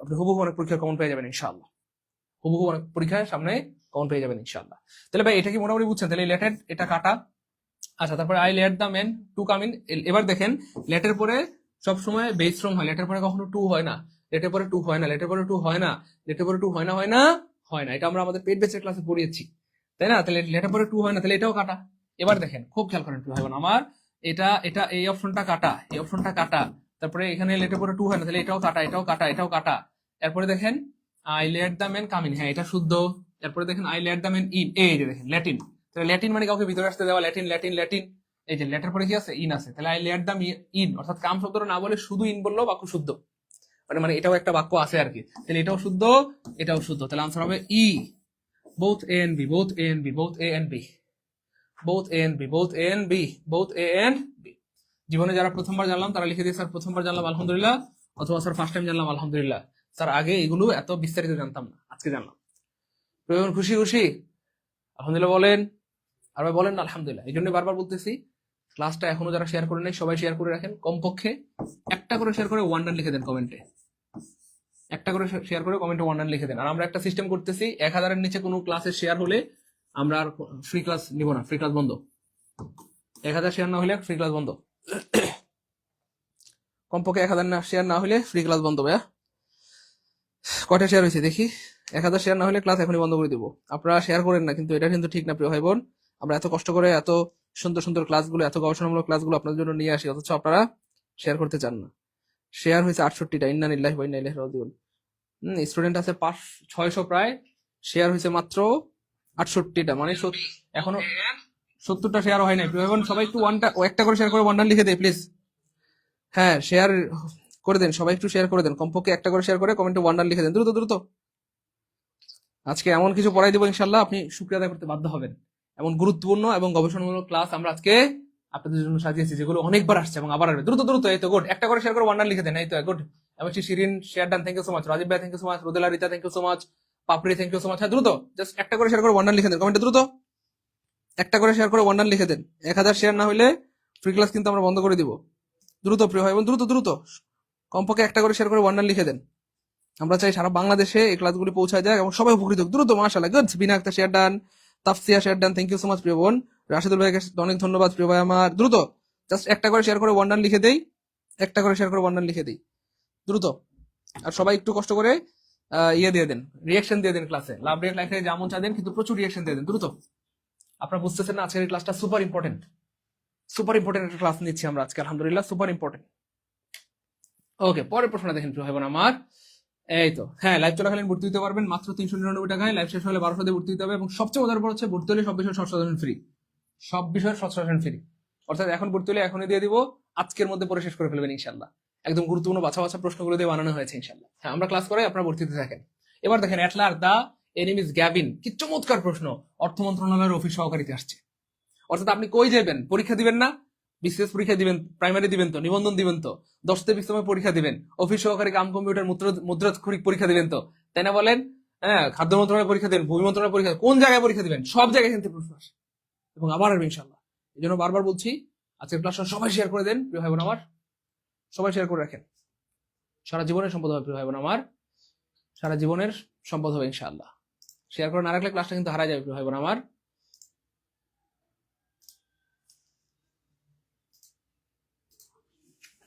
আপনি হুবহু অনেক পরীক্ষায় কমন পেয়ে যাবেন ইনশাআল্লাহ। হুবহু অনেক পরীক্ষায় সামনে কমন পেয়ে যাবেন ইনশাআল্লাহ। তাহলে ভাই এটা কি মোটামুটি বুঝছেন? তাহলে লেটেড এটা কাটা। আচ্ছা, তারপরে I let the man to come in. এবার দেখেন লেটের পরে সবসময় বেস ফর্ম হয়, লেটের পরে কখনো টু হয় না, লেটের পরে টু হয় না, লেটের পরে টু হয় না, লেটের পরে টু হয় না, হয় না, হয় না। এটা আমরা আমাদের পেট বেসের ক্লাসে পড়িয়েছি, তাই না? তাহলে লেটের পরে টু হয় না, তাহলে এটাও কাটা। এবার দেখেন খুব খেয়াল করেন প্রিয় ভাই বোন আমার, এটা এটা এই অপশনটা কাটা, এই অপশনটা কাটা। তারপরে এখানে লেটের পরে টু হয় না, তাহলে এটাও কাটা, এটাও কাটা, এটাও কাটা। এরপরে দেখেন I let the man come in, হ্যাঁ এটা শুদ্ধ। এরপরে দেখেন I let the man in, এই যে দেখেন ল্যাটিন, তাহলে ল্যাটিন মানে কাউকে ভিতরে আসতে দেওয়া, ল্যাটিন ল্যাটিন ল্যাটিন। এই যে লেটার পরে কি আছে? ইন আছে, তাহলে আই লেট দ্য ইন, অর্থাৎ কাম শব্দটা না বলে শুধু ইন বললেও বাক্য শুদ্ধ, মানে মানে এটাও একটা বাক্য আছে আর কি। তাহলে এটাও শুদ্ধ, এটাও শুদ্ধ, তাহলে আনসার হবে E. Both A and B, both A and B, both A and B, both A and B, both A and B, both A and B. জীবনে যারা প্রথমবার জানলাম তারা লিখে দিয়ে স্যার প্রথমবার জানলাম আলহামদুলিল্লাহ, অথবা স্যার ফার্স্ট টাইম জানলাম আলহামদুলিল্লাহ। স্যার আগে এগুলো এত বিস্তারিত জানতাম না, আজকে জানলাম। প্রয়োজন খুশি খুশি আলহামদুলিল্লাহ বলেন, আর ভাই বলেন না আলহামদুলিল্লাহ। এই জন্য বারবার বলতেছি ক্লাসটা এখনো যারা শেয়ার করে নেই সবাই শেয়ার করে রাখেন, কমপক্ষে একটা করে শেয়ার করে ওয়ান ডান লিখে দেন কমেন্টে, একটা করে শেয়ার করে কমেন্টে ওয়ান ডান লিখে দেন। আর আমরা একটা সিস্টেম করতেছি, 1000-এর নিচে কোনো ক্লাসে শেয়ার হলে আমরা আর ফ্রি ক্লাস নিব না, ফ্রি ক্লাস বন্ধ। 1000 শেয়ার না হলে ফ্রি ক্লাস বন্ধ, কমপক্ষে 1000 শেয়ার না হলে ফ্রি ক্লাস বন্ধ। ভাইয়া কয়টা শেয়ার হয়েছে দেখি? 1000 শেয়ার না হলে ক্লাস এখনই বন্ধ করে দিব। আপনারা শেয়ার করেন না, কিন্তু এটা কিন্তু ঠিক না প্রিয় ভাই বোন। আমরা এত কষ্ট করে এত সুন্দর সুন্দর ক্লাসগুলো, এত গবেষণামূলক ক্লাসগুলো আপনাদের জন্য নিয়ে আসি, অথচ আপনারা শেয়ার করতে চান না। শেয়ার হয়েছে 68টা, ইন্না লিল্লাহি ওয়া ইন্না ইলাইহি রাজিউন। স্টুডেন্ট আছে 600 প্রায়, শেয়ার হয়েছে মাত্র 68টা, মানে এখনো 70টা শেয়ার হয় নাই প্রিয় ভাই বোন। সবাই একটু একটা করে শেয়ার করে ওয়ান ডান লিখে দেয় প্লিজ। হ্যাঁ শেয়ার করে দেন, সবাই একটু শেয়ার করে দেন, কমপক্ষে একটা করে শেয়ার করে কমেন্টে ওয়ান ডান লিখে দেন, দ্রুত দ্রুত। আজকে এমন কিছু পড়াই দেবো ইনশাল্লাহ, আপনি শুকরিয়া আদায় করতে বাধ্য হবেন। এমন গুরুত্বপূর্ণ এবং গবেষণামূলক ক্লাস আমরা আজকে আপনাদের জন্য সাজিয়েছি, যেগুলো অনেকবার আসছে এবং আবার আসবে। দ্রুত দ্রুত, এই তো গুড, একটা করে শেয়ার করে ওয়ান ডান লিখে দেন, এই তো গুড। এবং Shirin share done, thank you so much. Rajib ভাই thank you so much. Rodela Rita thank you so much. Papri thank you so much. হ্যাঁ দ্রুত, জাস্ট একটা করে শেয়ার করে ওয়ান ডান লিখে দেন কমেন্টে, দ্রুত একটা করে শেয়ার করে ওয়ান ডান লিখে দেন। 1000 শেয়ার না হলে ফ্রি ক্লাস কিন্তু আমরা বন্ধ করে দিব। দ্রুত প্রিয় ভাই বোন, দ্রুত দ্রুত, কমপক্ষে একটা করে শেয়ার করে ওয়ান ডান লিখে দেন। আমরা চাই সারা বাংলাদেশে এই ক্লাসগুলি পৌঁছায় যায় এবং সবাই উপকৃত হোক। দ্রুত মাশাআল্লাহ, good. Bina Akter share done, Tafsia share done, thank you so much প্রিয় বোন। রাশিদুল ভাইকে অনেক ধন্যবাদ প্রিয় ভাই আমার। দ্রুত জাস্ট একটা করে শেয়ার করে ওয়ান ডান লিখে দেই, একটা করে শেয়ার করে ওয়ান ডান লিখে দেই, দ্রুত। আর সবাই একটু কষ্ট করে ইয়ে দিয়ে দেন, রিয়াকশন দিয়ে দেন ক্লাসে, লাভ রেট লাইফে যেমন চা দেন, কিন্তু প্রচুর রিয়াকশন দিয়ে দেন দ্রুত। আপনারা বুঝতেছেন না আজকের এই ক্লাসটা সুপার ইম্পর্টেন্ট, সুপার ইম্পর্টেন্ট একটা ক্লাস নিচ্ছি আমরা আজকে আলহামদুলিল্লাহ, সুপার ইম্পর্টেন্ট। ওকে, পরের প্রশ্নটা দেখেন প্রিয় ভাই বোন আমার। এই তো হ্যাঁ, লাইভ চলাকালীন ভর্তি হতে পারবেন মাত্র 399 টাকায়, লাইভ শেষ হলে 1200 দিয়ে ভর্তি হতে হবে। এবং সবচেয়ে মজার ব্যাপার হচ্ছে ভর্তি হলে সব বিষয়ের সংশোধন ফ্রি, সব বিষয়ের সংশোধন ফ্রি। অর্থাৎ এখন ভর্তি হলে এখনই দিয়ে দিব, আজকের মধ্যে পরে শেষ করে ফেলবেন ইনশাল্লাহ। একদম গুরুত্বপূর্ণ বাছা বাছা প্রশ্নগুলো দিয়ে বানানো হয়েছে ইনশাল্লাহ। হ্যাঁ আমরা ক্লাস করাই, আপনারা ভর্তিতে থাকেন। এবার দেখেন অ্যাটলার দ্য এনিমিজ গ্যাবিন, কি চমৎকার প্রশ্ন। অর্থ মন্ত্রণালয়ের অফিস সহকারীতে আসছে। অর্থাৎ আপনি কই যাবেন? পরীক্ষা দিবেন না? বিসিএস পরীক্ষা দিবেন, প্রাইমারি দিবেন তো, নিবন্ধন দিবেন তো, 10তে 20 সময় পরীক্ষা দিবেন, অফিস সহকারী কাম কম্পিউটার মুদ্রাক্ষরিক পরীক্ষা দিবেন তো, তাই না বলেন? হ্যাঁ, খাদ্য মন্ত্রণালয় পরীক্ষা দেবেন, ভূমি মন্ত্রণালয় পরীক্ষা, কোন জায়গায় পরীক্ষা দিবেন? সব জায়গায় কিন্তু প্রশ্ন আসে এবং আবার আসবে ইনশাল্লাহ। এই জন্য বারবার বলছি আজকের ক্লাসটা সবাই শেয়ার করে দেন প্রিয় ভাই বোন আমার, সবাই শেয়ার করে রাখেন। সারা জীবনের সম্পদ হবে প্রিয় ভাই বোন আমার, সারা জীবনের সম্পদ হবে ইনশাআল্লাহ। শেয়ার করে না রাখলে ক্লাসটা কিন্তু হারা যাবে প্রিয় ভাই বোন আমার।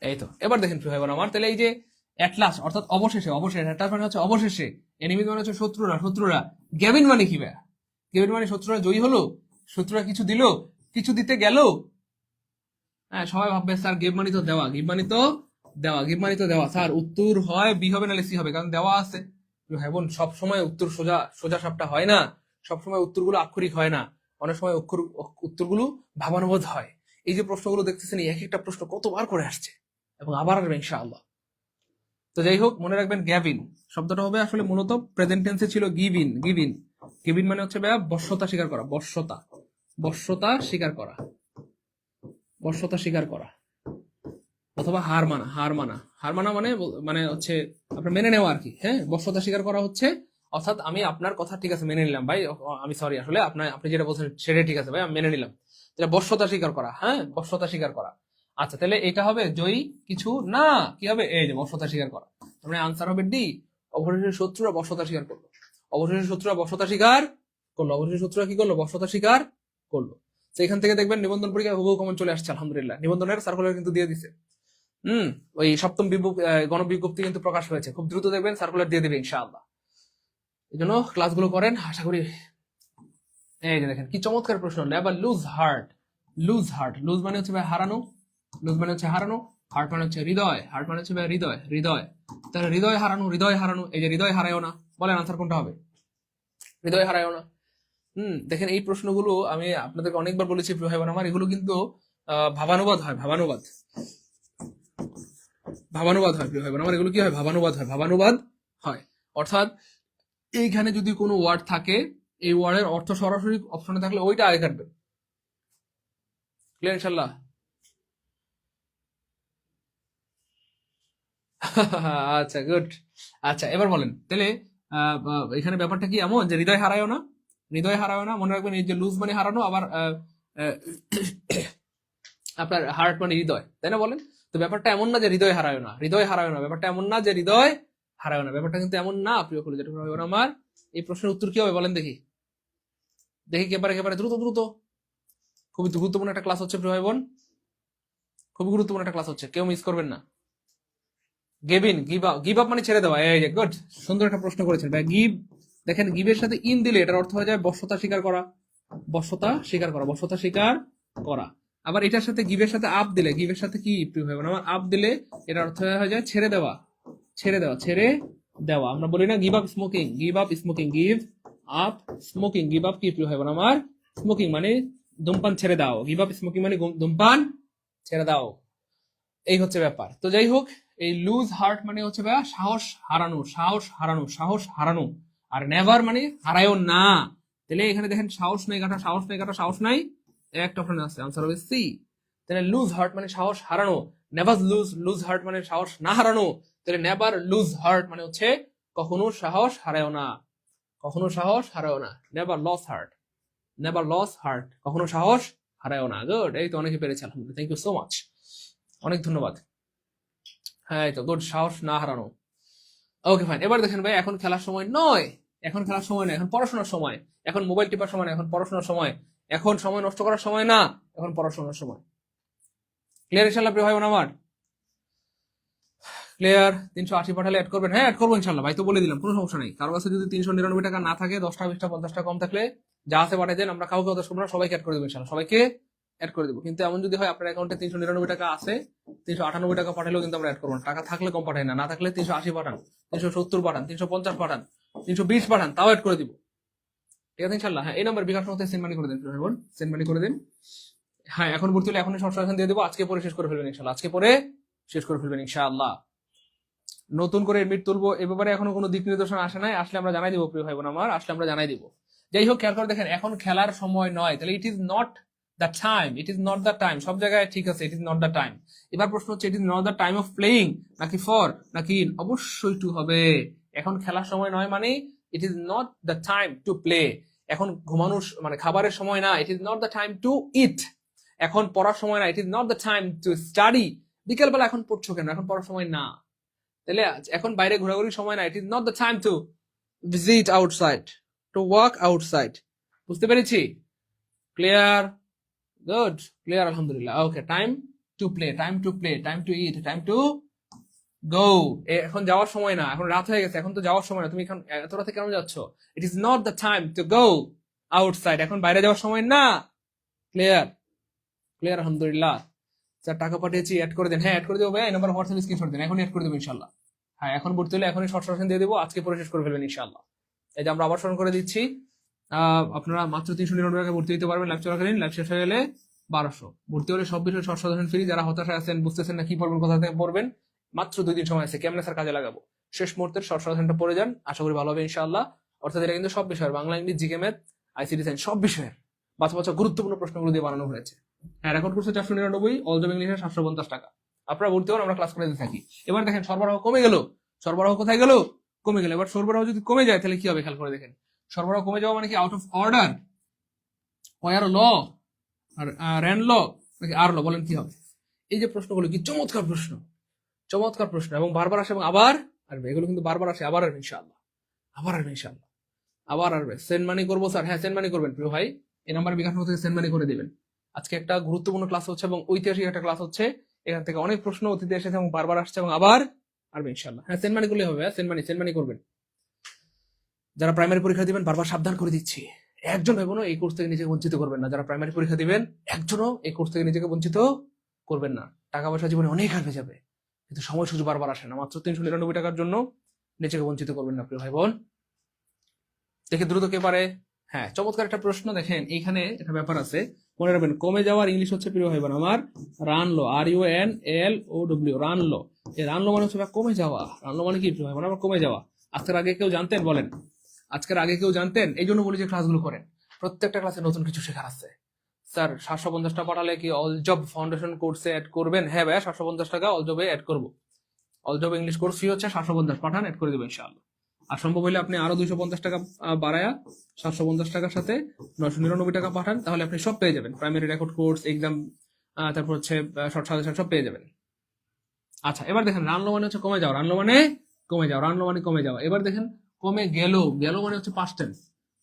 এই তো এবার দেখেন প্রিয় ভাই বোন আমার, তাহলে এই যে অ্যাটলাস অর্থাৎ অবশেষে, অবশেষে অ্যাটলাস মানে হচ্ছে অবশেষে, এনিমি মানে হচ্ছে শত্রুরা, শত্রুরা। গ্যাবিন মানে কি ভাই? গ্যাবিন মানে শত্রুরা জয়ী হলো, শত্রুরা কিছু দিল, কিছু দিতে গেল। হ্যাঁ সবাই ভাববে স্যার গিভ মানি তো দেওয়া, গিভ মানি তো দেওয়া, গিভ মানি তো দেওয়া। স্যার উত্তর হয় বি হবে নাহলে সি হবে, কারণ দেওয়া আছে। ভাই বোন সব সময় উত্তর সোজা সোজা সাপটা হয় না, সব সময় উত্তরগুলো আক্ষরিক হয় না, অনেক সময় উত্তরগুলো ভাবানুবোধ হয়। এই যে প্রশ্নগুলো দেখতেছেন, এক একটা প্রশ্ন কতবার করে আসছে এবং আবার আসবে ইনশাআল্লাহ। তো যাই হোক, মনে রাখবেন গ্যাবিন শব্দটা হবে আসলে মূলত প্রেজেন্ট টেন্সে ছিল গিভিন, গিভিন। গিভিন মানে হচ্ছে ভাইয়া বশ্যতা স্বীকার করা, বশ্যতা, বশ্যতা স্বীকার করা, বশ্যতা স্বীকার করা, অথবা হার মানা, হার মানা, হার মানা মানে মানে হচ্ছে আপনার মেনে নেওয়া আর কি। হ্যাঁ, বশ্যতা স্বীকার করা হচ্ছে অর্থাৎ আমি আপনার কথা ঠিক আছে মেনে নিলাম ভাই, আমি সরি আসলে আপনি যেটা বলছেন সেটাই ঠিক আছে ভাই, আমি মেনে নিলাম। তাহলে বশ্যতা স্বীকার করা, হ্যাঁ বশ্যতা স্বীকার করা। আচ্ছা তাহলে এটা হবে জয়ী কিছু না, কি হবে? এই যে বশ্যতা স্বীকার করা। মানে আনসার হবে ডি। অবশেষে শত্রুরা বশ্যতা স্বীকার করলো। অবশেষে শত্রুরা বশ্যতা স্বীকার করলো। অবশেষে শত্রুরা কি করলো? বশ্যতা স্বীকার করলো। তো এখান থেকে দেখবেন নিবন্ধন পরীক্ষা হুবহু কমন চলে আসছে আলহামদুলিল্লাহ। নিবন্ধনের সার্কুলার কিন্তু দিয়ে দিছে। ওই সপ্তম গণবিজ্ঞপ্তি কিন্তু প্রকাশ হয়েছে, খুব দ্রুত দেখবেন সার্কুলার দিয়ে দেবে ইনশাআল্লাহ। এই জন্য ক্লাসগুলো করেন, আশা করি। এই যে দেখেন কি চমৎকার প্রশ্ন, never lose heart. Lose heart, lose মানে হচ্ছে ভাই হারানো, লুজ মানে হচ্ছে হারানো, হার্ট মানে হচ্ছে হৃদয়, হার্ট মানে হচ্ছে ভাই হৃদয়, হৃদয়। তাহলে হৃদয় হারানো, হৃদয় হারানো, এই যে হৃদয় হারায়ও না, বলেন আনসার কোনটা হবে? হৃদয় হারায়ও না। দেখেন এই প্রশ্নগুলো আমি আপনাদেরকে অনেকবার বলেছি প্রিয় ভাই বোন আমার, এগুলো কিন্তু ভাবানুবাদ হয়, ভাবানুবাদ, ভাবানুবাদ হয় প্রিয় ভাই বোন আমার। এগুলো কি হয়? ভাবানুবাদ হয়, ভাবানুবাদ হয়। অর্থাৎ এইখানে যদি কোনো ওয়ার্ড থাকে, এই ওয়ার্ডের অর্থ সরাসরি অপশনে থাকলে ওইটা আগে কাটবে। ক্লিয়ার ইনশাল্লাহ? আচ্ছা, গুড। আচ্ছা, এবার বলেন তাহলে এখানে ব্যাপারটা কি এমন যে হৃদয় হারায়ও না? হৃদয় হারায়ও না, মনে রাখবেন এই যে লুজ মানে হারানো, আবার আহ, আপনার হার্ট মানে হৃদয়, তাই না? বলেন তো ব্যাপারটা এমন না যে হৃদয় হারায় না, হৃদয় হারায় না, ব্যাপারটা এমন না যে হৃদয় হারায় না, ব্যাপারটা কিন্তু এমন না প্রিয় কলেজ। আমার এই প্রশ্নের উত্তর কি হবে বলেন দেখি, দেখি একেবারে একেবারে দ্রুত দ্রুত। খুবই গুরুত্বপূর্ণ একটা ক্লাস হচ্ছে প্রিয় ভাই বোন, খুবই গুরুত্বপূর্ণ একটা ক্লাস হচ্ছে, কেউ মিস করবেন না। গিভ আপ, গিভ আপ মানে ছেড়ে দেওয়া। এই যে গুড, সুন্দর একটা প্রশ্ন করেছেন ভাই। গিভ, দেখেন গিভের সাথে ইন দিলে এটার অর্থ হয়ে যায় বশ্যতা স্বীকার করা, বশ্যতা স্বীকার করা, বশ্যতা স্বীকার করা। আবার এটার সাথে গিভের সাথে আপ দিলে, গিভের সাথে কি প্রিয় ভাই বোন আমার, আপ দিলে এটার অর্থ হয়ে যায় ছেড়ে দেওয়া, ছেড়ে দেওয়া, ছেড়ে দেওয়া। আমরা বলি না give up smoking, give up smoking, give up smoking. Give up কি প্রিয় ভাই বোন আমার? স্মোকিং মানে ধূমপান ছেড়ে দাও, গিভ আপ স্মোকিং মানে ধূমপান ছেড়ে দাও। এই হচ্ছে ব্যাপার। তো যাই হোক, এই লুজ হার্ট মানে হচ্ছে ভাইয়া সাহস হারানো, সাহস হারানো, সাহস হারানো। আর নেভার মানে হারায়ও না। তাহলে এখানে দেখেন সাহস নেই কাটা, সাহস নেই কাটা, সাহস নাই, একটা অপশন আছে, আনসার হবে সি। তাহলে লুজ হার্ট মানে সাহস হারানো, নেভার লুজ, লুজ হার্ট মানে সাহস না হারানো। তাহলে নেভার লুজ হার্ট মানে হচ্ছে কখনো সাহস হারায়ও না, কখনো সাহস হারায়ও না। Never loss heart, never loss heart, কখনো সাহস হারায়ও না। গুড, এই তো অনেকে পেরেছে আলহামদুলিল্লাহ, থ্যাংক ইউ সো মাচ, অনেক ধন্যবাদ। হ্যাঁ, এই তো গুড, সাহস না হারানো। Okay fine. এবার দেখেন ভাই, এখন খেলার সময় নয়, এখন খেলার সময় নয়, এখন পড়াশোনার সময়। এখন মোবাইল টিপার সময় না, এখন পড়াশোনার সময়। এখন সময় নষ্ট করার সময় না, এখন পড়াশোনার সময়। ক্লিয়ার ইনশাল্লাহ প্রিয় ভাই বোন আমার? ক্লিয়ার? 380 পাঠালে অ্যাড করবেন? হ্যাঁ, অ্যাড করবো ইনশাল্লাহ ভাই, তো বলে দিলাম, কোনো সমস্যা নেই। কারো কাছে যদি 399 টাকা না থাকে, 10টা 20টা 50টা কম থাকলে যা আছে পাঠিয়ে দেন, আমরা কাউকে অত না, সবাইকে অ্যাড করে দেবো ইনশাল্লাহ, সবাইকে অ্যাড করে দেবো। কিন্তু এমন যদি হয় আপনার অ্যাকাউন্টে 399 টাকা আছে, 398 টাকা পাঠালেও কিন্তু আমরা অ্যাড করবো না। টাকা থাকলে কম পাঠাই না, না থাকলে 380 পাঠান, 370 পাঠান, 350 পাঠান, 320 পাঠান, তাও অ্যাড করে দিব, ঠিক আছে ইনশাল্লাহ? হ্যাঁ, এই নাম্বার বিকাশ মধ্যে সেন্ড মানি করে দেন, সেন্ড মানি করে দিন। হ্যাঁ, এখন ভর্তি হলে এখনই শর্ট সাজেশন দিয়ে দেবো, আজকে পরে শেষ করে ফেলবেন ইনশাল্লাহ, আজকে পরে শেষ করে ফেলবেন ইনশাআল্লাহ। নতুন করে এডমিট তুলবো এ ব্যাপারে এখনো কোনো দিক নির্দেশনা আসে নাই, আসলে আমরা জানাই দিব প্রিয় ভাই বোন আমার, আসলে আমরা জানাই দিব। যাই হোক, খেয়াল করে দেখেন, এখন খেলার সময় নয়, তাহলে it is not the time, it is not the time, সব জায়গায় ঠিক আছে, it is not the time. এবার প্রশ্ন হচ্ছে, it is not the time of playing নাকি ফর নাকি ইন? অবশ্যই টু হবে। এখন খেলার সময় নয় মানে it is not the time to play. এখন ঘুমানোর মানে খাবারের সময় না, it is not the time to eat. এখন পড়ার সময় না, it is not the time to study. বিকেলবেলা এখন পড়ছো কেন? এখন পড়ার সময় না। তাহলে এখন বাইরে ঘোরাঘুরির সময় না, it is not the time to visit outside, to walk outside. বুঝতে পেরেছি? ক্লিয়ার? গুড, ক্লিয়ার আলহামদুলিল্লাহ। Okay, time to play, time to play, time to eat, time to go. এখন যাওয়ার সময় না, এখন রাত হয়ে গেছে, এখন তো যাওয়ার সময় না। তুমি এখন এত রাতে কেন যাচ্ছ? ইট is not the time to go outside, এখন বাইরে যাওয়ার সময় না। ক্লিয়ার? ক্লিয়ার আলহামদুলিল্লাহ। যার টাকা পাঠিয়েছি অ্যাড করে দেন। হ্যাঁ, অ্যাড করে দেবো ভাই, এই নাম্বার হোয়াটসঅ্যাপ স্ক্রিনশট দেন, এখন অ্যাড করে দেবো ইনশাল্লাহ। হ্যাঁ, এখন ভর্তি হলে এখনই শর্ট সাজেশন দিয়ে দেবো, আজকে পরে শেষ করে ফেলবেন ইনশাল্লাহ। এই যে আমরা আবার স্মরণ করে দিচ্ছি, আপনারা মাত্র 399 টাকা ভর্তি দিতে পারবেন লাইভ চলাকালীন, লাইভ শেষ হয়ে গেলে 1200। ভর্তি হলে সব বিষয়ে শর্ট সাজেশন ফ্রি। যারা হতাশায় আছেন, বুঝতেছেন না কি পড়বেন, কোথা থেকে পড়বেন, মাত্র 2 দিন সময় আছে, কেমনে স্যার কাজে লাগাবো, শেষ মুহূর্তের শর্ট সাজেশনটা পড়ে যান, আশা করি ভালো হবে ইনশাআল্লাহ। অর্থাৎ এটা কিন্তু সব বিষয়ের, Bangla, English, GK, math, ICT, science, সব বিষয়ের বাচ্চা বাচ্চা গুরুত্বপূর্ণ প্রশ্নগুলো দিয়ে বানানো হয়েছে। হ্যাঁ, রেকর্ড করছে 499, অল জব ইংলিশে 750 টাকা। আপনারা ভর্তি হন, আমরা ক্লাস করে দিতে থাকি। এবার দেখেন সরবরাহ কমে গেল, সরবরাহ কোথায় গেল? কমে গেল। এবার সরবরাহ যদি কমে যায় তাহলে কি হবে খেয়াল করে দেখেন। সরবরাহ কমে যাওয়া মানে কি? Out of order, war law, আর র্যান ল নাকি আর ল? বলেন কি হবে? এই যে প্রশ্নগুলো কি চমৎকার প্রশ্ন, চমৎকার প্রশ্ন, এবং বারবার আসে এবং আবার আসবে, এগুলো কিন্তু বারবার আসে, আবার আসবে ইনশাআল্লাহ, আবার আসবে ইনশাআল্লাহ, আবার আসবে। সেন্ড মানি করবো স্যার, হ্যাঁ সেন্ড মানি করবেন প্রিয় ভাই, এই নাম্বার বিকাশ থেকে সেন্ড মানি করে দিবেন। আজকে একটা গুরুত্বপূর্ণ ক্লাস হচ্ছে এবং ঐতিহাসিক একটা ক্লাস হচ্ছে, এখান থেকে অনেক প্রশ্ন অতীতে এসেছে এবং বারবার আসছে এবং আবার আসবে ইনশাআল্লাহ। হ্যাঁ সেন্ড মানি করলে হবে, সেন্ড মানি করবেন। যারা প্রাইমারি পরীক্ষা দিবেন বারবার সাবধান করে দিচ্ছি, একজন ভাই বোনও এই কোর্স থেকে নিজেকে বঞ্চিত করবেন না। যারা প্রাইমারি পরীক্ষা দিবেন একজনও এই কোর্স থেকে নিজেকে বঞ্চিত করবেন না। টাকা পয়সা জীবনে অনেক আসবে যাবে, কিন্তু সময় সুযোগ বারবার আসে না। মাত্র 399 টাকার জন্য নিজেকে বঞ্চিত করবেন না প্রিয় ভাই বোন। দেখে দ্রুত কে পারে? হ্যাঁ চমৎকার একটা প্রশ্ন। দেখেন এইখানে একটা ব্যাপার আছে, মনে রাখবেন কমে যাওয়ার ইংলিশ হচ্ছে প্রিয় ভাই বোন আমার রানলো, RUNLOW, রানলো। এই রানলো মানে হচ্ছে কমে যাওয়া। রানলো মানে কি প্রিয় ভাই বোন আমার? কমে যাওয়া। আজকের আগে কেউ জানতেন? বলেন, আজকের আগে কেউ জানতেন? এই জন্য বলি যে ক্লাসগুলো করেন, প্রত্যেকটা ক্লাসে নতুন কিছু শেখার আছে। স্যার 750 টাকা পাঠালে কি অল জব ফাউন্ডেশন কোর্সে অ্যাড করবেন? হ্যাঁ ভাইয়া 750 টাকা অল জবে অ্যাড করবো। All job English course fee হচ্ছে 750, পাঠান অ্যাড করে দেবো ইনশাআল্লাহ। আর সম্ভব হলে আপনি আরো 250 টাকা বাড়ায়া 750 টাকার সাথে 999 টাকা পাঠান, তাহলে আপনি সব পেয়ে যাবেন, প্রাইমারি রেকর্ড কোর্স, এক্সাম, তারপর হচ্ছে শর্ট সাজেশন সব পেয়ে যাবেন। আচ্ছা এবার দেখেন রানলো মানে হচ্ছে কমে যাওয়া, রানলো মানে কমে যাওয়া, রানলো মানে কমে যাওয়া। এবার দেখেন কমে গেল, গেল মানে হচ্ছে পাস্ট টেন্স,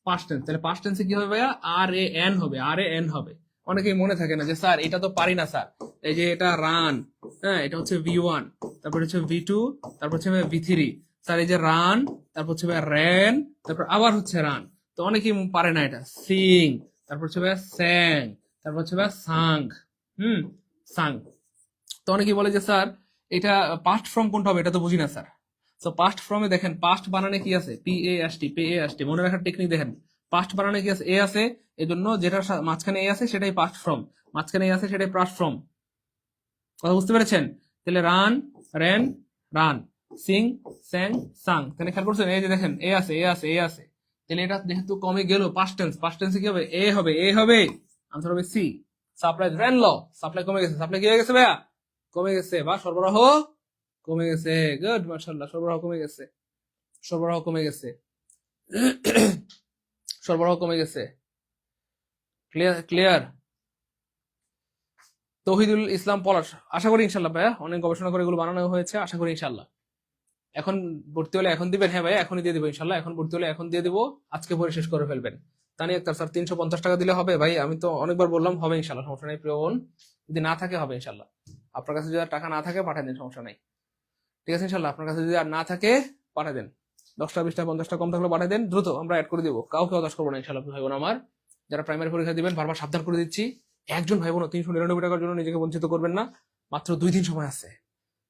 পাস্ট টেন্স। তাহলে পাস্ট টেন্সে কি হবে ভাইয়া? RAN হবে, RAN হবে। অনেকেই মনে থাকে না যে স্যার এটা তো পারি না স্যার, এই যে এটা রান, হ্যাঁ এটা হচ্ছে V1, তারপর হচ্ছে V2, তারপর হচ্ছে V3, স্যার এই যে রান, তারপর হচ্ছে র্যান, তারপর আবার হচ্ছে রান। তো অনেকেই পারে না এটা। সিং, তারপর হচ্ছে স্যাং, তারপর হচ্ছে সাং, সাং। তো অনেকেই বলে যে স্যার এটা পাস্ট ফর্ম কোনটা হবে, এটা তো বুঝি না স্যার। তো পাস্ট ফর্মে দেখেন পাস্ট বানানে কি আছে? PAST, মনে রাখার টেকনিক দেখেন। পাস্ট বানানে কি আছে? এ আছে, এজন্য যেটা মাঝখানে এ আছে সেটাই পাস্ট ফর্ম, মাঝখানে এ আছে সেটাই পাস্ট ফর্ম। কথা বুঝতে পেরেছেন? তাহলে run, ran, run, sing, sang, sung. তাহলে খেয়াল করছেন এই যে দেখেন এ আছে, এ আছে, এ আছে। তাহলে এটা যেহেতু কমে গেল, পাস্ট টেন্স, পাস্ট টেন্সে কি হবে? এ হবে, এ হবে, আনসার হবে সি। সাপ্লাই র্যান ল, সাপ্লাই কমে গেছে, সাপ্লাই কি হয়ে গেছে ভাইয়া? কমে গেছে, বা সরবরাহ কমে গেছে। গুড, মাশাআল্লাহ, সরবরাহ কমে গেছে, সরবরাহ কমে গেছে, সরবরাহ কমে গেছে। Clear, clear. তৌহিদুল ইসলাম পলাশ, আশা করি ইনশাল্লাহ ভাইয়া, অনেক গবেষণা করে এগুলো বানানো হয়েছে, আশা করি ইনশাল্লাহ। এখন ভর্তি হলে এখন দিবেন? হ্যাঁ ভাইয়া এখনই দিয়ে দিবো ইনশাল্লাহ, এখন ভর্তি হলে এখন দিয়ে দিবো, আজকে পরে শেষ করে ফেলবেন। তানি আক্তার স্যার 350 টাকা দিলে হবে? ভাই আমি তো অনেকবার বললাম হবে ইনশাল্লাহ, সমস্যা নাই প্রিয় বোন। যদি না থাকে হবে ইনশাল্লাহ, আপনার কাছে যদি আর টাকা না থাকে পাঠিয়ে দিন, সমস্যা নাই, ঠিক আছে ইনশাল্লাহ। আপনার কাছে যদি আর না থাকে পাঠিয়ে দেন, 10টা 20টা 50টা কম থাকলে পাঠিয়ে দেন, দ্রুত আমরা অ্যাড করে দিব, কাউকে হতাশ করবো না ইনশাল্লাহ ভাই বোন আমার। যারা প্রাইমারি পরীক্ষা দিবেন বারবার সাবধান করে দিচ্ছি, একজন ভাই বোন 399 টাকার জন্য নিজেকে বঞ্চিত করবেন না। মাত্র 2 দিন সময় আছে,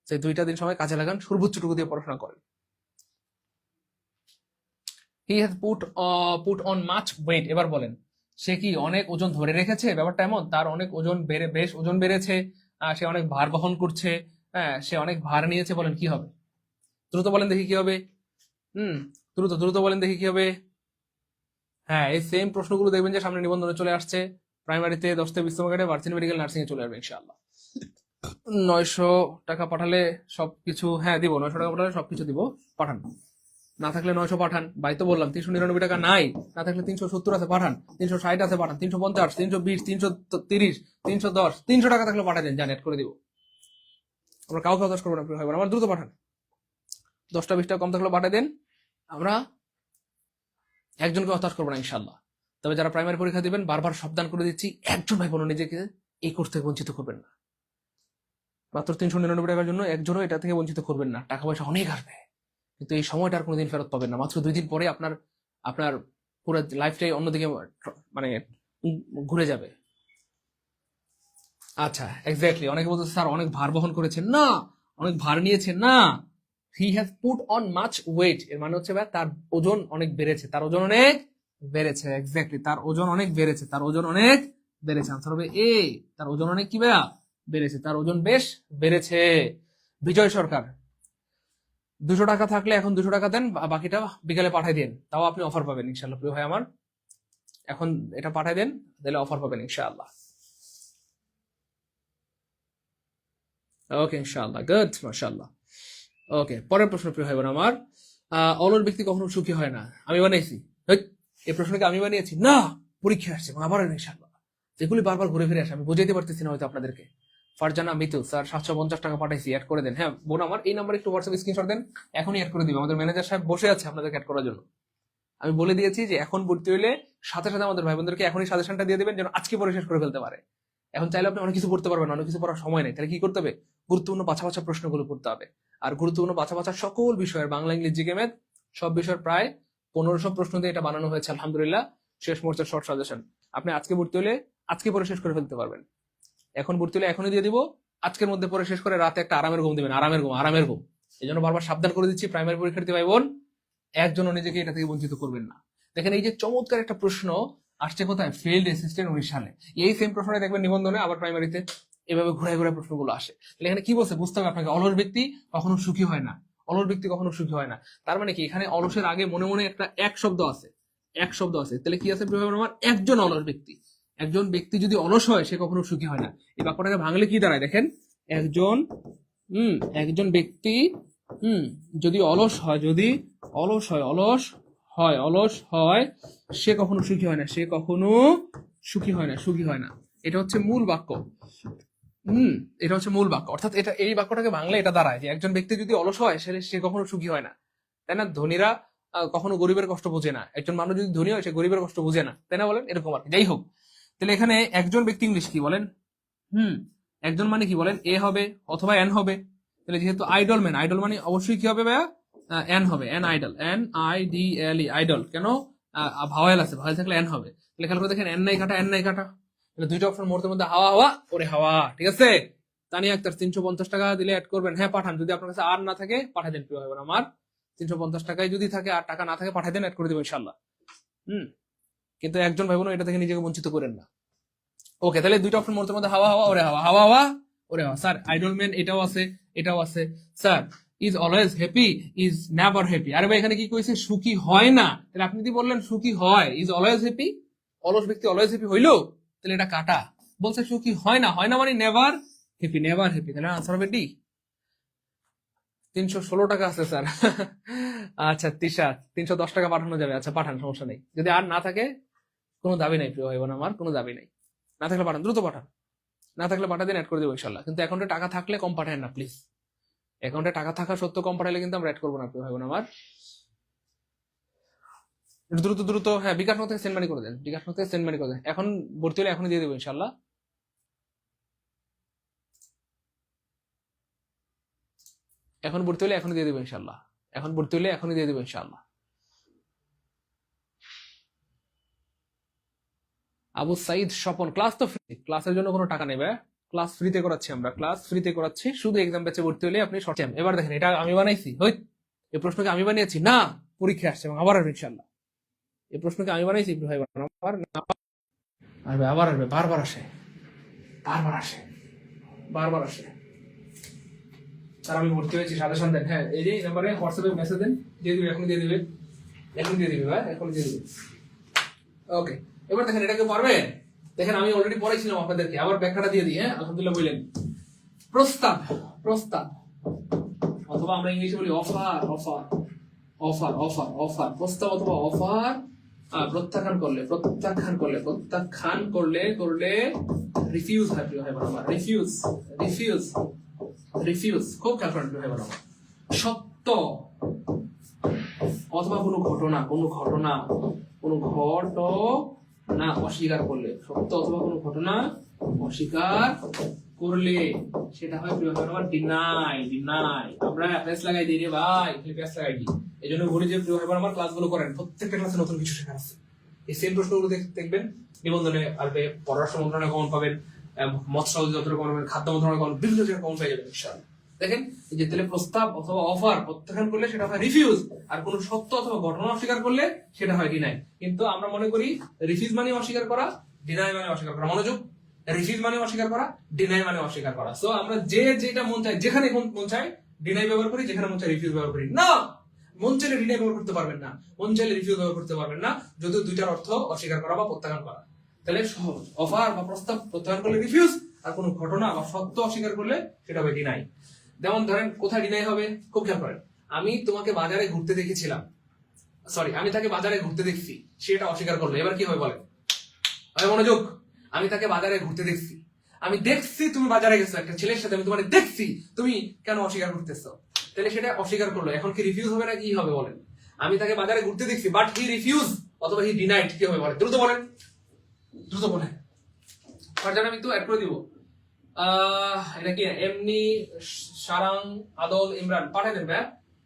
সেই 2টা দিন সময় কাজে লাগান, সর্বোচ্চটুকু দিয়ে পড়াশোনা করেন। He has put on much weight, এবার বলেন সে কি অনেক ওজন ধরে রেখেছে? ব্যাপারটা এমন, তার অনেক ওজন বেশ ওজন বেড়েছে, সে অনেক ভার বহন করছে, হ্যাঁ সে অনেক ভার নিয়েছে। বলেন কি হবে? দ্রুত বলেন দেখি কি হবে। দ্রুত দ্রুত বলেন দেখি কি হবে। হ্যাঁ এই সেম প্রশ্নগুলো দেখবেন যে সামনে নিবন্ধনে চলে আসছে, প্রাইমারিতে 10তে 20 মার্কেটে, ভার্সিটি মেডিকেল নার্সিং এ চলে আসবে ইনশাআল্লাহ। 900 টাকা পাঠালে সবকিছু, হ্যাঁ দিব, 900 টাকা পাঠালে সবকিছু দিব, পাঠান। না থাকলে 900 পাঠান, ভাই তো বললাম 399 টাকা নাই, না থাকলে 370 আছে পাঠান, 360 আছে পাঠান, 350, 320, 330, 310, 300 টাকা থাকলে পাঠাই দেন, জান করে দিব। আমরা কাউকে হতাশ করবো না ভাই বোন আমার, দ্রুত পাঠান। 10টা 20টা কম থাকলে পাঠাই দেন, আমরা একজনকে হতাশ করবো না ইনশাল্লাহ। তবে যারা প্রাইমারি পরীক্ষা দিবেন বারবার সাবধান করে দিচ্ছি, একজন ভাই বোন নিজেকে এই কোর্স থেকে বঞ্চিত করবেন না। মাত্র 399 টাকার জন্য একজনও এটা থেকে বঞ্চিত করবেন না। টাকা পয়সা অনেক আসবে, কিন্তু এই সময়টা আর কোনোদিন ফেরত পাবেন না। মাত্র 2 দিন পরে আপনার আপনার পুরো লাইফটাই অন্যদিকে মানে ঘুরে যাবে। আচ্ছা এক্স্যাক্টলি, অনেকে বলতে স্যার অনেক ভার বহন করেছেন না, অনেক ভার নিয়েছেন না। He has put on much weight, এর মানে হচ্ছে ভাই তার ওজন অনেক বেড়েছে, তার ওজন অনেক বেড়েছে। এক্স্যাক্টলি, তার ওজন অনেক বেড়েছে, তার ওজন অনেক বেড়েছে। আনসার হবে এ, তার ওজন অনেক কি ভাইয়া? বেড়েছে, তার ওজন বেশ বেড়েছে। বিজয় সরকার, 200 টাকা থাকলে এখন 200 টাকা দেন, বাকিটা বিকালে পাঠাই দেন, তাও আপনি অফার পাবেন ইনশাল্লাহ প্রিয় ভাই আমার। এখন এটা পাঠাই দেন, তাহলে অফার পাবেন ইনশাআল্লাহ। ওকে ইনশাআল্লাহ, গুড, মাশাআল্লাহ। ওকে পরের প্রশ্ন প্রিয় ভাই বোন আমার, অলস ব্যক্তি কখনো সুখী হয় না, আমি বানিয়েছি। এই প্রশ্নকে আমি বানিয়েছি না, পরীক্ষা আসছে এবং আবার ইনশাআল্লাহ যেগুলি বারবার ঘুরে ফিরে আসে, আমি বুঝাইতে পারতেছি না হয়তো আপনাদেরকে, ফারজানা মিতু স্যার 750 টাকা পাঠাইছি, অ্যাড করে দেন। হ্যাঁ বোন আমার, এই নাম্বারে একটু হোয়াটসঅ্যাপ স্ক্রিনশট দেন, এখনই অ্যাড করে দিবে। আমাদের ম্যানেজার সাহেব বসে আছে আপনাদেরকে অ্যাড করার জন্য। আমি বলে দিয়েছি যে এখন ভর্তি হইলে সাথে সাথে আমাদের ভাই বোনদেরকে এখনই সাজেশনটা দিয়ে দেবেন যেন আজকে পরে শেষ করে ফেলতে পারে। এখন চাইলে আপনি অনেক কিছু পড়তে পারবেন, অনেক কিছু পড়ার সময় নেই, তাহলে কি করতে হবে? গুরুত্বপূর্ণ বাছা বাছা প্রশ্নগুলো পড়তে হবে। আর গুরুত্বপূর্ণ বাছা বাছা সকল বিষয়ের বাংলা, ইংলিশ, জিকে, ম্যাথ সব বিষয়ের প্রায় 1500 প্রশ্ন দিয়ে এটা বানানো হয়েছে আলহামদুলিল্লাহ, শেষ মোর্চার শর্ট সাজেশন। আপনি আজকে ভর্তি হলে আজকে পরে শেষ করে ফেলতে পারবেন। এখন ভর্তি হলে এখনই দিয়ে দিব, আজকের মধ্যে পরে শেষ করে রাতে একটা আরামের ঘুম দিবেন, আরামের ঘুম, আরামের ঘুম। এই জন্য বারবার সাবধান করে দিচ্ছি প্রাইমারি পরীক্ষার্থী ভাই বোন, একজনও নিজেকে এটা থেকে বঞ্চিত করবেন না। দেখেন এই যে চমৎকার একটা প্রশ্ন আসছে কোথায়, ফিল্ড অ্যাসিস্ট্যান্ট 19 সালে, এই সেম প্রশ্নটা দেখবেন নিবন্ধনে আবার প্রাইমারিতে এভাবে ঘুরে ঘুরে প্রশ্নগুলো আসে। তাহলে এখানে কি বলছে বুঝতে হবে আপনাকে, অলস ব্যক্তি কখনো সুখী হয় না, অলস ব্যক্তি কখনো সুখী হয় না। তার মানে কি, এখানে অলসের আগে মনে মনে একটা এক শব্দ আছে, এক শব্দ আছে। তাহলে কি আছে আমার, একজন অলস ব্যক্তি। একজন ব্যক্তি যদি অলস হয় সে কখনো সুখী হয় না। এই বাক্যটাকে ভাঙলে কি দাঁড়ায় দেখেন, একজন একজন ব্যক্তি যদি অলস হয়, যদি অলস হয়, অলস হয় সে কখনো সুখী হয় না, সে কখনো সুখী হয় না, সুখী হয় না। এটা হচ্ছে মূল বাক্য। এটা হচ্ছে মূল বাক্য, অর্থাৎ এটা, এই বাক্যটাকে ভাঙলে এটা দাঁড়ায় যে একজন ব্যক্তি যদি অলস হয় সে কখনো সুখী হয় না, তাই না? ধনীরা কখনো গরিবের কষ্ট বোঝে না, একজন মানুষ যদি ধনী হয় সে গরিবের কষ্ট বোঝে না, তাই না বলেন? এরকম আর কি। যাই হোক, তাহলে এখানে একজন ব্যক্তি ইংলিশ কি বলেন? একজন মানে কি বলেন? এ হবে অথবা এন হবে। তাহলে যেহেতু আইডল ম্যান, আইডল মানে অবশ্যই কি হবে ভাইয়া? এন হবে, এন আইডল, NIDLE আইডল। কেন? ভাওয়েল আছে, ভাওয়েল থাকলে এন হবে। তাহলে খেয়াল করে দেখেন, এন নাই কাটা, এন নাই কাটা, তাহলে দুইটা অপশন মুহূর্তের মধ্যে হাওয়া হাওয়া ওরে হাওয়া। ঠিক আছে, তানিয়া আক্তার 350 টাকা দিলে অ্যাড করবেন। হ্যাঁ পাঠান, যদি আপনার কাছে আর না থাকে পাঠাই দেন, প্রিয় ভাই বোন আমার। 350 টাকায় যদি থাকে আর টাকা না থাকে পাঠাই দেন, অ্যাড করে দেবো ইনশাল্লাহ। কিন্তু একজন ভাই বোন এটা থেকে নিজেকে বঞ্চিত করেন না। ওকে, তাহলে দুইটা অপশন মুহূর্তের মধ্যে হাওয়া হাওয়া ওরে হাওয়া, হাওয়া হাওয়া ওরে হাওয়া। স্যার আইডল ম্যান এটাও আছে, এটাও আছে। Sir is always happy, is never happy. আরে ভাই এখানে কি কইছে? সুখী হয় না। তাহলে আপনি যদি বললেন সুখী হয়, ইজ অলওয়েজ হ্যাপি, অলস ব্যক্তি অলওয়েজ হ্যাপি হইলো, তাহলে এটা কাটা। বলছে সুখী হয় না, হয় না মানে নেভার হ্যাপি, নেভার হ্যাপি। তাহলে আনসার হবে ডি। 316 টাকা আছে স্যার। আচ্ছা তিশা, 310 টাকা পাঠানো যাবে। আচ্ছা পাঠান, সমস্যা নেই। যদি আর না থাকে কোনো দাবি নাই প্রিয় ভাই বোন আমার, কোনো দাবি নাই। না থাকলে পাঠান, দ্রুত পাঠান। না থাকলে পাঠা দিন, অ্যাড করে দেবো ইনশাল্লাহ। কিন্তু অ্যাকাউন্টে টাকা থাকলে কম পাঠায় না প্লিজ। অ্যাকাউন্টে টাকা থাকা সত্ত্বেও কম পাঠাইলে কিন্তু আমরা অ্যাড করবো না প্রিয় ভাই বোন আমার। দ্রুত দ্রুত, হ্যাঁ বিকাশ থেকে সেন্ড মানি করে দেন, বিকাশ থেকে সেন্ড মানি করে দেন। এখন ভর্তি হলে এখনই দিয়ে দেবো ইনশাল্লাহ। এখন ভর্তি হলে এখনই দিয়ে দেবো ইনশাল্লাহ। এখন ভর্তি হলে এখনই দিয়ে দেবো ইনশাল্লাহ। আবু সাইদ স্বপন, ক্লাস তো ফ্রি, ক্লাসের জন্য কোনো টাকা নেবে, ক্লাস ফ্রিতে করাচ্ছি আমরা, ক্লাস ফ্রিতে করাচ্ছি, শুধু এক্সাম ব্যাচে ভর্তি হলে আপনি শর্ট। এবার দেখেন, এটা আমি বানাইছি, হই এই প্রশ্নকে আমি বানিয়েছি না, পরীক্ষা আসছে এবং আবার আসবে ইনশাল্লাহ। এই প্রশ্নকে আমি বানাইছি ভাই আমার, আসবে, আবার আসবে, বারবার আসে, বারবার আসে, বারবার আসে। স্যার আমি ভর্তি হয়েছি, সাজেশন দেন। হ্যাঁ এই যে নাম্বারে হোয়াটসঅ্যাপে মেসেজ দেন, দিয়ে দিবে, এখন দিয়ে দিবে, এখন দিয়ে দিবে ভাই, এখন দিয়ে দিবে। ওকে, এবার দেখেন এটা কেউ পারবে? দেখেন আমি অলরেডি পড়াইছিলাম আপনাদেরকে, আবার ব্যাখ্যাটা দিয়ে দিই। হ্যাঁ আলহামদুলিল্লাহ বললেন। প্রস্তাব, প্রস্তাব অথবা আমরা ইংলিশে বলি offer, offer, offer, offer, offer, প্রস্তাব অথবা অফার প্রত্যাখ্যান করলে, প্রত্যাখ্যান করলে, প্রত্যাখ্যান করলে, করলে রিফিউজ হয় প্রিয় ভাই বোন। রিফিউজ, রিফিউজ, রিফিউজ, খুব খেয়াল করেন প্রিয় ভাই বোন। সত্য অথবা কোনো ঘটনা, কোনো ঘটনা, কোনো ঘটনা অস্বীকার করলে, সত্য অথবা কোনো ঘটনা অস্বীকার করলে সেটা হয় প্রিয় ভাই আমার ডিনাই, ডিনাই। আমরা প্যাস লাগাই দিই রে ভাই, প্যাস লাগাই দিই। এই জন্য বলি যে প্রিয় ভাই আমার ক্লাসগুলো করেন, প্রত্যেকটা ক্লাসে নতুন কিছু শেখার আছে। এই সেম প্রশ্নগুলো দেখবেন নিবন্ধনে আসবে, পররাষ্ট্র মন্ত্রণালয়ে কমন পাবেন, মৎস্য অধিদপ্তরে কমন পাবেন, খাদ্য মন্ত্রণালয়ে কমন, বিভিন্ন জায়গায় কমন পেয়ে যাবেন ইনশাআল্লাহ। দেখেন এই যে তাহলে প্রস্তাব অথবা অফার প্রত্যাখ্যান করলে সেটা হয় রিফিউজ, আর কোন সত্য অথবা ঘটনা অস্বীকার করলে সেটা হয় ডিনাই। কিন্তু আমরা মনে করি রিফিউজ মানে অস্বীকার করা, ডিনাই মানে অস্বীকার করা। মনোযোগ, রিফিউজ মানে অস্বীকার করা, ডিনাই মানে অস্বীকার করা। সো আমরা যে যেটা মন চাই, যেখানে মন চাই ডিনাই ব্যবহার করি, যেখানে মন চাই রিফিউজ ব্যবহার করি না। মন চাইলে ডিনাই ব্যবহার করতে পারবেন না, মন চাইলে রিফিউজ ব্যবহার করতে পারবেন না, যদিও দুইটার অর্থ অস্বীকার করা বা প্রত্যাখ্যান করা। তাহলে অফার বা প্রস্তাব প্রত্যাখ্যান করলে রিফিউজ, আর কোনো ঘটনা বা সত্য অস্বীকার করলে সেটা হবে ডিনাই। যেমন ধরেন কোথায় ডিনাই হবে, খুব খেয়াল করেন। আমি তোমাকে বাজারে ঘুরতে দেখেছিলাম, সরি আমি তাকে বাজারে ঘুরতে দেখছি, সেটা অস্বীকার করলো, এবার কি হবে বলেন? মনোযোগ, আমি তাকে বাজারে ঘুরতে দেখছি, আমি দেখছি তুমি বাজারে গেছো একটা ছেলের সাথে, আমি তোমার দেখছি, তুমি কেন অস্বীকার করতেছো? তাহলে সেটা অস্বীকার করলো, এখন কি রিফিউজ হবে না কি হবে বলেন? আমি তাকে বাজারে ঘুরতে দেখছি বাট হি রিফিউজ অথবা হি ডিনাইড, কি হবে বলেন? দ্রুত বলেন, দ্রুত বলেন। ফারজানা আমি তো অ্যাড করে দিব। এটা কি এমনি সারাং আদল ইমরান পাঠিয়ে দেন ভাই,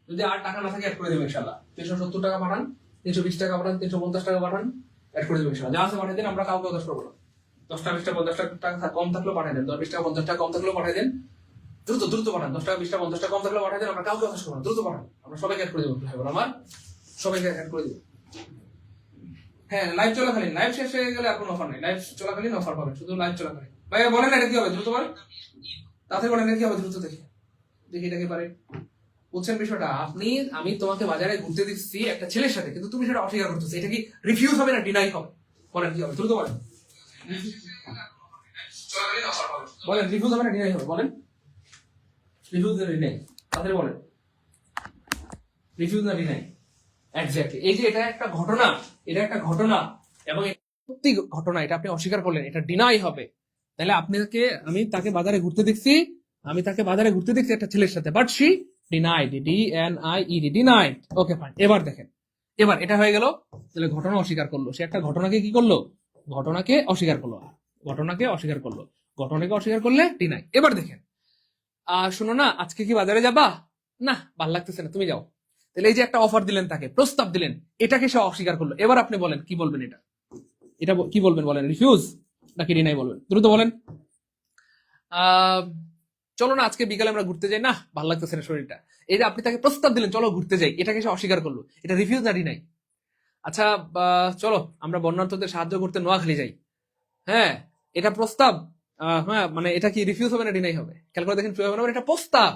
যদি আর টাকা না থাকে অ্যাড করে দেবেন ইনশাআল্লাহ। 370 টাকা পাঠান, 320 টাকা পাঠান, 350 টাকা পাঠান, অ্যাড করে দেবেন ইনশাআল্লাহ। যা আছে পাঠিয়ে দেন, আমরা কাউকে অদস্ত করবো না। 10 টাকা 20 টাকা 50 টাকা কম থাকলেও পাঠিয়ে দেন, 10 20 টাকা 50 টাকা কম থাকলেও পাঠিয়ে দেন, দ্রুত দ্রুত পাঠান। 10 টাকা 20 টাকা 50 টাকা কম থাকলেও পাঠিয়ে দেন, আমরা কাউকে অদস্ত করবো না, দ্রুত পাঠান। আমরা সবাইকে অ্যাড করে দেবো ভাই বোন আমার, সবাইকে অ্যাড করে দেবো। হ্যাঁ লাইভ চলাকালীন, লাইভ শেষ হয়ে গেলে আর কোনো অফার নেই, লাইভ চলাকালীন অফার পাবেন, শুধু লাইভ চলাকালীন। ভাইয়া বলেন এটা কি হবে, দ্রুত বলেন, তাড়াতাড়ি বলেন এটা কি হবে, দ্রুত দেখি দেখি এটাকে পারে। বুঝছেন বিষয়টা? আমি তোমাকে বাজারে ঘুরতে দিচ্ছি একটা ছেলের সাথে, কিন্তু তুমি সেটা অস্বীকার করতেছো, এটা কি রিফিউজ হবে না ডিনাই হবে? বলেন কি হবে, দ্রুত বলেন। বলেন রিফিউজ হবে না ডিনাই হবে, বলেন রিফিউজ না ডিনাই, তাড়াতাড়ি বলেন রিফিউজ না ডিনাই। এক্স্যাক্টলি, এই যে এটা একটা ঘটনা, এটা একটা ঘটনা এবং সত্যি ঘটনা, এটা আপনি অস্বীকার করলেন, এটা ডিনাই হবে। তাহলে আমি তাকে বাজারে ঘুরতে দেখছি, আমি তাকে বাজারে ঘুরতে দেখছি একটা ছেলের সাথে, but she denied, DNIED, denied. Okay fine, এবার দেখেন, এবার এটা হয়ে গেল, তাহলে ঘটনা অস্বীকার করলো, সে একটা ঘটনাকে কি করলো, ঘটনাকে অস্বীকার করলো, ঘটনাকে অস্বীকার করলো, ঘটনাকে অস্বীকার করলে ডিনাই। এবার দেখেন, শোনো না, আজকে কি বাজারে যাবা? না, ভাল লাগতেছে না, তুমি যাও। তাহলে এই যে একটা অফার দিলেন, তাকে প্রস্তাব দিলেন, এটাকে সে অস্বীকার করলো। এবার আপনি বলেন কি বলবেন, এটা এটা কি বলবেন বলেন, রিফিউজ নাকি ডিনাই বলবেন? দ্রুত বলেন। চলো না আজকে বিকালে আমরা ঘুরতে যাই, না ভালো লাগতেছে না শরীরটা। এই যে আপনি তাকে প্রস্তাব দিলেন চলো ঘুরতে যাই, এটাকে সে অস্বীকার করলো, এটা রিফিউজ না ডিনাই? আচ্ছা চলো আমরা বন্যার্থদের সাহায্য করতে নোয়াখালী যাই, হ্যাঁ এটা প্রস্তাব, হ্যাঁ মানে এটা কি রিফিউজ হবে না ডিনাই হবে? খেয়াল করে দেখেন, এটা প্রস্তাব,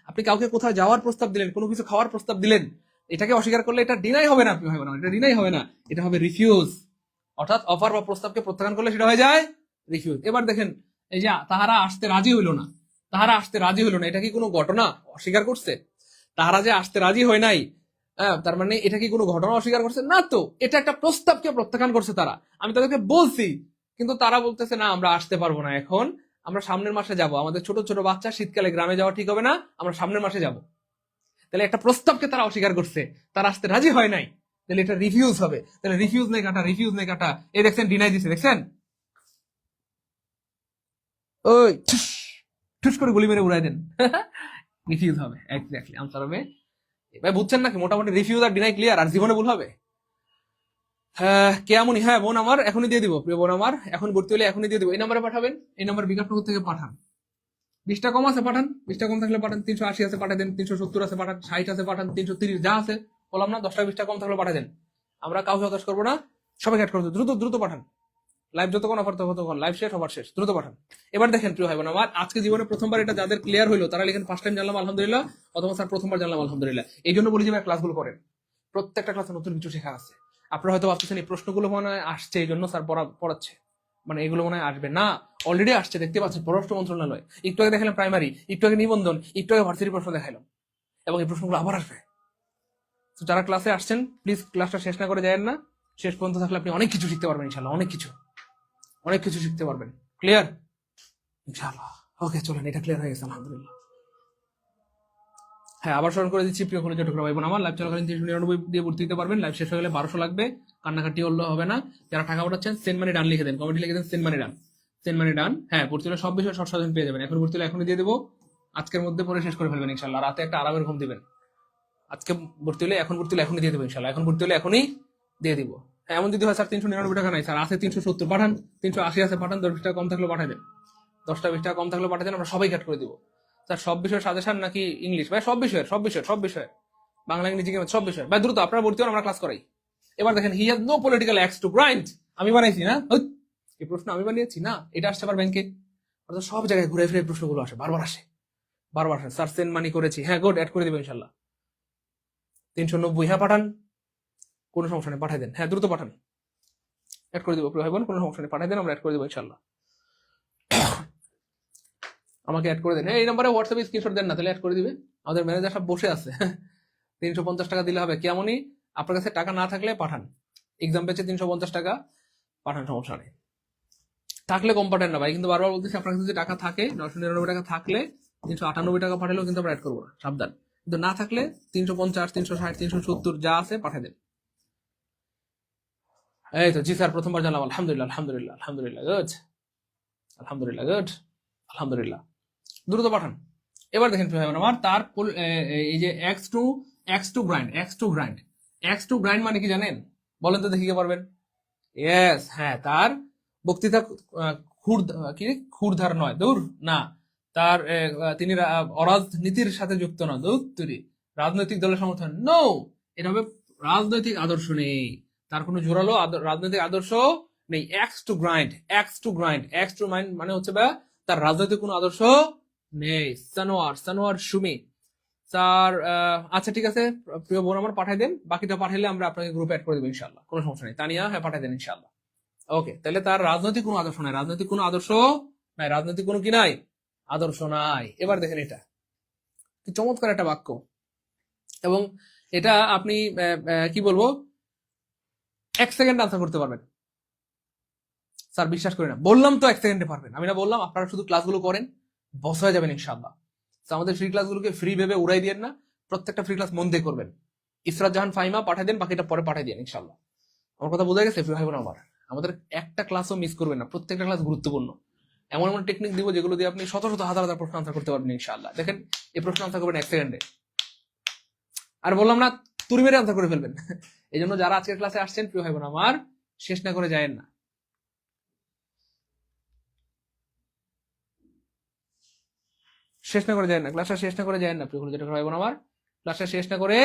আপনি কাউকে কোথাও যাওয়ার প্রস্তাব দিলেন, কোনো কিছু খাওয়ার প্রস্তাব দিলেন, এটাকে অস্বীকার করলে এটা ডিনাই হবে না, আপনি ভাই এটা ডিনাই হবে না, এটা হবে রিফিউজ। অর্থাৎ অফার বা প্রস্তাবকে প্রত্যাখ্যান করলে সেটা হয়ে যায় রিফিউজ। এবার দেখেন, এই যে তাহারা আসতে রাজি হইল না, তাহারা আসতে রাজি হইল না, এটা কি কোনো ঘটনা অস্বীকার করছে? তাহারা যে আসতে রাজি হয় নাই, তার মানে এটা কি কোনো ঘটনা অস্বীকার করছে না? তো এটা একটা প্রস্তাবকে প্রত্যাখ্যান করছে তারা। আমি তাদেরকে বলছি, কিন্তু তারা বলতেছে না আমরা আসতে পারবো না এখন, আমরা সামনের মাসে যাব, আমাদের ছোট ছোট বাচ্চা শীতকালে গ্রামে যাওয়া ঠিক হবে না, আমরা সামনের মাসে যাব। তাহলে একটা প্রস্তাবকে তারা অস্বীকার করছে, তারা আসতে রাজি হয় নাই, তাহলে এটা রিফিউজ হবে। তাহলে রিফিউজ নেই কাটা, রিফিউজ নেই কাটা, এই দেখছেন ডিনাই দিছে, দেখছেন ওই ঠুস করে গুলি মেরে উড়াই দেন। রিফিউজ হবে, এক্স্যাক্টলি আনসার হবে। ভাই বুঝছেন নাকি, মোটামুটি রিফিউজ আর ডিনাই ক্লিয়ার, আর জীবনে ভুল হবে? হ্যাঁ কেমনই, হ্যাঁ বোন আমার এখনই দিয়ে দিব, প্রিয় বোন আমার এখন ভর্তি হলে এখনই দিয়ে দিব। এই নাম্বারে পাঠাবেন, এই নাম্বার বিকাশনগর থেকে পাঠান। 20 টাকা কম আছে পাঠান, 20 টাকা কম থাকলে পাঠান, 380 আছে পাঠাই দেন, 370 আছে পাঠান, 60 আছে পাঠান, 330 যা আছে বললাম না, 10 টাকা 20 টাকা কম থাকলে পাঠাই দেন। আমরা কাউকে হতাশ করবো না, সবাই অ্যাড করবো, দ্রুত দ্রুত পাঠান। লাইভ যতক্ষণ অফার ততক্ষণ, লাইভ শেষ অফার শেষ, দ্রুত পাঠান। এবার দেখেন প্রিয় ভাই বোন আমার, আজকে জীবনে প্রথমবার এটা যাদের ক্লিয়ার হলো তারা লিখেন ফার্স্ট টাইম জানলাম আলহামদুলিল্লাহ, অথবা স্যার প্রথমবার জানলাম আলহামদুলিল্লাহ। এই জন্য বলি যে ক্লাসগুলো করেন, প্রত্যেকটা ক্লাসে নতুন কিছু শেখা আছে। আপনারা হয়তো ভাবতেছেন এই প্রশ্নগুলো মনে হয় আসছে এই জন্য স্যার পড়াচ্ছে, মানে এগুলো মনে হয় আসবে না, অলরেডি আসছে, দেখতে পাচ্ছেন পররাষ্ট্র মন্ত্রণালয়, একটু আগে দেখালাম প্রাইমারি, একটু আগে নিবন্ধন, একটু আগে ভার্সিটি প্রশ্ন দেখালাম, এবং এই প্রশ্নগুলো আবার আসবে। তো যারা ক্লাসে আসছেন প্লিজ ক্লাসটা শেষ না করে যায়েন না, শেষ পর্যন্ত থাকলে আপনি অনেক কিছু শিখতে পারবেন ইনশাল্লাহ, অনেক কিছু অনেক কিছু শিখতে পারবেন। ক্লিয়ার ইনশাআল্লাহ? ওকে চলেন, এটা ক্লিয়ার হয়ে গেছে আলহামদুলিল্লাহ। হ্যাঁ আবার স্মরণ করে দিচ্ছি প্রিয় কলেজ চট্টগ্রাম ভাই বোন আমার, লাইভ চলাকালীন 399 দিয়ে ভর্তি দিতে পারবেন, লাইভ শেষ হয়ে গেলে 1200 লাগবে, কান্নাকাটি হলে হবে না। যারা টাকা পাঠাচ্ছেন সেন্ড মানি ডান লিখে দেন, কমেন্টে লিখে দেন সেন্ড মানি ডান, সেন্ড মানি ডান। হ্যাঁ ভর্তি হলে সব বিষয়ে শর্ট সাজেশন পেয়ে যাবেন, এখন ভর্তি হলে এখনই দিয়ে দেবো, আজকের মধ্যে পরে শেষ করে ফেলবেন ইনশাল্লাহ, রাতে একটা আরামের ঘুম দিবেন। আজকে ভর্তি হলে এখন ভর্তি হলে এখনই দিয়ে দেবো ইনশাল্লাহ, এখন ভর্তি হলে এখনই দিয়ে দিব। হ্যাঁ এমন যদি হয় স্যার 399 টাকা নাই স্যার, আছে 370 পাঠান, 380 আছে পাঠান, 10 টাকা কম থাকলে পাঠাই দেন, 10 টা 20 টাকা কম থাকলে পাঠাই দেন, আমরা সবাই কাট করে দিব। স্যার সব বিষয়ের সাজেশন নাকি ইংলিশ? ভাই সব বিষয়ের, সব বিষয়ের, সব বিষয়ের, বাংলা ইংরেজি সব বিষয়। ভাই দ্রুত আপনারা ভর্তি হন, আমরা ক্লাস করাই। এবার দেখেন, he has no political axe to grind, আমি বানাইছি না, এই প্রশ্ন আমি বানিয়েছি না, এটা আসছে আবার ব্যাংকে, অর্থাৎ সব জায়গায় ঘুরে ফিরে প্রশ্নগুলো আসে, বারবার আসে, বারবার আসে। স্যার সেন্ড মানি করেছি, হ্যাঁ গুড, অ্যাড করে দেবো ইনশাল্লাহ। 390 হ্যাঁ পাঠান, কোনো সমস্যা নেই পাঠাই দেন, হ্যাঁ দ্রুত পাঠান, অ্যাড করে দিব প্রিয় ভাই বোন, কোনো সমস্যা নেই পাঠাই দেন, আমরা অ্যাড করে দেবো ইনশাল্লাহ। আমাকে অ্যাড করে দেন, এই নাম্বারে হোয়াটসঅ্যাপে স্ক্রিনশট দেন না, তাহলে অ্যাড করে দিবে। আমাদের ম্যানেজার সব বসে আছে। 350 টাকা দিলে হবে, কেমনই আপনার কাছে টাকা না থাকলে পাঠান, এক্সাম পেয়েছে 350 টাকা পাঠান, সমস্যা নেই। থাকলে কম পাঠান না ভাই, কিন্তু বারবার বলতেছি আপনার কাছে যদি টাকা থাকে 999 টাকা থাকলে 398 টাকা পাঠালেও কিন্তু আমরা অ্যাড করবো না, সাবধান। কিন্তু না থাকলে 350, 360, 370 যা আছে পাঠিয়ে দেন। এই তো জি স্যার, প্রথমবার জানলাম, আলহামদুলিল্লাহ আলহামদুলিল্লাহ আলহামদুলিল্লাহ, গুড আলহামদুলিল্লাহ, গুড আলহামদুলিল্লাহ, দ্রুত পাঠান। এবার দেখেন প্রিয় ভাই বোন আমার, তার এই যে x2 গ্রাইন্ড মানে কি জানেন? বলেন তো দেখি কে পারবেন? ইয়েস, হ্যাঁ, তার বক্তৃতা খুর কি ক্ষুরধার নয়, দূর না, তার তিনি অরাজনীতির সাথে যুক্ত না, দূর তুরি রাজনৈতিক দলের সমর্থন, নো, এটা হবে রাজনৈতিক আদর্শ নেই, তার কোনো জোরালো রাজনৈতিক আদর্শ নেই। এক্স টু গ্রাইন্ড মানে হচ্ছে বা তার রাজনৈতিক কোনো আদর্শ নেই। সানোয়ার সুমি স্যার, আচ্ছা ঠিক আছে প্রিয় বোন আমার, পাঠাই দেন, বাকিটা পাঠাইলে আমরা আপনাকে গ্রুপে অ্যাড করে দেবো ইনশাল্লাহ, কোনো সমস্যা নেই। তানিয়া, হ্যাঁ পাঠাই দেন ইনশাল্লাহ। ওকে, তাহলে তার রাজনৈতিক কোনো আদর্শ নাই, রাজনৈতিক কোনো আদর্শ নাই, রাজনৈতিক কোনো কি নাই, আদর্শ নাই। এবার দেখেন এটা কি চমৎকার একটা বাক্য, এবং এটা আপনি কি বলবো 1 সেকেন্ড আনসার করতে পারবেন। স্যার বিশ্বাস করি না, বললাম তো 1 সেকেন্ডে পারবেন, আমি না বললাম? আপনারা শুধু ক্লাসগুলো করেন, বস হয়ে যাবেন ইনশাআল্লাহ। আমাদের ফ্রি ক্লাসগুলোকে ফ্রি ভেবে উড়াই দিয়ে না, প্রত্যেকটা ফ্রি ক্লাস মন দিয়ে করবেন। ইসরাত জাহান ফাইমা পাঠিয়ে দেন, বাকিটা পরে পাঠিয়ে দিন ইনশাআল্লাহ। আমার কথা বোঝা গেছে প্রিয় ভাই বোন আমার? আমাদের একটা ক্লাসও মিস করবেন না, প্রত্যেকটা ক্লাস গুরুত্বপূর্ণ। এমন এমন টেকনিক দিব যেগুলো দিয়ে আপনি শত শত হাজার হাজার প্রশ্ন আনসার করতে পারবেন ইনশাআল্লাহ। দেখেন এই প্রশ্ন আনসার করবেন 1 সেকেন্ডে, আর বললাম না তুড়ি মেরে আনসার করে ফেলবেন। এই জন্য যারা আজকের ক্লাসে আসছেন প্রিয় ভাই বোন আমার, শেষ না করে যায়েন না, ক্লাসটা শেষ না করে যায় না প্রিয় যেটা ভাই বোন আমার, ক্লাসটা শেষ না করে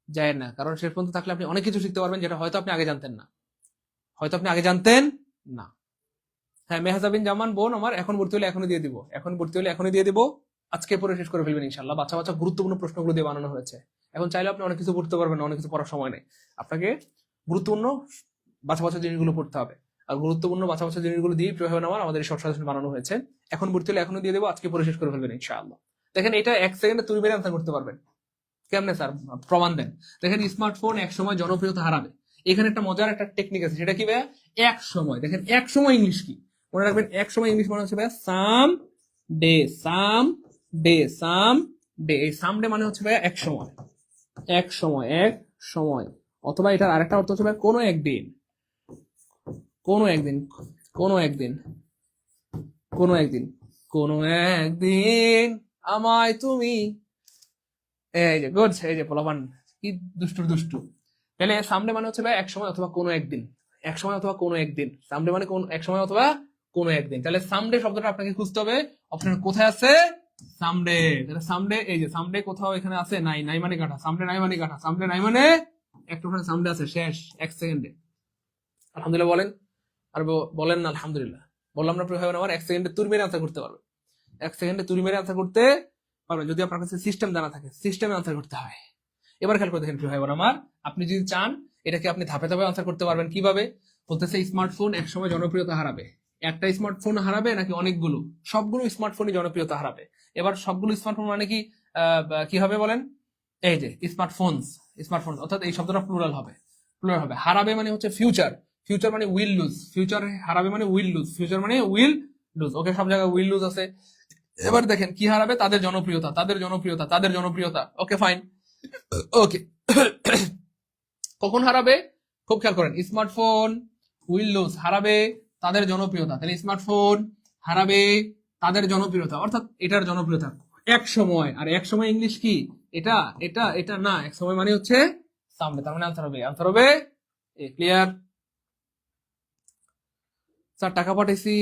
যায় না, কারণ শেষ পর্যন্ত থাকলে আপনি অনেক কিছু শিখতে পারবেন যেটা হয়তো আপনি আগে জানতেন না। হ্যাঁ, মেহজাবিন জামান বোন আমার, এখন ভর্তি হলে এখনই দিয়ে দিব, আজকে পরে শেষ করে ফেলবেন ইনশাল্লাহ। বাচ্চা বাচ্চা গুরুত্বপূর্ণ প্রশ্নগুলো দিয়ে বানানো হয়েছে, এখন চাইলে আপনি অনেক কিছু পড়তে পারবেন না, অনেক কিছু পড়ার সময় নেই, আপনাকে গুরুত্বপূর্ণ বাচ্চা বাচ্চা জিনিসগুলো পড়তে হবে। আর গুরুত্বপূর্ণ বাচ্চা বাচ্চা জিনিসগুলো দিয়ে প্রিয় ভাই আমার আমাদের শর্ট সাজেশন বানানো হয়েছে, এখন ভর্তি হলে এখনই দিয়ে দেবো, আজকে পরে শেষ করে ফেলবেন ইনশাআল্লাহ। দেখেন এটা 1 সেকেন্ডে তুমি মেরে আনসার করতে পারবেন, কেমনে স্যার প্রমাণ দেন? দেখেন স্মার্টফোন এক সময় জনপ্রিয়তা হারাবে, এখানে একটা মজার একটা টেকনিক আছে, সেটা কি ভাইয়া? এক সময়। দেখেন এক সময় ইংলিশ কি মনে রাখবেন? এক সময় ইংলিশ মানে হচ্ছে ভাইয়া সাম ডে, এই সাম ডে মানে হচ্ছে ভাইয়া এক সময়, অথবা এটার আরেকটা অর্থ হচ্ছে ভাইয়া কোনো একদিন, আমায় তুমি, এই যে গুড, এই যে পোলাপান কি দুষ্টু। তাহলে সামডে মানে হচ্ছে ভাই এক সময় অথবা কোনো একদিন, সামডে মানে এক সময় অথবা কোনো একদিন। তাহলে সামডে শব্দটা আপনাকে খুঁজতে হবে, অপশন কোথায় আছে? সামডে। তাহলে সামডে, এই যে সামডে কোথাও এখানে আছে, নাই মানে কাটা, সামডে নাই মানে একটু সামডে আছে, শেষ 1 সেকেন্ডে। আলহামদুলিল্লাহ বলেন, আর বলেন না আলহামদুলিল্লাহ। বললাম না প্রিয় ভাই আমার, 1 সেকেন্ডে তুর মেরে আনসার করতে পারবে, 1 সেকেন্ডে তুরি মেরে আনসার করতে পারবেন, যদি আপনার কাছে সিস্টেম জানা থাকে, সিস্টেমে আনসার করতে হয়। এবার খেয়াল করে দেখেন প্রিয় ভাই আমার, আপনি যদি চান এটাকে আপনি ধাপে ধাপে আনসার করতে পারবেন। কিভাবে? বলতেছে স্মার্টফোন একসময় জনপ্রিয়তা হারাবে, একটা স্মার্টফোন হারাবে নাকি অনেকগুলো? সবগুলো স্মার্টফোনই জনপ্রিয়তা হারাবে। এবার সবগুলো স্মার্টফোন মানে কি হবে বলেন? এই যে স্মার্টফোন অর্থাৎ এই শব্দটা প্লুরাল হবে, হারাবে মানে হচ্ছে ফিউচার মানে উইল লুজ, হারাবে মানে উইল লুজ, ওকে সব জায়গায় উইল লুজ আছে। এবার দেখেন কি হারাবে? তাদের জনপ্রিয়তা, ওকে ফাইন, ওকে। কখন হারাবে? খুব খেয়াল করেন, স্মার্টফোন উইল লুজ, হারাবে তাদের জনপ্রিয়তা, তাহলে স্মার্টফোন হারাবে তাদের জনপ্রিয়তা, অর্থাৎ এটার জনপ্রিয়তা এক সময়। আর এক সময় ইংলিশ কি? এটা না, এক সময় মানে হচ্ছে সামনে, তার মানে আনসার হবে ক্লিয়ার? স্যার টাকা পাঠাইছি,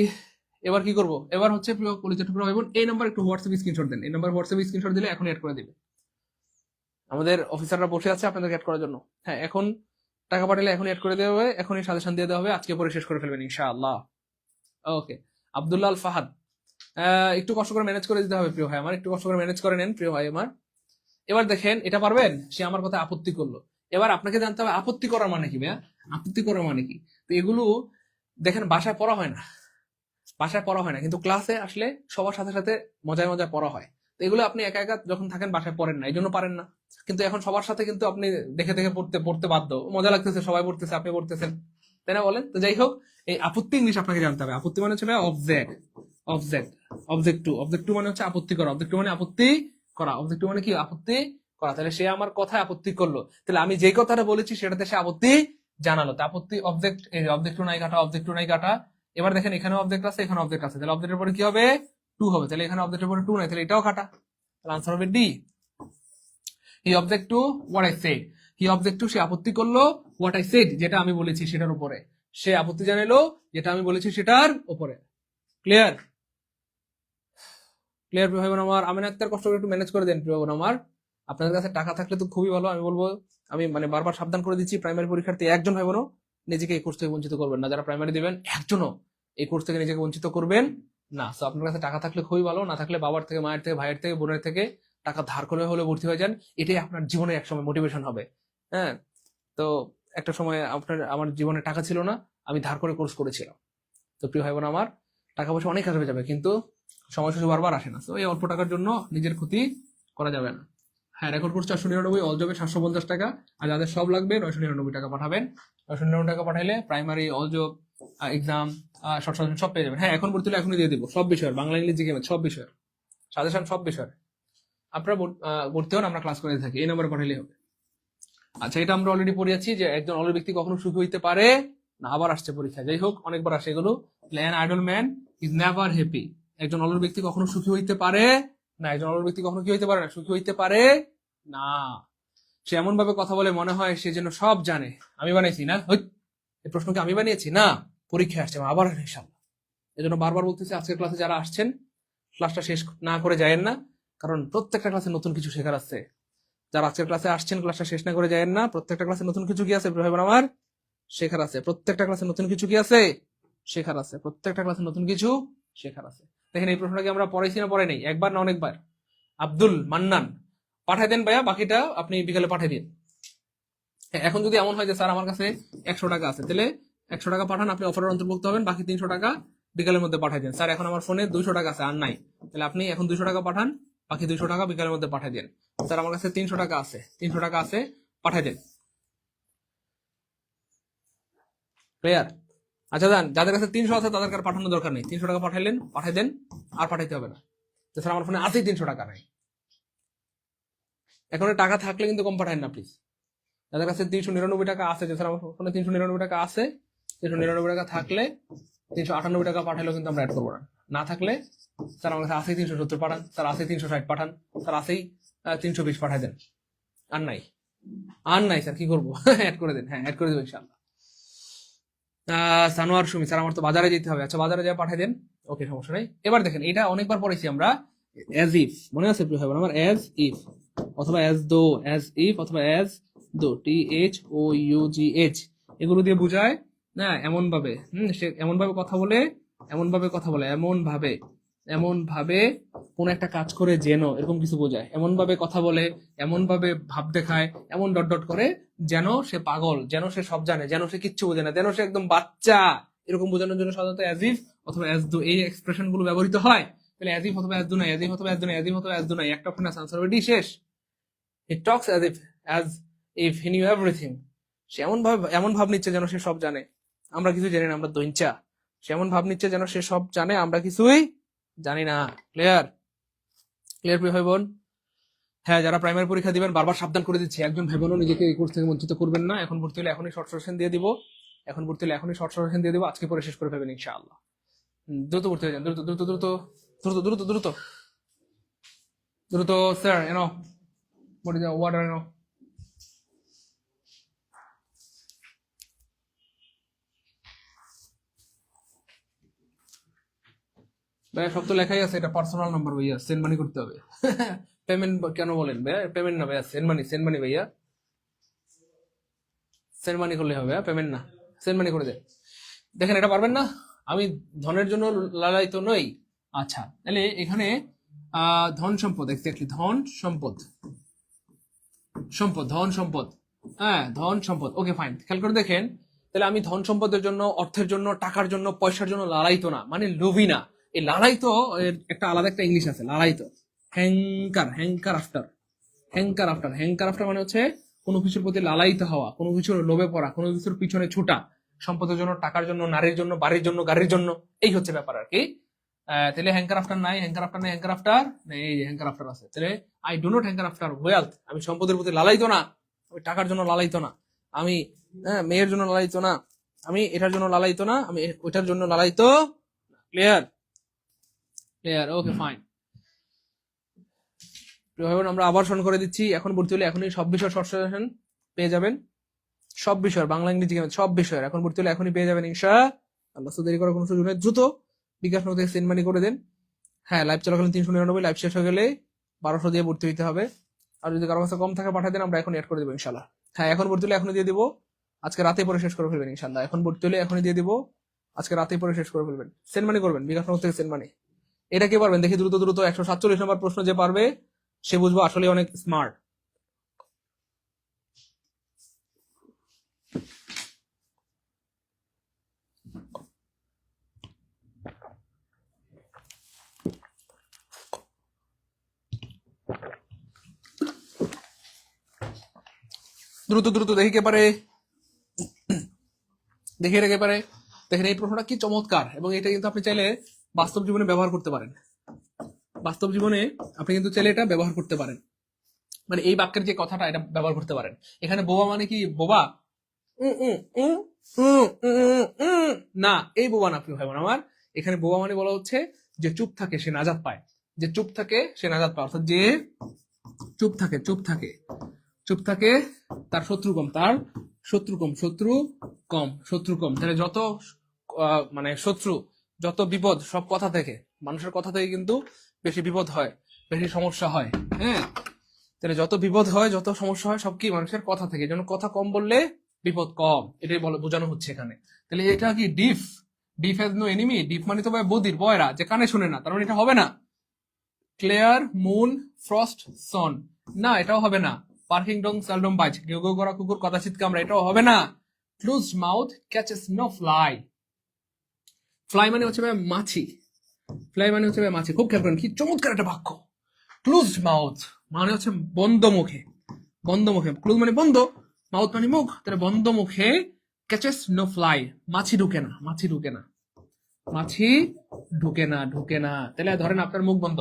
এবার কি করব? এবার হচ্ছে প্রিয় কলেজের টুকরো ভাই বোন, এই নাম্বার একটু হোয়াটসঅ্যাপ স্ক্রিনশট দেন, এই নাম্বার হোয়াটসঅ্যাপ স্ক্রিনশট দিলে এখন অ্যাড করে দিবে, আমাদের অফিসাররা বসে আছে আপনাদের অ্যাড করার জন্য। হ্যাঁ, এখন টাকা পাঠালে এখন অ্যাড করে দেওয়া হবে, এখনই সাজেশন দিয়ে দেওয়া হবে, আজকে পরে শেষ করে ফেলবেন ইনশাআল্লাহ। ওকে, আব্দুল্লাহ আল ফাহাদ, একটু কষ্ট করে ম্যানেজ করে দিতে হবে প্রিয় ভাই আমার, একটু কষ্ট করে ম্যানেজ করে নেন প্রিয় ভাই আমার। এবার দেখেন এটা পারবেন, সে আমার কথা আপত্তি করলো, এবার আপনাকে জানতে হবে আপত্তি করার মানে কি ভাইয়া, তো এগুলো দেখেন বাসায় পড়া হয় না, কিন্তু ক্লাসে আসলে সবার সাথে সাথে মজায় পড়া হয়। তো এগুলো আপনি একা একা যখন থাকেন বাসায় পড়েন না, এই জন্য পারেন না। কিন্তু এখন সবার সাথে কিন্তু আপনি দেখে পড়তে বাধ্য, মজা লাগতেছে, সবাই পড়তেছে, আপনি পড়তেছেন, তো তাই না বলেন? তো যাই হোক, এই আপত্তি ইংলিশ আপনাকে জানতে হবে। আপত্তি মানে হচ্ছে অবজেক্ট, অবজেক্ট, অবজেক্ট টু মানে হচ্ছে আপত্তি করা, অবজেক্ট টু মানে আপত্তি করা, অবজেক্ট টু মানে কি আপত্তি করা। তাহলে সে আমার কথায় আপত্তি করলো, তাহলে আমি যে কথাটা বলেছি সেটাতে সে আপত্তি জানালো। তা আপত্তি অবজেক্ট, এই অবজেক্ট টু নাই কাটা, অবজেক্ট টু নাই কাটা। এবার দেখেন এখানে অবজেক্ট আছে, এখানে অবজেক্ট আছে, তাহলে অবজেক্টের পরে কি হবে? টু হবে। তাহলে এখানে অবজেক্টের পরে টু নাই, তাহলে এটাও কাটা। তাহলে আনসার হবে D. He object to what I said, he object to সে আপত্তি করলো হোয়াট আই সেড যেটা আমি বলেছি সেটার উপরে, সে আপত্তি জানালো যেটা আমি বলেছি সেটার উপরে। ক্লিয়ার? ক্লিয়ার প্রিয় ভাই বোন আমার? আমি একটা কষ্ট করে একটু ম্যানেজ করে দেন প্রিয় বোন আমার। আপনাদের কাছে টাকা থাকলে তো খুবই ভালো। আমি বলবো, আমি মানে বারবার সাবধান করে দিচ্ছি, প্রাইমারি পরীক্ষার্থী একজন ভাই বোনও নিজেকে এই কোর্স থেকে বঞ্চিত করবেন না। যারা প্রাইমারি দিবেন একজনও এই কোর্স থেকে নিজেকে বঞ্চিত করবেন না। তো আপনার কাছে টাকা থাকলে খুবই ভালো, না থাকলে বাবার থেকে, মায়ের থেকে, ভাইয়ের থেকে, বোনের থেকে টাকা ধার করে হলে ভর্তি হয়ে যান। এটাই আপনার জীবনে একসময় মোটিভেশন হবে। হ্যাঁ, তো একটা সময় আমার জীবনে টাকা ছিল না, আমি ধার করে কোর্স করেছিলাম। তো প্রিয় ভাই বোন আমার, টাকা পয়সা অনেক আসবে যাবে, কিন্তু সময় সুযোগ বারবার আসে না। তো এই অল্প টাকার জন্য নিজের ক্ষতি করা যাবে না। হ্যাঁ, রেকর্ড কোর্স 499, অল জবে 750 টাকা। আর যাদের সব লাগবে 999 টাকা পাঠাবেন। 999 টাকা পাঠাইলে primary, all job, exam, short suggestion সব পেয়ে যাবেন। হ্যাঁ, এখন ভর্তি হলে এখনই দিয়ে দিব, সব বিষয়ের, বাংলা, ইংলিশ, জিকে, ম্যাথ সব বিষয়ের সাজেশন, সব বিষয়ের আপনারা ভর্তি হন, আমরা ক্লাস করে থাকি। এই নম্বরে পাঠাইলে হবে। আচ্ছা, এটা আমরা অলরেডি পড়িয়েছি যে একজন অলস ব্যক্তি কখনো সুখী হইতে পারে না। আবার আসছে পরীক্ষা, যাই হোক অনেকবার আসে এগুলো। An idol man is never happy, একজন অলস ব্যক্তি কখনো সুখী হইতে পারে না। একজন অলস ব্যক্তি কখনো কি হইতে পারে না? সুখী হইতে পারে না। সে এমন ভাবে কথা বলে মনে হয় সে যেন সব জানে। আমি বানাইছি না, এই প্রশ্নকে আমি বানিয়েছি না, পরীক্ষায় আসছে, আবার ইনশাআল্লাহ। এজন্য বারবার বলতেছি, আজকের ক্লাসে যারা আসছেন ক্লাসটা শেষ না করে যায়েন না, কারণ প্রত্যেকটা ক্লাসে নতুন কিছু শেখার আছে। যারা আজকের ক্লাসে আসছেন ক্লাসটা শেষ না করে যায়েন না, প্রত্যেকটা ক্লাসে নতুন কিছু কি আছে ভাই বোন আমার? শেখার আছে। প্রত্যেকটা ক্লাসে নতুন কিছু কি আছে? শেখার আছে। প্রত্যেকটা ক্লাসে নতুন কিছু শেখার আছে। দেখেন এই প্রশ্নটাকে আমরা পড়াইছি না পড়াই নাই? একবার না অনেকবার? আব্দুল মান্নান, পাঠাই দেন ভাইয়া, বাকিটা আপনি বিকালে পাঠিয়ে দিন। এখন যদি এমন হয় যে স্যার আমার কাছে 100 টাকা আছে, তাহলে 100 টাকা পাঠান, আপনি অফারের অন্তর্ভুক্ত হবেন। বাকি 300 টাকা বিকালের মধ্যে পাঠিয়ে দেন। স্যার এখন আমার ফোনে 200 টাকা আছে, আর নাই, তাহলে আপনি এখন 200 টাকা পাঠান, বাকি 200 টাকা বিকালের মধ্যে পাঠিয়ে দেন। স্যার আমার কাছে 300 টাকা আছে, 300 টাকা আছে, পাঠিয়ে দেন। ক্লিয়ার? আচ্ছা যান, যাদের কাছে 300 আছে তাদের কাছে পাঠানোর দরকার নেই, 300 টাকা পাঠাইলেন, পাঠিয়ে দেন, আর পাঠাইতে হবে না। তো স্যার আমার ফোনে আছেই 300 টাকা নাই। এখন টাকা থাকলে কিন্তু কম পাঠায় না প্লিজ। যাদের কাছে 399 টাকা আছে, যে স্যার আমার ফোনে 399 টাকা আছে, 399 টাকা থাকলে 398 টাকা পাঠাইলেও কিন্তু আমরা অ্যাড করবো না। না থাকলে স্যার আমার কাছে আছেই 370 পাঠান, স্যার আছেই 360 পাঠান, স্যার আছেই 320 পাঠাই দেন। আর নাই, আর নাই স্যার, কি করবো? অ্যাড করে দেন। হ্যাঁ, অ্যাড করে দেবো ইনশাআল্লাহ। সানোয়ার সুমি, স্যার আমার তো বাজারে যেতে হবে। আচ্ছা, বাজারে যা পাঠিয়ে দেন, ওকে, সমস্যা নেই। এবার দেখেন, এটা অনেকবার পড়েছি আমরা, অ্যাজ ইফ, মনে আছে প্রিয় ভাই বোন আমার? অ্যাজ ইফ অথবা অ্যাজ দো, অ্যাজ ইফ অথবা অ্যাজ দো, THOUGH, এগুলো দিয়ে বোঝায় না এমন ভাবে, সে এমন ভাবে কথা বলে, এমন ভাবে কথা বলে, এমন ভাবে, এমন ভাবে কোন একটা কাজ করে যেন, এরকম কিছু বোঝায়। এমন ভাবে কথা বলে, এমন ভাবে ভাব দেখায়, এমন ডট ডট করে যেন সে পাগল, যেন সে সব জানে, যেন সে কিচ্ছু বোঝে না, যেন সে একদম বাচ্চা, এরকম বোঝানোর জন্য সাধারণত অ্যাজ ইফ অথবা অ্যাজ দো এই এক্সপ্রেশন গুলো ব্যবহৃত হয়। তাহলে অ্যাজ ইফ অথবা অ্যাজ দো নাই, অ্যাজ ইফ অথবা অ্যাজ দো নাই, অ্যাজ ইফ অথবা অ্যাজ দো নাই, একটা অপশন আছে, আনসার হবে ডি, শেষ। He talks as if he knew everything, সে এমন ভাব নিচ্ছে যেন সে সব জানে, আমরা কিছু জানি না, আমরা দইঞ্চা। সে এমন ভাব নিচ্ছে যেন সে সব জানে, আমরা কিছুই জানি না। ক্লিয়ার? ক্লিয়ার প্রিয় ভাই বোন? হ্যাঁ, যারা প্রাইমারি পরীক্ষা দিবেন বারবার সাবধান করে দিচ্ছি, একজন ভাই বোনও নিজেকে এই কোর্স থেকে বঞ্চিত করবেন না। এখন ভর্তি হলে এখনই শর্ট সাজেশন দিয়ে দিব, এখন ভর্তি হলে এখনই শর্ট সাজেশন দিয়ে দিব, আজকে পরে শেষ করে ফেলবেন ইনশাআল্লাহ। দ্রুত ভর্তি হয়ে যান, দ্রুত দ্রুত দ্রুত দ্রুত দ্রুত দ্রুত দ্রুত। স্যার এনো বডি দাও, ওয়াটার এনো। ভাইয়া সব তো লেখাই আছে, এটা পার্সোনাল নাম্বার ভাইয়া, সেন্ড মানি করতে হবে। পেমেন্ট কেন বলেন ভাইয়া? পেমেন্ট না ভাইয়া, সেন্ড মানি, সেন্ড মানি ভাইয়া, সেন্ড মানি করলে হবে, পেমেন্ট না, সেন্ড মানি করে দেন। দেখেন, এটা পারবেন না? আমি ধনের জন্য লালায়িত নই। আচ্ছা, তাহলে এখানে ধন সম্পদ, এক্স্যাক্টলি ধন সম্পদ, সম্পদ, ধন সম্পদ, হ্যাঁ ধন সম্পদ, ওকে ফাইন। খেয়াল করে দেখেন, তাহলে আমি ধন সম্পদের জন্য, অর্থের জন্য, টাকার জন্য, পয়সার জন্য লালায়িত না, মানে লোভী না। এই লালায়িত এর একটা আলাদা একটা ইংলিশ আছে, লালায়িত, hanker, hanker after, hanker after, hanker after মানে হচ্ছে কোনো কিছুর প্রতি লালায়িত হওয়া, কোনো কিছুর লোভে পড়া, কোনো কিছুর পিছনে ছুটা, সম্পদের জন্য, টাকার জন্য, নারীর জন্য, বাড়ির জন্য, গাড়ির জন্য, এই হচ্ছে ব্যাপার আর কি। তাহলে হ্যাঙ্কার আফটার নাই, হ্যাঙ্কার আফটার নাই, হ্যাঙ্কার আফটার নেই, এই হ্যাঙ্কার আফটার আছে। তাহলে I do not hanker after wealth, আমি সম্পদের প্রতি লালায়িত না, আমি টাকার জন্য লালায়িত না, আমি মেয়ের জন্য লালায়িত না, আমি এটার জন্য লালায়িত না, আমি ওইটার জন্য লালায়িত। ক্লিয়ার? Clear, okay fine. আমরা আবার স্মরণ করে দিচ্ছি, এখন ভর্তি হলে এখনই সব বিষয় শর্ট সাজেশন পেয়ে যাবেন, সব বিষয়ের, বাংলা ইংরেজি সব বিষয়ের এখন ভর্তি হলে এখনই পেয়ে যাবেন ইনশাআল্লাহ। দেরি করার কোনো সুযোগ নেই, দ্রুত বিকাশ নগর থেকে সেন্ড মানি করে দেন। হ্যাঁ, লাইভ চলাকালীন 399, লাইভ শেষ হয়ে গেলে 1200 দিয়ে ভর্তি হইতে হবে। আর যদি কারো কাছে কম থাকে পাঠিয়ে দেন, আমরা এখন অ্যাড করে দেবো ইনশাআল্লাহ। হ্যাঁ, এখন ভর্তি হলে এখনই দিয়ে দিব, আজকে রাতে পরে শেষ করে ফেলবেন ইনশাআল্লাহ। এখন ভর্তি হলে এখনই দিয়ে দিব, আজকে রাতে পরে শেষ করে ফেলবেন। সেন্ড মানি করবেন বিকাশ নগর থেকে সেন্ড মানি। এটা কি পারবেন দেখি দ্রুত দ্রুত? 147 নম্বর প্রশ্ন যে পারবে সে বুঝবো আসলে অনেক স্মার্ট। দ্রুত দ্রুত দেখি কে পারে, দেখি এটা কে পারে। দেখেন এই প্রশ্নটা কি চমৎকার, এবং এটা কিন্তু আপনি চাইলে বাস্তব জীবনে ব্যবহার করতে পারেন। বাস্তব জীবনে আপনি কিন্তু চাইলে এটা ব্যবহার করতে পারেন, মানে এই বাক্যের যে কথাটা এটা ব্যবহার করতে পারেন। এখানে বোবা মানে কি? বোবা না, এই বোবা না প্রিয় ভাই বোন আমার। এখানে বোবা মানে বলা হচ্ছে যে চুপ থাকে সে নাজাত পায়, যে চুপ থাকে সে নাজাত পায়, অর্থাৎ যে চুপ থাকে, চুপ থাকে, চুপ থাকে তার শত্রু কম, তার শত্রু কম, শত্রু কম, শত্রু কম। তাহলে যত মানে শত্রু, যত বিপদ সব কথা থেকে, মানুষের কথা থেকে কিন্তু বেশি বিপদ হয়, বেশি সমস্যা হয়। হ্যাঁ, তাহলে যত বিপদ হয়, যত সমস্যা হয় সব কি মানুষের কথা থেকে। যেন কথা কম বললে বিপদ কম, এটাই বোঝানো হচ্ছে এখানে। তাহলে এটা কি ডিফ? ডিফ হ্যাজ নো এনিমি। ডিফ মানে তো ভাই বদির, বয়রা, যে কানে শুনে না, তার মানে এটা হবে না। ক্লিয়ার? মুন, ফ্রস্ট, সন, না এটাও হবে না। পার্কিং ডং সেলডম বাইট, গেউ গেউ করা কুকুর কদাচিৎ কামড়া, এটাও হবে না। Closed mouth catches no fly. Fly মানে হচ্ছে ভাই মাছি, ফ্লাই মানে হচ্ছে ভাই মাছি। খুব খেয়াল করেন, কি চমৎকার একটা বাক্য। ক্লোজড মাউথ মানে হচ্ছে বন্ধ মুখে, বন্ধ মুখে, ক্লোজ মানে বন্ধ, মাউথ মানে মুখ, তাহলে বন্ধ মুখে ক্যাচেস নো ফ্লাই, মাছি ঢুকে না, মাছি ঢুকে না, মাছি ঢুকে না, ঢুকে না। তাহলে ধরেন আপনার মুখ বন্ধ,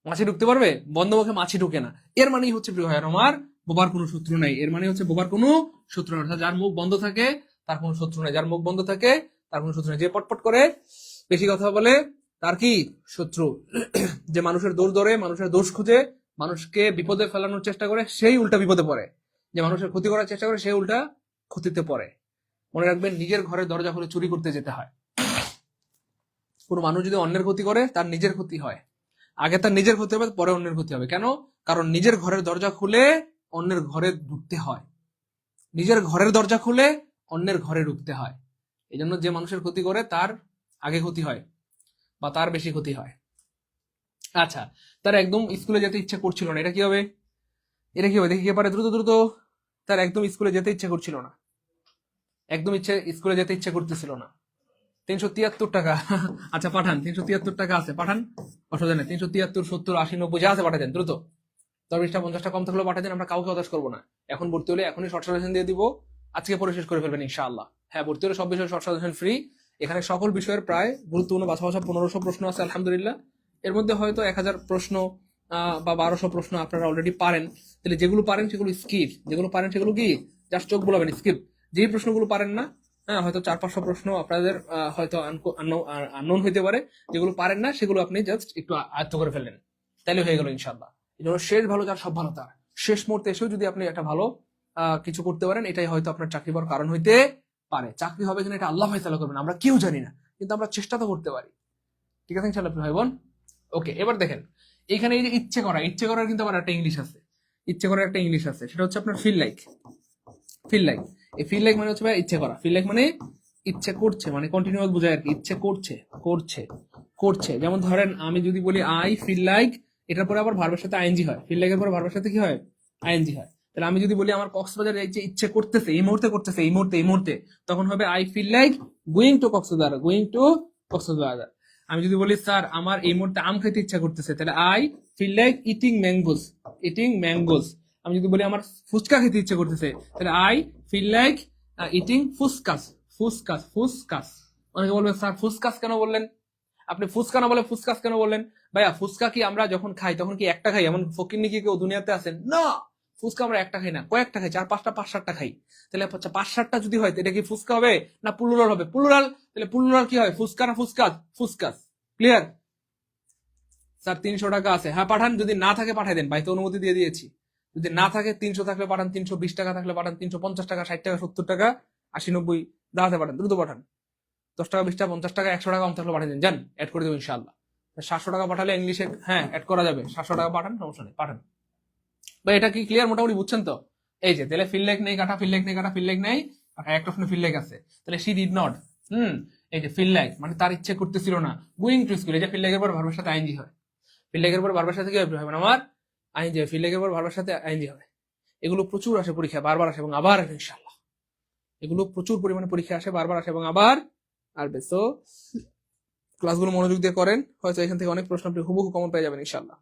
মাছি ঢুকতে পারবে? বন্ধ মুখে মাছি ঢুকে না, এর মানেই হচ্ছে প্রিয় ভাই আমার বোবার কোনো শত্রু নাই। এর মানে হচ্ছে বোবার কোনো শত্রু নাই, অর্থাৎ যার মুখ বন্ধ থাকে তার কোনো শত্রু নাই, যার মুখ বন্ধ থাকে তার কোনো শত্রু নাই। যে পটপট করে বেশি কথা বলে তার কি শত্রু। যে মানুষের দোষ ধরে, মানুষের দোষ খুঁজে, মানুষকে বিপদে ফেলানোর চেষ্টা করে, সেই উল্টা বিপদে পড়ে। যে মানুষের ক্ষতি করার চেষ্টা করে, সেই উল্টা ক্ষতিতে পড়ে। মনে রাখবেন, নিজের ঘরের দরজা খুলে চুরি করতে যেতে হয়। কোনো মানুষ যদি অন্যের ক্ষতি করে তার নিজের ক্ষতি হয়, আগে তার নিজের ক্ষতি হবে, পরে অন্যের ক্ষতি হবে। কেন? কারণ নিজের ঘরের দরজা খুলে অন্যের ঘরে ঢুকতে হয়, নিজের ঘরের দরজা খুলে অন্যের ঘরে ঢুকতে হয়। এই জন্য যে মানুষের ক্ষতি করে তার আগে ক্ষতি হয় বা তার বেশি ক্ষতি হয়। আচ্ছা, তার একদম স্কুলে যেতে ইচ্ছা করছিল না, এটা কি হবে? এটা কি হবে দেখি কে পারে দ্রুত দ্রুত। তার একদম স্কুলে যেতে ইচ্ছা করছিল না, একদম স্কুলে যেতে ইচ্ছা করতেছিল না। 373 টাকা। আচ্ছা পাঠান, 373 টাকা আছে, পাঠান, অসুবিধা নেই। 373, 70, 80, 90 যা আছে পাঠিয়ে দেন দ্রুত। 10টা 50টা কম থাকলেও পাঠিয়ে দেন, আমরা কাউকে হতাশ করবো না। এখন ভর্তি হলে এখনই শর্ট সাজেশন দিয়ে দিব, আজকে পরে শেষ করে ফেলবেন ইনশাআল্লাহ। হ্যাঁ, ভর্তি হলে সব বিষয়ে শর্ট সাজেশন ফ্রি। এখানে সকল বিষয়ের প্রায় গুরুত্বপূর্ণ বাছা বাছা 1500 প্রশ্ন আছে আলহামদুলিল্লাহ। এর মধ্যে হয়তো 1000 প্রশ্ন বা 1200 প্রশ্ন আপনারা অলরেডি পারেন। তাহলে যেগুলো পারেন সেগুলো স্কিপ, যেগুলো পারেন সেগুলো কি জাস্ট চোখ বুলাবেন, স্কিপ। যেই প্রশ্নগুলো পারেন না, হ্যাঁ হয়তো 400-500 প্রশ্ন আপনাদের হয়তো আননোন হইতে পারে, যেগুলো পারেন না সেগুলো আপনি জাস্ট একটু আয়ত্ত করে ফেললেন, তাইলে হয়ে গেল ইনশাআল্লাহ। এই জন্য শেষ ভালো যার সব ভালো তার, শেষ মুহূর্তে এসেও যদি আপনি একটা ভালো কিছু করতে পারেন, এটাই হয়তো আপনার চাকরি পাওয়ার কারণ হইতে পারে। চাকরি হবে কিনা এটা আল্লাহ ফায়সালা করবেন, আমরা কেউ জানি না, কিন্তু আমরা চেষ্টা তো করতে পারি। ঠিক আছে ইনশাআল্লাহ ভাই বোন। ওকে, এবার দেখেন এখানে এই যে ইচ্ছে করা, ইচ্ছে করার কিন্তু আবার একটা ইংলিশ আছে, ইচ্ছে করার একটা ইংলিশ আছে, সেটা হচ্ছে আপনার ফিল লাইক। ফিল লাইক, এই ফিল লাইক মানে হচ্ছে ভাই ইচ্ছে করা। ফিল লাইক মানে ইচ্ছে করছে, মানে কন্টিনিউয়াস বোঝায় আর কি, ইচ্ছে করছে, করছে, করছে। যেমন ধরেন আমি যদি বলি আই ফিল লাইক, এটার পরে আবার ভার্বের সাথে আইএনজি হয়, ফিল লাইকের পরে ভার্বের সাথে কি হয়? আইএনজি হয়। তাহলে আমি যদি বলি আমার কক্সবাজার এই যে ইচ্ছে করতেছে, এই মুহূর্তে করতেছে, এই মুহূর্তে, এই মুহূর্তে, তখন হবে I feel like going to Cox's Bazar, going to Cox's Bazar. আমি যদি বলি স্যার আমার এই মুহূর্তে আম খেতে ইচ্ছা করতেছে, তাহলে I feel like eating mangoes, eating mangoes. আমি যদি বলি আমার ফুচকা খেতে ইচ্ছে করতেছে, তাহলে I feel like eating fuchkas. Fuchkas, fuchkas. অনেকে বলবে স্যার ফুসকাস কেন বললেন, আপনি ফুচকা না বলে ফুসকাস কেন বললেন? ভাইয়া ফুচকা কি আমরা যখন খাই তখন কি একটা খাই? এমন ফকিন্নি কি কেউ দুনিয়াতে আছেন? না, ফুচকা আমরা একটা খাই না, কয়েকটা খাই, 4-5টা 5-7টা খাই। তাহলে 5-7টা যদি হয় এটা কি ফুচকা হবে না প্লুরাল হবে? প্লুরাল। তাহলে প্লুরাল কি হয়? ফুচকা না ফুচকাস? ফুচকাস। ক্লিয়ার? স্যার 300 টাকা আছে, হ্যাঁ পাঠান। যদি না থাকে পাঠাই দেন, ভাই তো অনুমতি দিয়ে দিয়েছি। যদি না থাকে 300 থাকলে পাঠান, 320 টাকা থাকলে পাঠান, 350 টাকা, 60 টাকা, 70 টাকা, 80-90 দাঁড়াতে পাঠান, দ্রুত পাঠান। 10 টাকা, 20 টাকা, 50 টাকা, 100 টাকা কম থাকলে পাঠিয়ে দিন, যান অ্যাড করে দেবো ইনশাল্লাহ। 700 টাকা পাঠালে ইংলিশে হ্যাঁ অ্যাড করা যাবে, 700 টাকা পাঠান, সমস্যা নেই, পাঠান। বা এটা কি ক্লিয়ার মোটামুটি বুঝছেন তো? এই যে তাহলে ফিল লাইক নেই কাটা, ফিল লাইক নেই কাটা, ফিল লাইক নেই, একটা অপশনে ফিল লাইক আছে। তাহলে শি ডিড নট, এই যে ফিল লাইক মানে তার ইচ্ছে করতেছিল না গোয়িং টু স্কুল। এই যে ফিল লাইকের পর ভার্বের সাথে আইএনজি হয়, ফিল লাইকের পর ভার্বের সাথে কি হবে আমার আইএনজি হয়, ফিল লাইকের পর ভার্বের সাথে আইএনজি হবে। এগুলো প্রচুর আসে পরীক্ষা, বারবার আসে এবং আবার আসে ইনশাআল্লাহ। এগুলো প্রচুর পরিমাণে পরীক্ষা আসে, বারবার আসে এবং আবার আসবে। সো ক্লাসগুলো মনোযোগ দিয়ে করেন, হয়তো এখান থেকে অনেক প্রশ্ন আপনি হুবহু কমন পেয়ে যাবেন ইনশাআল্লাহ।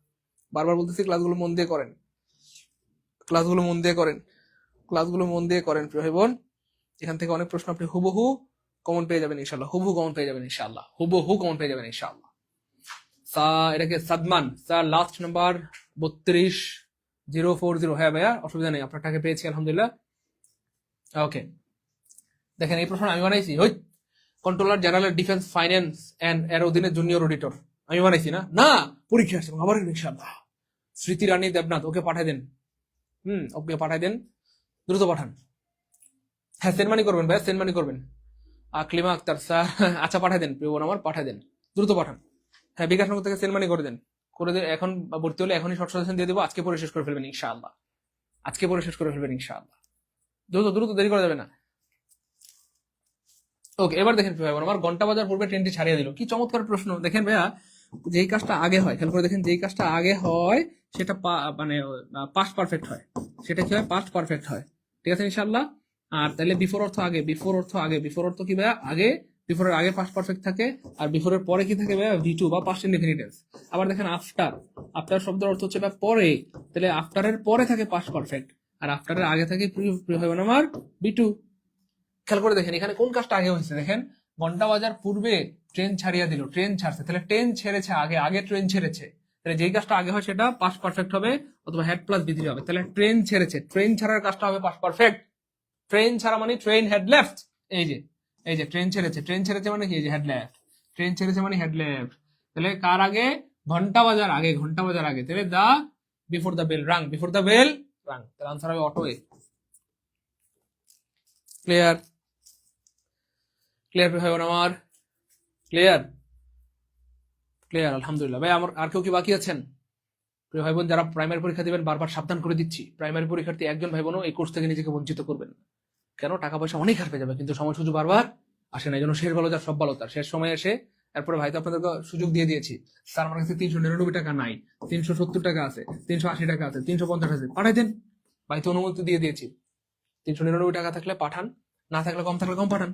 বারবার বলতেছি ক্লাসগুলো মন দিয়ে করেন, ক্লাসগুলো মন দিয়ে করেন, ক্লাসগুলো মন দিয়ে করেন প্রিয় ভাই বোন। এখান থেকে অনেক প্রশ্ন আপনি হুবহু কমন পেয়ে যাবেন ইনশাআল্লাহ, হুবহু কমন পেয়ে যাবেন ইনশাআল্লাহ, হুবহু কমন পেয়ে যাবেন ইনশাআল্লাহ। এটাকে সাদমান স্যার লাস্ট নাম্বার 32040। হ্যাঁ ভাইয়া অসুবিধা নেই, আপনার টাকা পেয়েছি আলহামদুলিল্লাহ। ওকে দেখেন এই প্রশ্ন আমি বানাইছি, ওই controller general defence finance and এর অধীনে জুনিয়র অডিটর আমি বানাইছি না, না পরীক্ষা আসছে আবার ইনশাআল্লাহ। স্মৃতি রানী দেবনাথ, ওকে পাঠাই দেন, ওকে পাঠাই দেন, দ্রুত পাঠান। হ্যাঁ সেন্ড মানি করবেন ভাইয়া, সেন্ড মানি করবেন। আকলিমা আক্তার স্যার, আচ্ছা পাঠাই দেন প্রিয় বোন আমার, পাঠাই দেন, দ্রুত পাঠান। হ্যাঁ বিকাশ নগর থেকে সেন্ড মানি করে দেন, করে দেন। এখন ভর্তি হলে এখনই শর্ট সাজেশন দিয়ে দেবো, আজকে পরে শেষ করে ফেলবেন ইনশাআল্লাহ, আজকে পরে শেষ করে ফেলবেন ইনশাআল্লাহ, দ্রুত দ্রুত, দেরি করা যাবে না। ওকে এবার দেখেন ভাই আমার ঘন্টা বাজার পূর্বে ট্রেনটি ছাড়িয়ে দিল, কি চমৎকার প্রশ্ন। দেখেন ভাইয়া যেই কাজটা আগে হয়, খেয়াল করে দেখেন, যেই কাজটা আগে হয় সেটা মানে পাস্ট পারফেক্ট হয়, সেটা কি হয়? পাস্ট পারফেক্ট হয়, ঠিক আছে ইনশাআল্লাহ। আর তাহলে বিফোর অর্থ আগে, বিফোর অর্থ আগে, বিফোর অর্থ কি ভাইয়া? আগে, বিফোরের আগে পাস্ট পারফেক্ট থাকে, আর বিফোরের পরে কি থাকে ভাইয়া? ভি টু বা পাস্ট ইনডেফিনিট টেন্স। আবার দেখেন আফটার, আফটার শব্দের অর্থ হচ্ছে ভাই পরে, তাহলে আফটারের পরে থাকে পাস্ট পারফেক্ট, আর আফটারের আগে থাকে প্রি হয় আমার বি টু। খেয়াল করে দেখেন এখানে কোন কাজটা আগে হয়েছে, দেখেন ঘন্টা বাজার পূর্বে ট্রেন ছাড়িয়ে দিল, ট্রেন ছাড়ছে, তাহলে ট্রেন ছেড়েছে আগে, আগে ট্রেন ছেড়েছে, তাহলে যেই কাজটা আগে হয় সেটা পাস্ট পারফেক্ট হবে অথবা হ্যাড প্লাস বি থ্রি হবে। তাহলে ট্রেন ছেড়েছে, ট্রেন ছাড়ার কাজটা হবে পাস্ট পারফেক্ট। ট্রেন ছাড়া মানে ট্রেন হ্যাড লেফট, এই যে এই যে ট্রেন ছেড়েছে, ট্রেন ছেড়েছে মানে কি? এই যে হ্যাড লেফট, ট্রেন ছেড়েছে মানে হ্যাড লেফট। তাহলে কার আগে? ঘন্টা বাজার আগে, ঘন্টা বাজার আগে, তাহলে the before the bell rang, before the bell rang, তাহলে আনসার হবে অটো এ। ক্লিয়ার? ক্লিয়ার ভাই বোন আমার? ক্লিয়ার? ক্লিয়ার আলহামদুলিল্লাহ। ভাই আমার আর কেউ কি বাকি আছেন? প্রিয় ভাই বোন যারা প্রাইমারি পরীক্ষা দিবেন, বারবার সাবধান করে দিচ্ছি, প্রাইমারি পরীক্ষার্থী একজন ভাই বোনও এই কোর্স থেকে নিজেকে বঞ্চিত করবেন না। কেন? টাকা পয়সা অনেক হার পেয়ে যাবে, কিন্তু সময় সুযোগ বারবার আসে না। এই জন্য শেষ ভালো যার সব ভালো তার, শেষ সময় এসে এরপরে ভাই তো আপনাদেরকে সুযোগ দিয়ে দিয়েছি, স্যার আমার কাছে 399 টাকা নাই, 370 টাকা আছে, 380 টাকা আছে, 350 আছে, পাঠাই দেন। ভাই তো অনুমতি দিয়ে দিয়েছি, 399 টাকা থাকলে পাঠান, না থাকলে কম থাকলে কম পাঠান,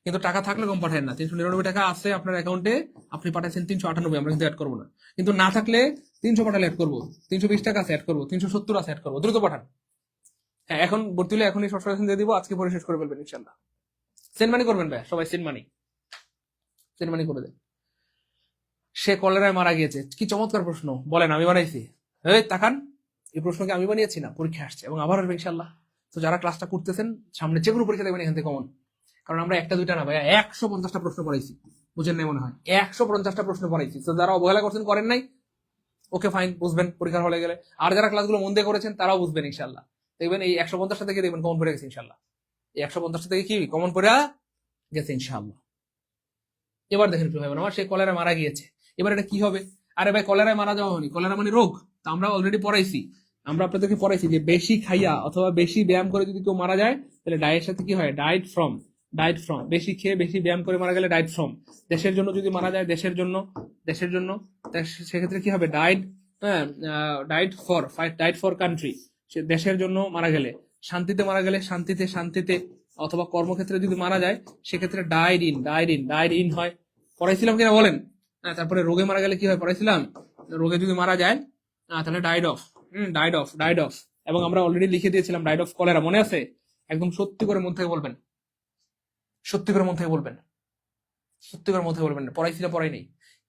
কিন্তু টাকা থাকলে কম পাঠান না। 399 টাকা আছে আপনার অ্যাকাউন্টে, আপনি পাঠাচ্ছেন 398, আমরা কিন্তু অ্যাড করবো না। কিন্তু না থাকলে 300 পাঠালে অ্যাড করবো, 320 টাকা আছে অ্যাড করবো, 370 আছে অ্যাড করবো, দ্রুত পাঠান। হ্যাঁ এখন ভর্তি হলে এখনই শর্ট সাজেশন দিয়ে দিব, আজকে পরে শেষ করে ফেলবেন ইনশাল্লাহ। সেন্ড মানি করবেন ভাই, সবাই সেন্ড মানি, সেন্ড মানি করে দেন। সে কলেরায় মারা গিয়েছে, কি চমৎকার প্রশ্ন, বলেন আমি বানাইছি? এই তাকান, এই প্রশ্নকে আমি বানিয়েছি না, পরীক্ষা আসছে এবং আবার আসবে ইনশাল্লাহ। তো যারা ক্লাসটা করতেছেন সামনে যে কোনো পরীক্ষা দেবেন এখান থেকে কমন, কারণ আমরা একটা দুইটা না ভাই 150টা প্রশ্ন পড়াইছি, বুঝেন নাই মনে হয়? 150টা প্রশ্ন পড়াইছি। তো যারা অবহেলা করছেন, করেন নাই, ওকে ফাইন, বুঝবেন পরীক্ষার হলে গেলে। আর যারা ক্লাসগুলো মন দিয়ে করেছেন তারাও বুঝবেন ইনশাল্লাহ, দেখবেন এই 150টা থেকে দেখবেন কমন পড়ে গেছে ইনশাল্লাহ, এই 150টা থেকে কি কমন পড়ে গেছে ইনশাল্লাহ। এবার দেখেন ভাই আমার সে কলেরা মারা গিয়েছে, এবার এটা কি হবে? আরে ভাই কলেরায় মারা যাওয়া হয়নি, কলেরা মানে রোগ, তা আমরা অলরেডি পড়াইছি, আমরা আপনাদেরকে পড়াইছি যে বেশি খাইয়া অথবা বেশি ব্যায়াম করে যদি কেউ মারা যায় তাহলে ডায়ের সাথে কি হয়? ডায়েট ফ্রম, ডায়েট ফ্রম, বেশি খেয়ে বেশি ব্যায়াম করে মারা গেলে ডায়েট ফ্রম। দেশের জন্য যদি মারা যায়, দেশের জন্য, দেশের জন্য, সেক্ষেত্রে কি হবে? ডায়েট, হ্যাঁ died for, died for country, সে দেশের জন্য মারা গেলে। শান্তিতে মারা গেলে শান্তিতে, শান্তিতে, অথবা কর্মক্ষেত্রে যদি মারা যায় সেক্ষেত্রে died in, died in, died in হয়, পড়াইছিলাম কিনা বলেন? হ্যাঁ তারপরে রোগে মারা গেলে কি হয়? পড়াইছিলাম, রোগে যদি মারা যায় তাহলে died of, died of, died of, এবং আমরা অলরেডি লিখে দিয়েছিলাম ডায়েট অফ কলেরা, মনে আছে? একদম সত্যি করে মন থেকে বলবেন, সত্যি করে মন থেকে বলবেন, সত্যি করে মন থেকে বলবেন, পড়াইছি না পড়াই নেই।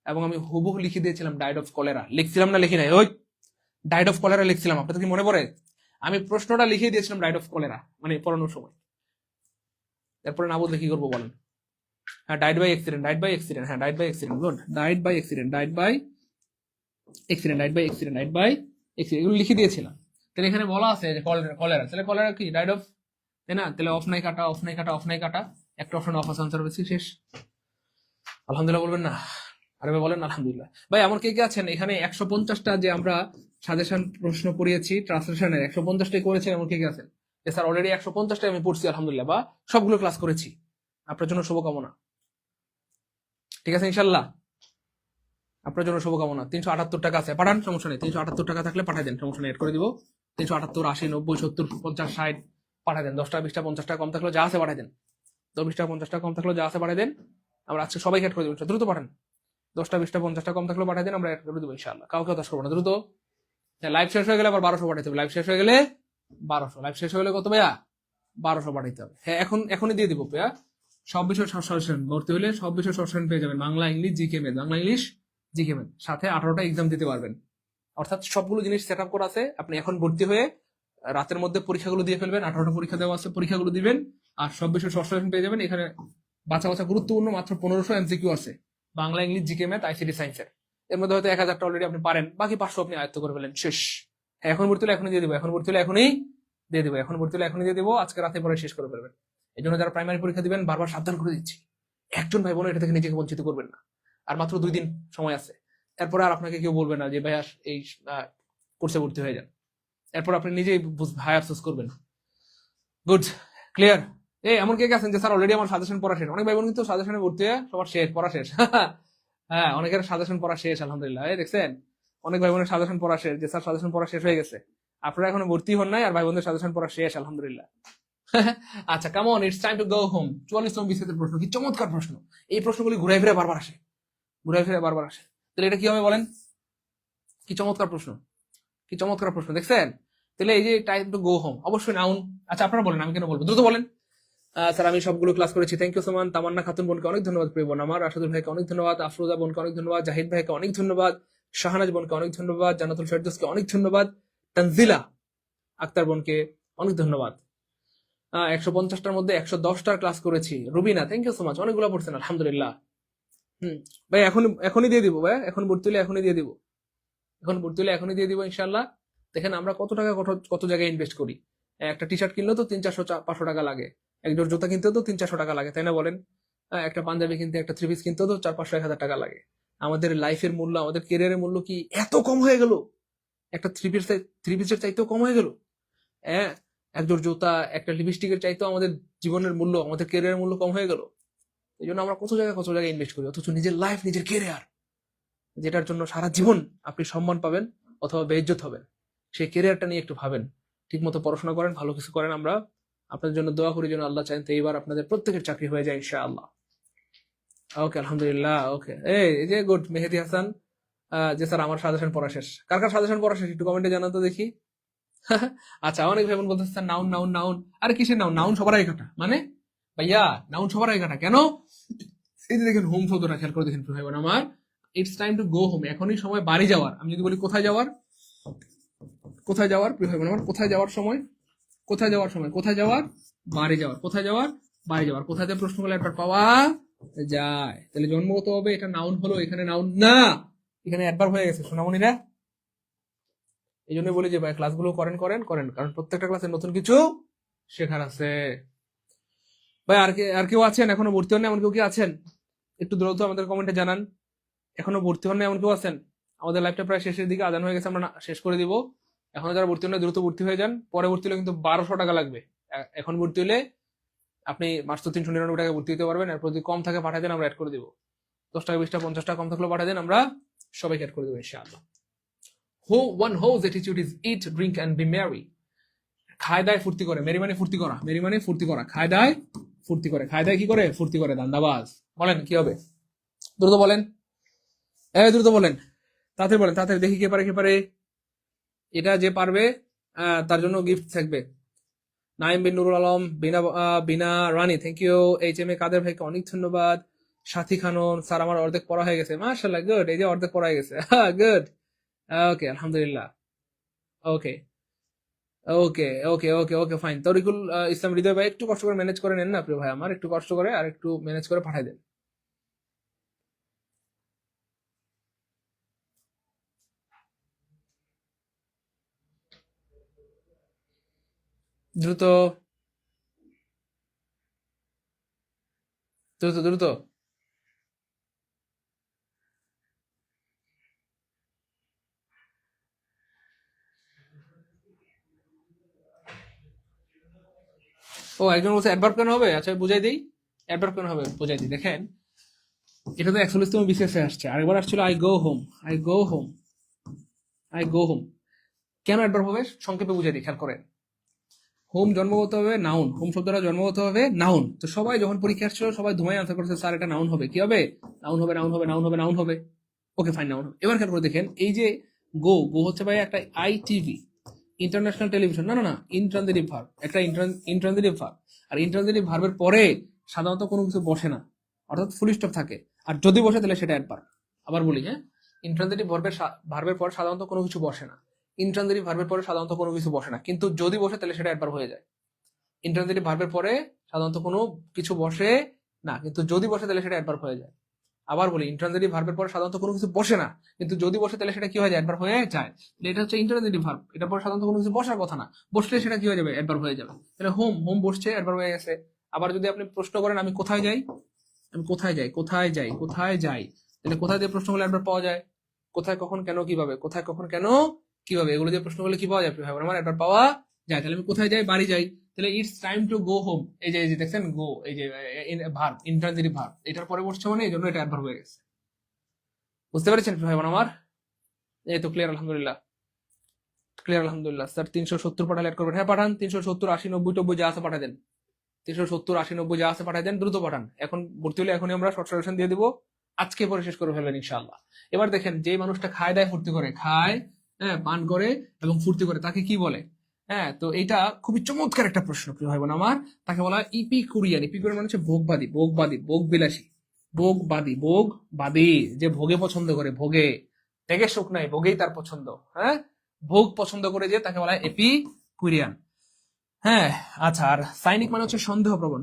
এবং আমি হুবহু লিখে দিয়েছিলাম ডায়েট অফ কলেরা, লিখছিলাম না লিখি নাই? ওই ডায়েট অফ কলেরা লিখছিলাম, আপনাদের কি মনে পড়ে? আমি প্রশ্নটা লিখে দিয়েছিলাম ডায়েট অফ কলেরা, মানে পড়ানোর সময়। এরপরে না বুঝলে কি করবো বলেন? হ্যাঁ, died by accident, died by accident, হ্যাঁ died by accident, good, died by accident, died by accident, died by accident, died by accident, এগুলো লিখে দিয়েছিলাম। তাহলে এখানে বলা আছে যে কলেরা, তাহলে কলেরা কি ডায়েট অফ, তাই না? তাহলে অফ নাই কাটা, অফ নাই কাটা, অফ নাই কাটা, একটা অপশন অফ আছে, আনসার বেশি, শেষ। আলহামদুলিল্লাহ বলবেন না? আরে ভাই বলেন আলহামদুলিল্লাহ। ভাই আমার কে কে আছেন এখানে 150টা যে আমরা সাজেশন প্রশ্ন পড়িয়েছি ট্রান্সলেশনের, 150টাই করেছেন, এমন কে কে আছেন? যে স্যার অলরেডি 150টাই আমি পড়ছি আলহামদুলিল্লাহ, বা সবগুলো ক্লাস করেছি। আপনার জন্য শুভকামনা, ঠিক আছে ইনশাল্লাহ? আপনার জন্য শুভকামনা। 378 টাকা আছে, পাঠান, সমস্যা নেই। 378 টাকা থাকলে পাঠাই দেন, সমস্যা নেই, এড করে দিব। 378, 80, 90, 70, 50, 60 পাঠাই দেন। 10 টাকা 20 টাকা 50 টাকা কম থাকলে যা আছে পাঠাই দেন। 10 20 টাকা 50 টাকা কম থাকলে যা আছে পাঠাই দেন। আমরা আজকে সবাইকে অ্যাড করে দেবো, দ্রুত পাঠান। 10 টা 20 টা 50 টাকা কম থাকলে পাঠাই দেন, আমরা অ্যাড করে দেবো ইনশাআল্লাহ। কাউকে হতাশ করবো না, দ্রুত। লাইভ শেষ হয়ে গেলে আবার 1200 পাঠাইতে হবে। লাইভ শেষ হয়ে গেলে 1200, লাইভ শেষ হয়ে গেলে কত ভাইয়া? 1200 পাঠাইতে হবে। হ্যাঁ, এখনই দিয়ে দিব ভাইয়া। সব বিষয় সলিউশন ভর্তি হলে সব বিষয় সলিউশন পেয়ে যাবেন, Bangla English GK math, Bangla English GK math, সাথে 18টা এক্সাম দিতে পারবেন। অর্থাৎ সবগুলো জিনিস সেট আপ করা আছে। আপনি এখন ভর্তি হয়ে রাতের মধ্যে পরীক্ষাগুলো দিয়ে ফেলবেন, 18টা পরীক্ষা দেওয়া আছে, পরীক্ষাগুলো দিবেন, আর সব বিষয় সলিউশন পেয়ে যাবেন। এখানে বাছা বাছা গুরুত্বপূর্ণ মাত্র 1500 এমসিকিউ আছে, Bangla English GK math ICT সায়েন্সের। এর মধ্যে হয়তো 1000টা অলরেডি আপনি পারেন, বাকি 500 আপনি আয়ত্ত করে ফেলেন, শেষ। হ্যাঁ, এখন ভর্তি হলে এখনই দিয়ে দিব, এখন ভর্তি হলে এখনই দিয়ে দিব, এখন ভর্তি হলে এখনই দিয়ে দিব, আজকে রাতে পরে শেষ করে ফেলবেন। এই জন্য যারা প্রাইমারি পরীক্ষা দিবেন বারবার সাবধান করে দিচ্ছি, একজন ভাই বোন এটা থেকে নিজেকে বঞ্চিত করবেন না। আর মাত্র 2 দিন সময় আছে, এরপরে আর আপনাকে কেউ বলবে না যে ভাই এই কোর্সে ভর্তি হয়ে যান। এরপর আপনি নিজেই ভাই আফসোস করবেন। Good, clear? এমন কে আছেন যে স্যার অলরেডি আমার সাজেশন পড়া শেষ? অনেক ভাই বোন কিন্তু সাজেশনে ভর্তি হয়ে সবার শেষ, পড়া শেষ। হ্যাঁ, অনেকের সাজেশন পড়া শেষ আলহামদুলিল্লাহ। দেখছেন, অনেক ভাই বোনের সাজেশন পড়া শেষ, যে স্যার সাজেশন পড়া শেষ হয়ে গেছে। আপনারা এখনো ভর্তি হন নাই, আর ভাই বোনদের সাজেশন পড়া শেষ আলহামদুলিল্লাহ। আচ্ছা, come on, it's time to go home. 44তম বিসিএসের প্রশ্ন, কি চমৎকার প্রশ্ন! এই প্রশ্নগুলি ঘুরে ফিরে বারবার আসে, ঘুরে ফিরে বারবার আসে। তাহলে এটা কি হবে বলেন? কি চমৎকার প্রশ্ন, কি চমৎকার প্রশ্ন, দেখছেন? তাহলে এই যে টাইম টু গো হোম, অবশ্যই নাউন। আচ্ছা, আপনারা বলেন, আমি কেন বলবো, দ্রুত বলেন। স্যার আমি সবগুলো ক্লাস করেছি, থ্যাংক ইউ সো মাচ। তামান্না খাতুন বোনকে অনেক ধন্যবাদ, প্রিয় বোন আমার। আসাদুল ভাইকে অনেক ধন্যবাদ, আফরোজা বোনকে অনেক ধন্যবাদ, জাহিদ ভাইকে অনেক ধন্যবাদ, শাহনাজ বোনকে অনেক ধন্যবাদ, জান্নাতুল ফেরদৌসকে অনেক ধন্যবাদ, তানজিলা আক্তার বোনকে অনেক ধন্যবাদ। 150টার মধ্যে 110টার ক্লাস করেছি। Rubina, thank you so much, অনেকগুলো পড়ছেন আলহামদুলিল্লাহ। ভাই এখনই দিয়ে দিব ভাই, এখন ভর্তি হলে এখনই দিয়ে দিব, এখন ভর্তি হলে এখনই দিয়ে দিব ইনশাল্লাহ। দেখেন আমরা কত টাকা কত জায়গায় ইনভেস্ট করি। একটা টি শার্ট কিনলেও তো 300-400 টাকা লাগে, এক জোড় জুতা কিনতেও তো 300-400 টাকা লাগে, তাই না বলেন? একটা পাঞ্জাবি কিনতে, একটা থ্রি পিস কিনতেও তো 400-500-1000 টাকা লাগে। আমাদের লাইফের মূল্য, আমাদের কেরিয়ারের মূল্য কি এত কম হয়ে গেল? একটা থ্রি পিসের চাইতেও কম হয়ে গেল? হ্যাঁ, এক জোড় জুতা, একটা লিপস্টিকের চাইতেও আমাদের জীবনের মূল্য, আমাদের কেরিয়ারের মূল্য কম হয়ে গেল। এই জন্য আমরা কত জায়গায় ইনভেস্ট করি, অথচ নিজের লাইফ, নিজের কেরিয়ার, যেটার জন্য সারা জীবন আপনি সম্মান পাবেন অথবা বেইজ্জত হবেন, সেই কেরিয়ারটা নিয়ে একটু ভাবেন। ঠিক মতো পড়াশোনা করেন, ভালো কিছু করেন। আমরা আপনাদের জন্য দোয়া করি যেন আল্লাহ চাইতে এইবার আপনাদের প্রত্যেকের চাকরি হয়ে যায় ইনশাআল্লাহ। ওকে, আলহামদুলিল্লাহ। ওকে, এই যে গুড, মেহেদি হাসান, যে স্যার আমার সাজেশন পড়া শেষ। কার কার সাজেশন পড়া শেষ একটু কমেন্টে জানান তো দেখি। আচ্ছা, অনেক ভাই বোন বলতেছেন নাউন নাউন নাউন। আরে কিসের নাউন? নাউন সবার আগে কাটা, মানে ভাইয়া নাউন সবার আগে কাটা কেন? এই যে দেখেন হোম শব্দটা খেয়াল করে দেখেন ভাই বোন আমার, it's time to go home, এখনই সময় বাড়ি যাওয়ার। আমি যদি বলি কোথায় যাওয়ার, কোথায় যাওয়ার প্রিয় ভাই বোন আমার, কোথায় যাওয়ার সময়, কোথায় যাওয়ার সময়, কোথায় যাওয়ার, বাড়ি যাওয়ার, কোথায় যাওয়ার, বাড়ি যাওয়ার। কোথায় যে প্রশ্নগুলো একবার পাওয়া যায়, তাহলে জন্মগত হবে এটা নাউন হলো, এখানে নাউন না, এখানে একবার হয়ে গেছে সোনামণিরা। এই জন্য বলি যে ভাই ক্লাসগুলো করেন করেন করেন, কারণ প্রত্যেকটা ক্লাসে নতুন কিছু শেখার আছে। ভাই আর কেউ আছেন এখনো ভর্তি হন না, এমন কেউ কি আছেন? একটু দ্রুত আমাদের কমেন্টে জানান। এখনো ভর্তি হন না এমন কেউ আছেন? আমাদের লাইফটা প্রায় শেষের দিকে, আজান হয়ে গেছে, আমরা শেষ করে দিব। এখনো যারা ভর্তি হন না দ্রুত ভর্তি হয়ে যান, পরে ভর্তি হলে কিন্তু 1200 টাকা লাগবে। এখন ভর্তি হলে আপনি মাত্র 399 টাকা ভর্তি হতে পারবেন। এরপর যদি কম থাকে পাঠাই দেন, আমরা অ্যাড করে দিব। 10 টাকা 20 টাকা 50 টাকা কম থাকলেও পাঠাই দেন, আমরা সবাইকে অ্যাড করে দেবো ইনশাআল্লাহ। One whose attitude is eat, drink and be merry. খায় দায় ফুর্তি করে, মেরি মানে ফুর্তি করা, মেরি মানে ফুর্তি করা, খায় দায় ফুর্তি করে, খায় দায় কি করে? ফুর্তি করে, দান্দাবাজ। বলেন কি হবে? দ্রুত বলেন, দ্রুত বলেন, তাড়াতাড়ি বলেন, তাড়াতাড়ি দেখি কে পারে, কে পারে। এটা যে পারবে তার জন্য গিফট থাকবে। নাইম বিন নুরুল আলম, বিনা রানী, থ্যাংক ইউ। HM কাদের ভাইকে অনেক ধন্যবাদ। সাথী খানন স্যার, আমার অর্ধেক পড়া হয়ে গেছে, মাশাআল্লাহ, গুড। এই যে অর্ধেক পড়া হয়ে গেছে, গুড। ওকে, আলহামদুলিল্লাহ। ওকে ওকে ওকে ওকে ওকে ফাইন। তরিকুল ইসলাম হৃদয় ভাই, একটু কষ্ট করে ম্যানেজ করে নেন না প্রিয় ভাই আমার, একটু কষ্ট করে আর একটু ম্যানেজ করে পাঠাই দেন দ্রুত দ্রুত দ্রুত। ও, একজন বলছে অ্যাডভার্ব কেন হবে, আচ্ছা বুঝাই দিই। অ্যাডভার্ব কেন হবে বুঝাই দিই, দেখেন। এটা তো 41তম বিসিএস এ আসছে, আরেকবার আসছিল I go home, I go home, I go home. কেন অ্যাডভার্ব হবে সংক্ষেপে বুঝাই দিই, খেয়াল করেন। হোম জন্মগত হবে নাউন, হোম শব্দটা জন্মগত হবে নাউন। তো সবাই যখন পরীক্ষা আসছিল সবাই ধুমাই আনসার করেছে স্যার এটা নাউন হবে, কি হবে? নাউন হবে, নাউন হবে, নাউন হবে, নাউন হবে। ওকে ফাইন, নাউন হবে। এবার খেয়াল করে দেখেন, এই যে গো, গো হচ্ছে ভাই একটা ITV, ইন্টারন্যাশনাল টেলিভিশন, না না না, ইন্ট্রানজিটিভ ভার্ব, একটা ইন্ট্রানজিটিভ ভার্ব। আর ইন্ট্রানজিটিভ ভার্বের পরে সাধারণত কোনো কিছু বসে না, অর্থাৎ ফুল স্টপ থাকে। আর যদি বসে তাহলে সেটা অ্যাডভার্ব। আবার বলি, হ্যাঁ, ইন্ট্রানজিটিভ ভার্বের পর সাধারণত কোনো কিছু বসে না, ইন্ট্রানজিটিভ ভার্বের পরে সাধারণত কোনো কিছু বসে না, কিন্তু যদি বসে তাহলে সেটা অ্যাডভার্ব হয়ে যায়। ইন্ট্রানজিটিভ ভার্বের পরে সাধারণত কোনো কিছু বসে না, কিন্তু যদি বসে তাহলে সেটা অ্যাডভার্ব হয়ে যায়। আবার বলি, ইন্ট্রানজিটিভ ভার্বের পরে সাধারণত কোনো কিছু বসে না, কিন্তু যদি বসে তাহলে সেটা কি হয়ে যায়? অ্যাডভার্ব হয়ে যায়। তাহলে এটা হচ্ছে ইন্ট্রানজিটিভ ভার্ব, এটার পরে সাধারণত কোনো কিছু বসার কথা না, বসলে সেটা কি হয়ে যাবে? অ্যাডভার্ব হয়ে যাবে। তাহলে হোম, হোম বসছে, অ্যাডভার্ব হয়ে গেছে। আবার যদি আপনি প্রশ্ন করেন আমি কোথায় যাই, আমি কোথায় যাই, কোথায় যাই, কোথায় যাই, তাহলে কোথায় দিয়ে প্রশ্ন করলে অ্যাডভার্ব পাওয়া যায়? কোথায়, কখন, কেন, কিভাবে, কোথায়, কখন, কেন, কিভাবে, এগুলো দিয়ে প্রশ্ন করলে কি পাওয়া যায়? আমার অ্যাডভার্ব পাওয়া যায়। তাহলে আমি কোথায় যাই? বাড়ি যাই। তাহলে it's time to go home, এই যে দেখছেন গো, এই যে ভার্ব, ইন্ট্রানজিটিভ ভার্ব, এটার পরে বসছে মানে এই জন্য এটা অ্যাডভার্ব হয়ে গেছে। বুঝতে পেরেছেন ভাই বোন আমার? এই তো ক্লিয়ার, আলহামদুলিল্লাহ, ক্লিয়ার আলহামদুলিল্লাহ। স্যার 370 পাঠালে অ্যাড করবেন, হ্যাঁ পাঠান। 370, 80, 90, 90 যা আছে পাঠাই দেন। 370, 80, 90 যা আছে পাঠাই দেন, দ্রুত পাঠান। এখন ভর্তি হলে এখনই আমরা শর্ট সাজেশন দিয়ে দিব, আজকে পরে শেষ করে ফেলবেন ইনশাআল্লাহ। এবার দেখেন, যে মানুষটা খায় দায় ফুর্তি করে, খায়, হ্যাঁ, পান করে এবং ফুর্তি করে, তাকে কি বলে? হ্যাঁ, তো এটা খুবই চমৎকার একটা প্রশ্ন প্রিয় ভাই বোন আমার। তাকে বলা হয় ইপিকুরিয়ান। ইপিকুরিয়ান মানে হচ্ছে ভোগবাদী, ভোগবাদী, ভোগবিলাসী, ভোগবাদী, ভোগবাদী, যে ভোগে পছন্দ করে, ভোগে, ত্যাগের সুখ নাই, ভোগেই তার পছন্দ। হ্যাঁ, ভোগ পছন্দ করে যে, তাকে বলা হয় এপিকুরিয়ান। হ্যাঁ, আচ্ছা। আর সাইনিক মানে হচ্ছে সন্দেহ প্রবণ,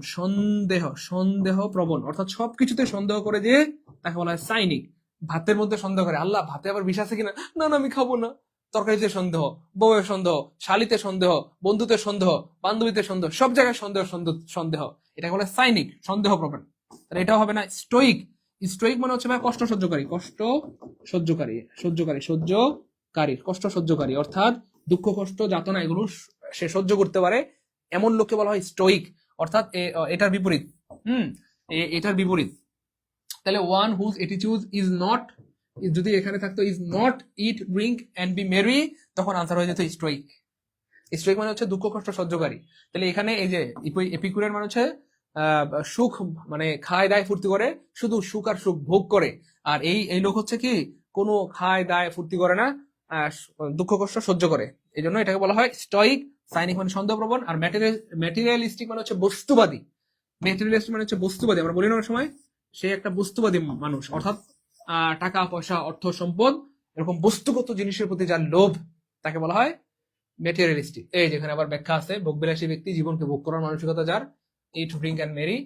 সন্দেহ প্রবণ, অর্থাৎ সবকিছুতে সন্দেহ করে যে, তাকে বলা হয় সাইনিক। ভাতের মধ্যে সন্দেহ করে, আল্লাহ ভাতে আবার বিষ আছে কিনা, না না আমি খাবো না। তরকারিতে সন্দেহ, বউয়ের সন্দেহ, শালিতে সন্দেহ, বন্ধুতে সন্দেহ, বান্ধবীতে সন্দেহ, সব জায়গায় সন্দেহ, সন্দেহ, সন্দেহ। এটাকে বলে সাইনিক, সন্দেহ প্রবণ। তাহলে এটাও হবে না। স্টোইক, স্টোইক মানে হচ্ছে ভাই কষ্ট সহ্যকারী, কষ্ট সহ্যকারী, সহ্যকারী, কষ্ট সহ্যকারী, অর্থাৎ দুঃখ, কষ্ট, যাতনা এগুলো সে সহ্য করতে পারে, এমন লোককে বলা হয় স্টোইক। অর্থাৎ এটার বিপরীত। হুম, এটার বিপরীত। তাহলে one whose attitude is not, যদি এখানে থাকতো is not it drink and be merry, তখন আনসার হয়ে যেত স্টোইক। স্টোইক মানে হচ্ছে দুঃখ কষ্ট সহ্যকারী। তাহলে এখানে এই যে এপিকুরিয়ান মানে হচ্ছে সুখ, মানে খায় দায় ফুর্তি করে, শুধু সুখ আর সুখ ভোগ করে। আর এই এই লোক হচ্ছে কি, কোনো খায় দায় ফুর্তি করে না, দুঃখ কষ্ট সহ্য করে। এই জন্য এটাকে বলা হয় স্টয়িক। সাইনিক মানে সন্দেহপ্রবণ। আর ম্যাটেরিয়ালিস্টিক মানে হচ্ছে বস্তুবাদী। ম্যাটেরিয়ালিস্টিক মানে হচ্ছে বস্তুবাদী, আমরা বলি না অনেক সময়, সে একটা বস্তুবাদী মানুষ, অর্থাৎ টাকা পয়সা, অর্থ সম্পদ, এরকম বস্তুগত জিনিসের প্রতি যার লোভ, তাকে বলা হয় ম্যাটেরিয়ালিস্টিক। এই যেখানে আবার ব্যাখ্যা আছে, ভোগবিলাসী ব্যক্তি, জীবনকে ভোগ করার মানসিকতা যার, eat drink and merry.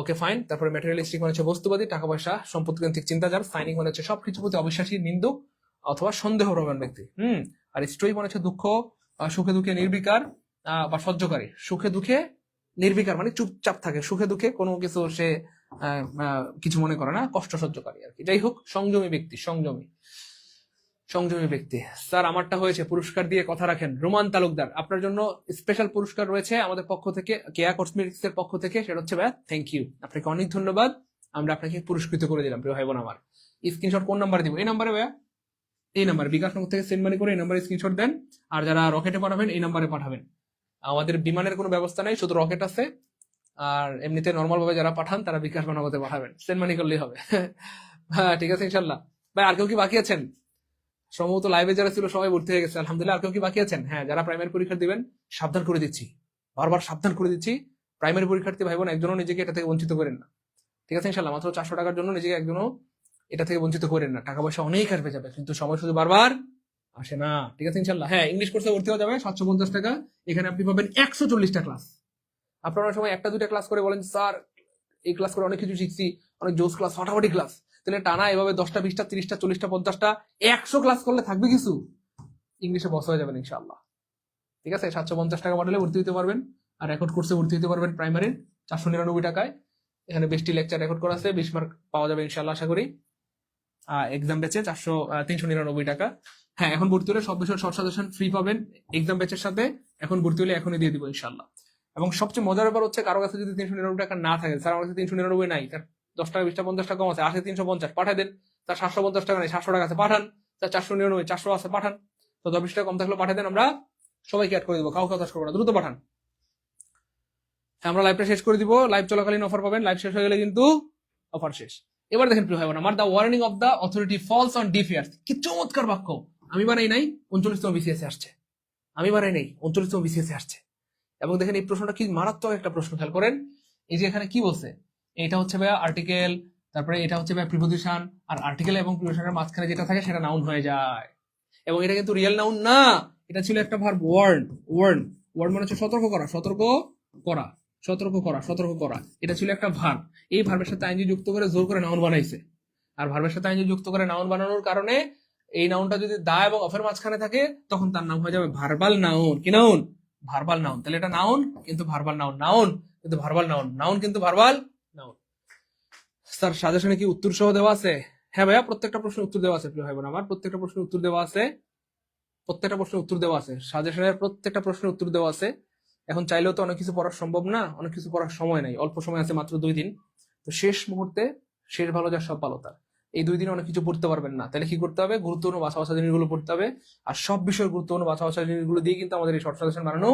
Okay fine. তারপরে ম্যাটেরিয়ালিস্টিক মানে হচ্ছে বস্তুবাদী, টাকা পয়সা সম্পদ কেন্দ্রিক চিন্তা যার। সাইনিক মানে হচ্ছে সবকিছু প্রতি অবিশ্বাসী, নিন্দুক অথবা সন্দেহ প্রবণ ব্যক্তি। আর স্টোইক মানে হচ্ছে দুঃখ, সুখে দুঃখে নির্বিকার বা সহ্যকারী। সুখে দুঃখে নির্বিকার মানে চুপচাপ থাকে, সুখে দুঃখে কোনো কিছু সে কিছু মনে করে না, কষ্ট সহ্যকারী আর কি। যাই হোক, সংযমী ব্যক্তি, সংযমী ব্যক্তি। স্যার আমারটা হয়েছে, পুরস্কার দিয়ে কথা রাখেন। রোমান তালুকদার, আপনার জন্য স্পেশাল পুরস্কার রয়েছে আমাদের পক্ষ থেকে, কেয়া কসমেটিক্স এর পক্ষ থেকে, সেটা হচ্ছে ভাই থ্যাংক ইউ, আপনাকে অনেক ধন্যবাদ। আমরা আপনাকে পুরস্কৃত করে দিলাম প্রিয় ভাই বোন আমার। স্ক্রিনশট কোন নাম্বারে দিব? এই নাম্বারে ভাইয়া, এই নাম্বারে বিকাশ নগর থেকে সেন্ড মানি করে এই নাম্বারে স্ক্রিনশট দেন। আর যারা রকেটে পাঠাবেন এই নাম্বারে পাঠাবেন। আমাদের বিমানের কোনো ব্যবস্থা নাই, শুধু রকেট আছে। আর এমনিতে নর্মাল ভাবে যারা পাঠান তারা বিকাশ বা নগদে পাঠাবেন, সেন্ড মানি করলেই হবে। হ্যাঁ ঠিক আছে ইনশাল্লাহ। ভাই আর কেউ কি বাকি আছেন? সম্ভবত লাইভে যারা ছিল সবাই ভর্তি হয়ে গেছে আলহামদুলিল্লাহ। আর কেউ কি বাকি আছেন? হ্যাঁ, যারা প্রাইমারি পরীক্ষা দিবেন সাবধান করে দিচ্ছি, বারবার সাবধান করে দিচ্ছি, প্রাইমারি পরীক্ষার্থী ভাই বোন একজনও নিজেকে এটা থেকে বঞ্চিত করেন না, ঠিক আছে ইনশাল্লাহ। মাত্র 400 টাকার জন্য নিজেকে একজনও এটা থেকে বঞ্চিত করেন না। টাকা পয়সা অনেক আসবে যাবে, কিন্তু সময় শুধু বারবার আসে না, ঠিক আছে ইনশাল্লাহ। হ্যাঁ, ইংলিশ কোর্সে ভর্তি হওয়া যাবে 750 টাকা। এখানে আপনি পাবেন 140টা ক্লাস। আপনারা সময় একটা দুইটা ক্লাস করে বলেন স্যার এই ক্লাস করে অনেক কিছু শিখছি, অনেক জোস ক্লাস, ফাটাফাটি ক্লাস, তাহলে টানা এভাবে 10টা 20টা 30টা 40টা 50টা 100 ক্লাস করলে থাকবে কিছু? ইংলিশে বস হয়ে যাবেন ইনশাআল্লাহ, ঠিক আছে। 750 টাকা পাঠালে ভর্তি হতে পারবেন। আর রেকর্ড কোর্সে ভর্তি হতে পারবেন প্রাইমারির 499 টাকায়। এখানে 20টি লেকচার রেকর্ড করা আছে, 20 মার্ক পাওয়া যাবে ইনশাআল্লাহ আশা করি। এক্সাম ব্যাচে 399 টাকা। হ্যাঁ, এখন ভর্তি হলে সব বিষয়ের শর্ট সাজেশন ফ্রি পাবেন এক্সাম ব্যাচের সাথে। এখন ভর্তি হলে এখনই দিয়ে দিব ইনশাআল্লাহ। এবং সবচেয়ে মজার ব্যাপার হচ্ছে, কারো কাছে যদি 399 টাকা না থাকে, স্যার আমার কাছে 399 নাই, তার 10 টাকা 20 টাকা 50 টাকা কম আছে, আসে 350 পাঠাই দেন। তার 750 টাকা নেই, 700 টাকা আছে পাঠান। তার 499 400 আছে পাঠান। তো 10 টাকা কম থাকলে পাঠাই দেন, আমরা সবাইকে অ্যাড করে দেবো, কাউকে হতাশ করবো না, দ্রুত পাঠান। আমরা লাইভটা শেষ করে দিব, লাইভ চলাকালীন অফার পাবেন, লাইভ শেষ হয়ে গেলে কিন্তু অফার শেষ। এবার দেখেন প্রিয় ভাই বোন আমার, the warning of the authority falls on deaf ears. কি চমৎকার বাক্য! আমি বানাই নাই, 39তম বিসিএস আসছে। আমি বানাই নাই, 39তম বিসিএস আসছে। এবং দেখেন এই প্রশ্নটা কি মারাত্মক একটা প্রশ্ন, খেয়াল করেন। এই যে এখানে কি বলছে, এটা হচ্ছে ভাইয়া আর্টিকেল, তারপরে এটা হচ্ছে ভাইয়া প্রিপোজিশন, আর আর্টিকেল এবং প্রিপোজিশনের মাঝখানে যেটা থাকে সেটা নাউন হয়ে যায়। এবং এটা কিন্তু রিয়েল নাউন না, এটা ছিল একটা ভার্ব, ওয়ার্ন। ওয়ার্ন ওয়ার্ন মানে হচ্ছে সতর্ক করা, সতর্ক করা, সতর্ক করা, সতর্ক করা। এটা ছিল একটা ভার্ব। এই ভার্বের সাথে আইনজি যুক্ত করে জোর করে নাউন বানাইছে। আর ভার্বের সাথে আইনজি যুক্ত করে নাউন বানানোর কারণে এই নাউনটা যদি দা এবং অফের মাঝখানে থাকে তখন তার নাম হয়ে যাবে ভার্বাল নাউন। কি নাউন? Verbal noun. তাহলে এটা নাউন কিন্তু ভার্বাল নাউন, নাউন কিন্তু ভার্বাল নাউন, নাউন কিন্তু ভার্বাল নাউন। স্যার সাজেশনে কি উত্তর সহ দেওয়া আছে? হ্যাঁ ভাইয়া, প্রত্যেকটা প্রশ্নের উত্তর দেওয়া আছে প্রিয় ভাই বোন আমার, প্রত্যেকটা প্রশ্নের উত্তর দেওয়া আছে, প্রত্যেকটা প্রশ্নের উত্তর দেওয়া আছে, সাজেশনের প্রত্যেকটা প্রশ্নের উত্তর দেওয়া আছে। এখন চাইলেও তো অনেক কিছু পড়া সম্ভব না, অনেক কিছু পড়ার সময় নাই, অল্প সময় আছে মাত্র 2 দিন। তো শেষ মুহূর্তে শেষ ভালো যার সব ভালো তার, এই 2 দিনে অনেক কিছু পড়তে পারবেন না, তাহলে কি করতে হবে? গুরুত্বপূর্ণ বাছা বাছা জিনিসগুলো পড়তে হবে। আর সব বিষয়ের গুরুত্বপূর্ণ বাছা বাছা জিনিসগুলো দিয়ে কিন্তু আমাদের এই শর্ট সাজেশন বানানো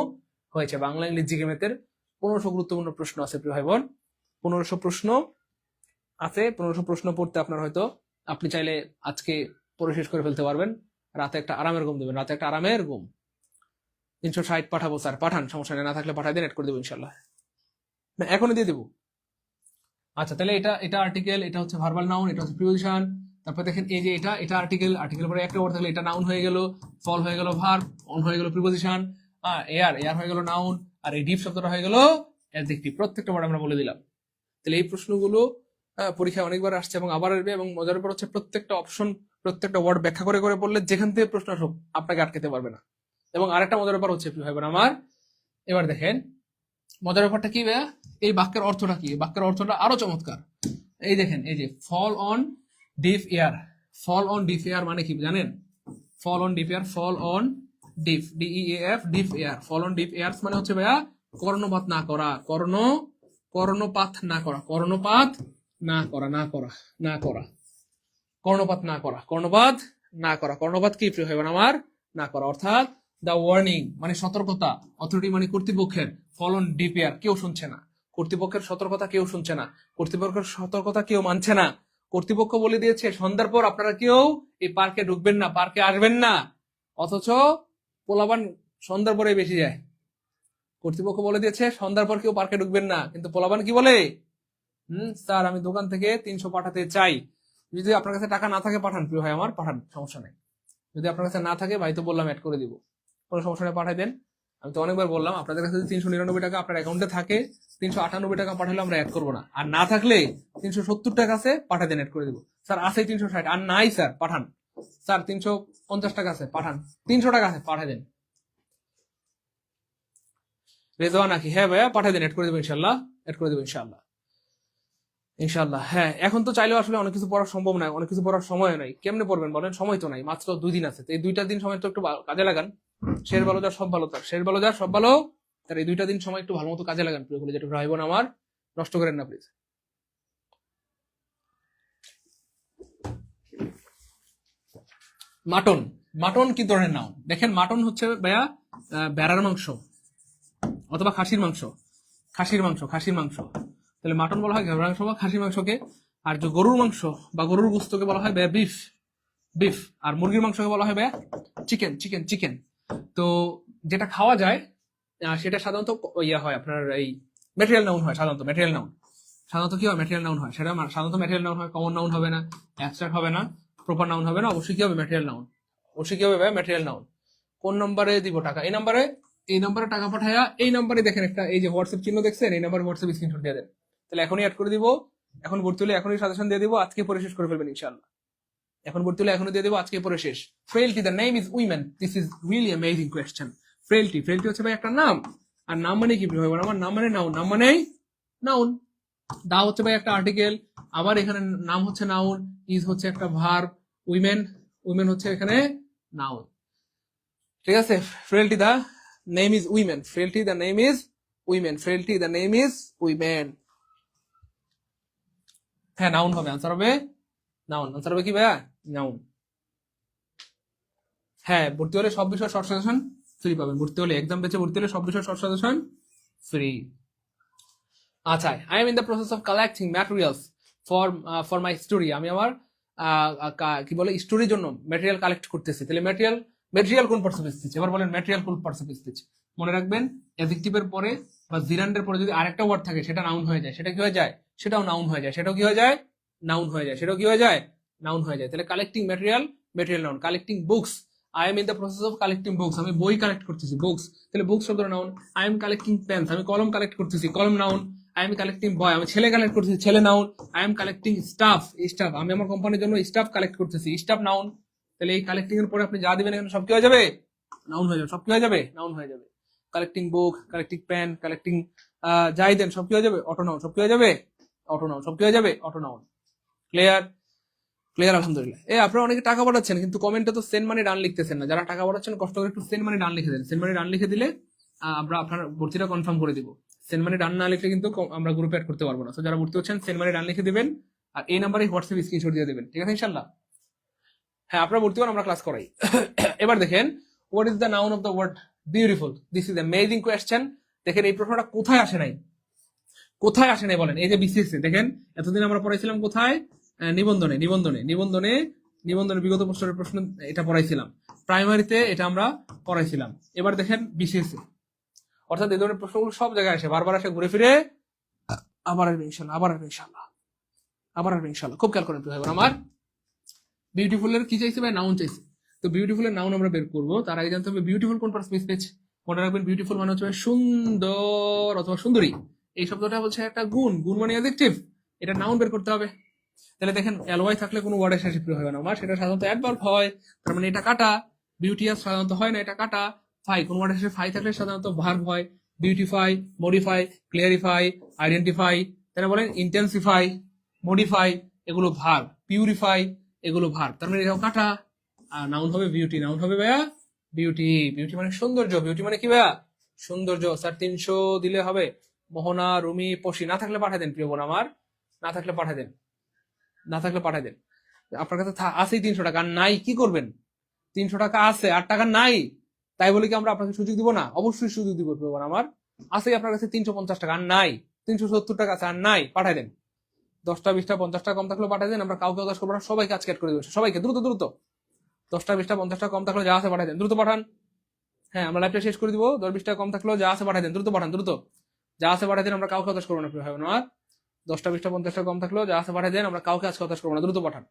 হয়েছে। বাংলা ইংলিশ জিকে ম্যাথের 1500 গুরুত্বপূর্ণ প্রশ্ন আছে প্রিয় ভাই বোন, 1500 প্রশ্ন আছে। 1500 প্রশ্ন পড়তে আপনার হয়তো, আপনি চাইলে আজকে পড়ে শেষ করে ফেলতে পারবেন, রাতে একটা আরামের ঘুম দেবেন, রাতে একটা আরামের ঘুম। 360 পাঠাবো স্যার, পাঠান, সমস্যা নেই, না থাকলে পাঠাই দেন, এড করে দেবো ইনশাল্লাহ, এখনই দিয়ে দেবো। আচ্ছা, তাহলে এটা এটা আর্টিকেল, এটা হচ্ছে ভার্বাল নাউন, এটা হচ্ছে প্রিপোজিশন। তারপর দেখেন এই যে এটা এটা আর্টিকেল, আর্টিকেল পরে একটা ওয়ার্ড থাকলে এটা নাউন হয়ে গেল, ফল হয়ে গেল ভার্ব, অন হয়ে গেল প্রিপোজিশন, এয়ার এয়ার হয়ে গেল নাউন, আর এই ডিপ শব্দটা হয়ে গেল অ্যাডজেক্টিভ। প্রত্যেকটা ওয়ার্ড আমরা বলে দিলাম। তাহলে এই প্রশ্নগুলো পরীক্ষায় অনেকবার আসছে এবং আবার আসবে। এবং মজার ব্যাপার হচ্ছে প্রত্যেকটা অপশন, প্রত্যেকটা ওয়ার্ড ব্যাখ্যা করে করে পড়লে যেখান থেকে প্রশ্ন আসুক আপনাকে আটকাতে পারবে না। এবং আরেকটা মজার ব্যাপার হচ্ছে ভাই বোন আমার, এবার দেখেন মজার ব্যাপারটা কি ভাইয়া, এই বাক্যের অর্থটা কি? বাক্যের অর্থটা আরো চমৎকার। এই দেখেন, এই যে ফল on deaf ear, fall on deaf ইয়ার মানে কি জানেন? Fall on deaf ear, fall on deaf, D E F, deaf ear, fall on deaf ears মানে হচ্ছে ভাইয়া কর্ণপাত না করা, কর্ণপাত না করা, কর্ণপাত না করা, না করা, না করা, কর্ণপাত না করা, কর্ণপাত না করা। কর্ণপাত কি প্রিয় ভাই বোন আমার? না করা। অর্থাৎ দা ওয়ার্নিং মানে সতর্কতা, অথরিটি মানে কর্তৃপক্ষের, ফল অন ডিফ ইয়ার কেউ শুনছে না, কর্তৃপক্ষের সতর্কতা কেউ শুনছে না, কর্তৃপক্ষের সতর্কতা কেউ মানছে না। কর্তৃপক্ষ বলে দিয়েছে সন্ধ্যার পর আপনারা কেউ এই পার্কে ঢুকবেন না, পার্কে আসবেন না, অথচ পোলাপান সন্ধ্যার পরে বেশি যায়। কর্তৃপক্ষ বলে দিয়েছে সন্ধ্যার পর কেউ পার্কে ঢুকবেন না, কিন্তু পোলাপান কি বলে? স্যার আমি দোকান থেকে 300 পাঠাতে চাই। যদি আপনার কাছে টাকা না থাকে পাঠান প্রিয় ভাই আমার, পাঠান, সমস্যা নেই। যদি আপনার কাছে না থাকে, ভাই তো বললাম অ্যাড করে দিব, কোনো সমস্যা নেই, পাঠাই দেন। আমি তো অনেকবার বললাম আপনাদের কাছে যদি 399 টাকা আপনার অ্যাকাউন্টে থাকে, 398 টাকা পাঠালে আমরা অ্যাড করবো না, আর না থাকলে 370 টাকা আছে, পাঠাই দেন, অ্যাড করে দিব। স্যার আছে 360, আর নাই স্যার, পাঠান। স্যার 350 টাকা আছে, পাঠান। 300 টাকা আছে, পাঠাই দেন। রেজওয়া নাকি? হ্যাঁ ভাইয়া পাঠাই দেন, অ্যাড করে দেবো ইনশাল্লাহ, অ্যাড করে দেবো ইনশাল্লাহ, ইনশাল্লাহ। হ্যাঁ, এখন তো চাইলেও আসলে অনেক কিছু পড়া সম্ভব নয়, অনেক কিছু পড়ার সময় নাই। কেমনে পড়বেন বলেন? সময় তো নাই, মাত্র 2 দিন আছে। তো এই 2টা দিন সময় তো একটু কাজে লাগান। শের ভালো যার সব ভালো তার, শের ভালো যার সব ভালো তার, এই 2টা দিন সময় একটু ভালো মতো কাজে লাগান প্রিয় বলে, যেটা ভাই বোন আমার নষ্ট করেন না প্লিজ। মাটন, মাটন কি ধরনের নাউন? দেখেন মাটন হচ্ছে ভাইয়া ভেড়ার মাংস অথবা খাসির মাংস, খাসির মাংস, খাসির মাংস। তাহলে মাটন বলা হয় ভেড়ার মাংস বা খাসির মাংসকে। আর যে গরুর মাংস বা গরুর গোস্তকে বলা হয় বিফ, বিফ। আর মুরগির মাংসকে বলা হয় ভাইয়া চিকেন চিকেন চিকেন। তো যেটা খাওয়া যায় সেটা সাধারণত ইয়া হয় আপনার এই ম্যাটেরিয়াল নাউন হয়, সাধারণত ম্যাটেরিয়াল নাউন। সাধারণত কি হয়, ম্যাটেরিয়াল নাউন হয়। সেটা সাধারণত ম্যাটেরিয়াল নাউন হয়, কমন নাউন হবে না, অ্যাবস্ট্রাক্ট হবে না, প্রপার নাউন হবে না, অবশ্যই কি হবে ম্যাটেরিয়াল নাউন। অবশ্যই কি হবে ভাই ম্যাটেরিয়াল নাউন। কোন নম্বরে দিব টাকা? এই নম্বরে। এই নম্বরে টাকা পাঠায়া এই নম্বরে দেখেন একটা এই যে হোয়াটসঅ্যাপ চিহ্ন দেখছেন, এই নম্বরে হোয়াটসঅ্যাপ স্ক্রিনশট দিয়ে দেন। তাহলে এখনই অ্যাড করে দিব, এখন ভর্তি হলে এখনই সাজেশন দিয়ে দিব, আজকে পরে শেষ করে ফেলবেন ইনশাআল্লাহ। এখন ভর্তি হলে এখনই দিয়ে দেবো, আজকে পরে শেষ। ফ্রেলটি, the name is women, this is really amazing question. ফ্রেলটি, ফ্রেলটি হচ্ছে ভাই একটা নাম। আর নাম মানে কি ভাই? আমার নাম মানে নাউন, নাম মানে নাউন। দা হচ্ছে ভাই একটা আর্টিকেল, আবার এখানে নাম হচ্ছে নাউন, ইজ হচ্ছে একটা ভার্ব, উইমেন, উইমেন হচ্ছে এখানে নাউন। ঠিক আছে? Frailty thy name is women, frailty thy name is women, frailty thy name is women. হ্যাঁ নাউন হবে, আনসার হবে নাউন। আনসার হবে কি ভাইয়া? নাউন। হ্যাঁ ভর্তি হলে সব বিষয় শর্ট সাজেশন ফ্রি পাবেন। ভর্তি হলে এক্সাম বেচে ভর্তি হলে সব বিষয় শর্ট সাজেশন ফ্রি। আচ্ছা, I am in the process of collecting materials for my story. আমি আমার কি বলে স্টোরির জন্য ম্যাটেরিয়াল কালেক্ট করতেছি। তাহলে ম্যাটেরিয়াল, ম্যাটেরিয়াল কোন পার্টস অফ স্পিচ? এবার বলেন ম্যাটেরিয়াল কোন পার্টস অফ স্পিচ। মনে রাখবেন অ্যাডজেক্টিভের পরে বা জিরান্ডের পরে যদি আরেকটা ওয়ার্ড থাকে সেটা নাউন হয়ে যায়। সেটা কি হয়ে যায়? সেটাও নাউন হয়ে যায়। সেটাও কি হয়ে যায়? নাউন হয়ে যায়। সেটাও কি হয়ে যায়? নাউন হয়ে যায়। তাহলে collecting material, material noun. Collecting books, I am in the process of collecting books, আমি বই কালেক্ট করতেছি, বুকস। তাহলে বুকস শব্দ noun. I am collecting pens, আমি কলম কালেক্ট করতেছি, কলম noun. I am collecting boy, আমি ছেলে কালেক্ট করতেছি, ছেলে noun. I am collecting staff, staff, আমি আমার কোম্পানির জন্য স্টাফ কালেক্ট করতেছি, স্টাফ নাউন। তাহলে এই কালেক্টিং এর পরে আপনি যা দিবেন এখানে সব কি হয়ে যাবে? নাউন হয়ে যাবে। সব কি হয়ে যাবে? নাউন হয়ে যাবে। কালেক্টিং বুক, কালেক্টিং পেন, কালেক্টিং যাই দেন সব কি হয়ে যাবে? Auto noun. সব কি হয়ে যাবে? Auto noun. সব কি হয়ে যাবে? Auto noun. ক্লিয়ার? ক্লিয়ার আলহামদুলিল্লাহ। আপনারা অনেকে টাকা পাঠাচ্ছেন কিন্তু কমেন্টে তো সেন্ড মানি ডান লিখতেছেন না। যারা টাকা পাঠাচ্ছেন কষ্ট করে একটু সেন্ড মানি ডান লিখে দেন। সেন্ড মানি ডান লিখে দিলে আমরা আপনার ভর্তিটা কনফার্ম করে দিব। সেন্ড মানি ডান না লিখলে কিন্তু আমরা গ্রুপে অ্যাড করতে পারবো না। তো যারা ভর্তি হচ্ছেন সেন্ড মানি ডান লিখে দিবেন আর এই নাম্বারে হোয়াটসঅ্যাপ স্ক্রিনশট দিয়ে দিবেন। ঠিক আছে ইনশাআল্লাহ? হ্যাঁ আপনারা ভর্তি হন, আমরা ক্লাস করাই। এবার দেখেন, what is the noun of the word beautiful? This is amazing question. দেখেন এই প্রশ্নটা কোথায় আসে নাই, কোথায় আসে নাই বলেন? এই যে বিসিএস দেখেন এতদিন আমরা পড়াইছিলাম কোথায়? নিবন্ধনে, নিবন্ধনে, নিবন্ধনে, নিবন্ধনে বিগত বছরের প্রশ্ন এটা পড়াইছিলাম। প্রাইমারিতে এটা আমরা পড়াইছিলাম। এবার দেখেন বিসিএস, অর্থাৎ এই ধরনের প্রশ্নগুলো সব জায়গায় আসে, বারবার আসে, ঘুরে ফিরে আবার আসবে ইনশাল্লাহ, আবার আসবে ইনশাল্লাহ, আবার আসবে ইনশাল্লাহ। খুব খেয়াল করেন ভাই। আমার বিউটিফুল এর কি চাইছে ভাই? নাউন চাইছে। তো বিউটিফুল এর নাউন আমরা বের করবো, তার আগে জানতে হবে বিউটিফুল কোন পার্টস অফ স্পিচ। মনে রাখবেন বিউটিফুল মানে হচ্ছে সুন্দর অথবা সুন্দরী। এই শব্দটা হচ্ছে একটা গুণ, গুণ মানে অ্যাডজেক্টিভ। এটা নাউন বের করতে হবে। তাহলে দেখেন এলওয়াই থাকলে কোনো ওয়ার্ডের শেষে প্রয়োগ হবে না আমার, সেটা সাধারণত অ্যাডভার্ব হয়, তার মানে এটা কাটা। বিউটিয়াস সাধারণত হয় না, এটা কাটা। ফাই, কোন ওয়ার্ডের শেষে ফাই থাকলে সাধারণত ভার্ব হয়। বিউটিফাই, মডিফাই, ক্লিয়ারিফাই, আইডেন্টিফাই, তারা বলেন ইন্টেন্সিফাই, মডিফাই, এগুলো ভার্ব। পিউরিফাই, এগুলো ভার্ব। তার মানে এটাও কাটা। আর নাউন হবে বিউটি, নাউন হবে ভাইয়া বিউটি। বিউটি মানে সৌন্দর্য, বিউটি মানে কি ভাইয়া? সৌন্দর্য। স্যার 300 দিলে হবে? মোহনা, রুমি, পশি না থাকলে পাঠাই দেন প্রিয় বোন আমার, না থাকলে পাঠাই দেন, না থাকলে পাঠাই দেন। আপনার কাছে আছেই 300 টাকা, আর নাই কি করবেন? 300 টাকা আছে আর টাকা নাই, তাই বলে কি আমরা আপনাকে সুযোগ দিব না? অবশ্যই সুযোগ দিব আমার। আছেই আপনার কাছে 350 টাকা, আর নাই 370 টাকা আছে, আর নাই, পাঠাই দেন। 10টা 20টা 50টা কম থাকলেও পাঠাই দেন, আমরা কাউকে উদাস করবো না, সবাইকে আজকে অ্যাড করে দেবো, সবাইকে দ্রুত দ্রুত। 10টা 20টা 50টা কম থাকলেও যা আছে পাঠাই দেন, দ্রুত পাঠান। হ্যাঁ আমরা লাইভটা শেষ করে দিব। 10 20টা কম থাকলেও যা আছে পাঠাই দেন, দ্রুত পাঠান, দ্রুত। যা আছে পাঠাই দেন, আমরা কাউকে হতাশ করবো না প্রিয় ভাই বোন। 10টা 20টা 50টা কম থাকলেও যা আছে পাঠাই দেন, আমরা কাউকে আজকে হতাশ করবো না, দ্রুত পাঠান।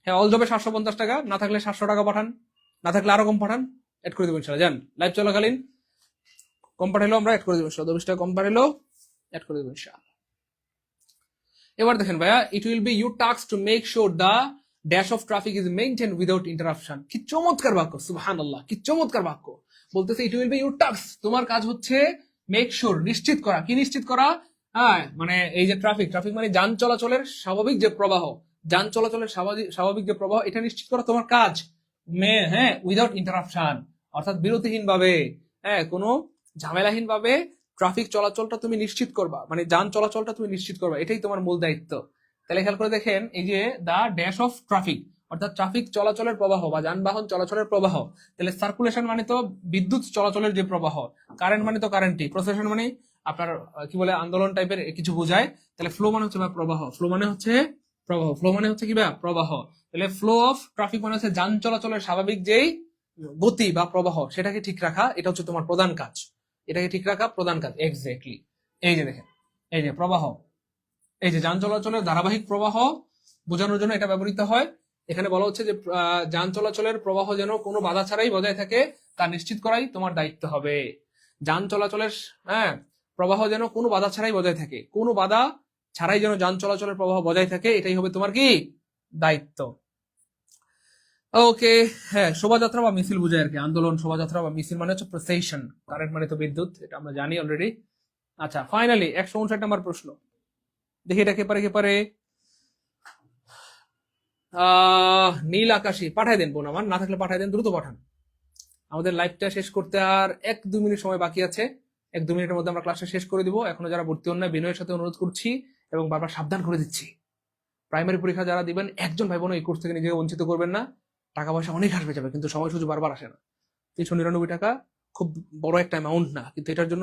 হ্যাঁ অল জবে 750 টাকা, না থাকলে 700 টাকা পাঠান, না থাকলে আরো কম পাঠান, এড করে দেবো ইনশাল্লাহ। যান লাইভ চলাকালীন কম পাঠাইলেও আমরা এড করে দেবো ইনশাল্লাহ। 20টা কম পাঠাইলেও এড করে দেবো ইনশাল্লাহ। এবার দেখেন ভাইয়া, it will be your task to make sure the dash of traffic is maintain without interruption. কি চমৎকার বাক্য, সুবহানাল্লাহ, কি চমৎকার বাক্য। বলতেছে it will be your task, তোমার কাজ হচ্ছে মেক শিওর, নিশ্চিত করা। কি নিশ্চিত করা? হ্যাঁ মানে এই যে ট্রাফিক, ট্রাফিক মানে যান চলাচলের স্বাভাবিক যে প্রবাহ, যান চলাচলের স্বাভাবিক যে প্রবাহ, এটা নিশ্চিত করা তোমার কাজ। হ্যাঁ উইদাউট ইন্টারাপশন, অর্থাৎ বিরতিহীন ভাবে, হ্যাঁ কোনো ঝামেলাহীন ভাবে ট্রাফিক চলাচলটা তুমি নিশ্চিত করবা, মানে যান চলাচলটা তুমি নিশ্চিত করবা, এটাই তোমার মূল দায়িত্ব। তাহলে খেয়াল করে দেখেন, এই যে দা ড্যাশ অফ ট্রাফিক, অর্থাৎ ট্রাফিক চলাচলের প্রবাহ বা যানবাহন চলাচলের প্রবাহ। তাহলে সার্কুলেশন মানে তো বিদ্যুৎ চলাচলের যে প্রবাহ, কারেন্ট মানে তো কারেন্টই, প্রসেশন মানে আপনার কি বলে আন্দোলন টাইপের কিছু বোঝায়। তাহলে ফ্লো মানে হচ্ছে প্রবাহ, ফ্লো মানে হচ্ছে প্রবাহ। ফ্লো মানে হচ্ছে কি ভাইয়া? প্রবাহ। তাহলে ফ্লো অফ ট্রাফিক মানে হচ্ছে যান চলাচলের স্বাভাবিক যেই গতি বা প্রবাহ সেটাকে ঠিক রাখা, এটা হচ্ছে তোমার প্রধান কাজ। এটাকে ঠিক রাখা প্রধান কাজ, এক্স্যাক্টলি। এই যে দেখেন, এই যে প্রবাহ, এই যে যান চলাচলের ধারাবাহিক প্রবাহ বোঝানোর জন্য এটা ব্যবহৃত হয়। এখানে বলা হচ্ছে যে যান চলাচলের প্রবাহ যেন কোনো বাধা ছাড়াই বজায় থাকে তা নিশ্চিত করাই তোমার দায়িত্ব হবে। যান চলাচলের হ্যাঁ প্রবাহ যেন কোনো বাধা ছাড়াই বজায় থাকে, কোনো বাধা ছাড়াই যেন যান চলাচলের প্রবাহ বজায় থাকে, এটাই হবে তোমার কি দায়িত্ব। ওকে, হ্যাঁ শোভাযাত্রা বা মিছিল বুঝায় আর কি। আন্দোলন, শোভাযাত্রা বা মিছিল মানে হচ্ছে প্রসেশন। কারেন্ট মানে তো বিদ্যুৎ, এটা আমরা জানি অলরেডি। আচ্ছা, ফাইনালি 159 নম্বর প্রশ্ন, দেখি এটা কে পারে কে পারে। নীল আকাশী পাঠাই দেন বোন আমার, না থাকলে পাঠাই দেন, দ্রুত পাঠান। আমাদের লাইভটা শেষ করতে আর 1-2 মিনিট সময় বাকি আছে। 1-2 মিনিটের মধ্যে আমরা ক্লাসটা শেষ করে দিব। এখনো যারা ভর্তি হন না, বিনয়ের সাথে অনুরোধ করছি এবং বারবার সাবধান করে দিচ্ছি, প্রাইমারি পরীক্ষা যারা দিবেন একজন ভাই বোন এই কোর্স থেকে নিজেকে বঞ্চিত করবেন না। টাকা পয়সা অনেক আসবে যাবে, কিন্তু সময় সুযোগ বারবার আসে না। 399 টাকা খুব বড় একটা অ্যামাউন্ট না, কিন্তু এটার জন্য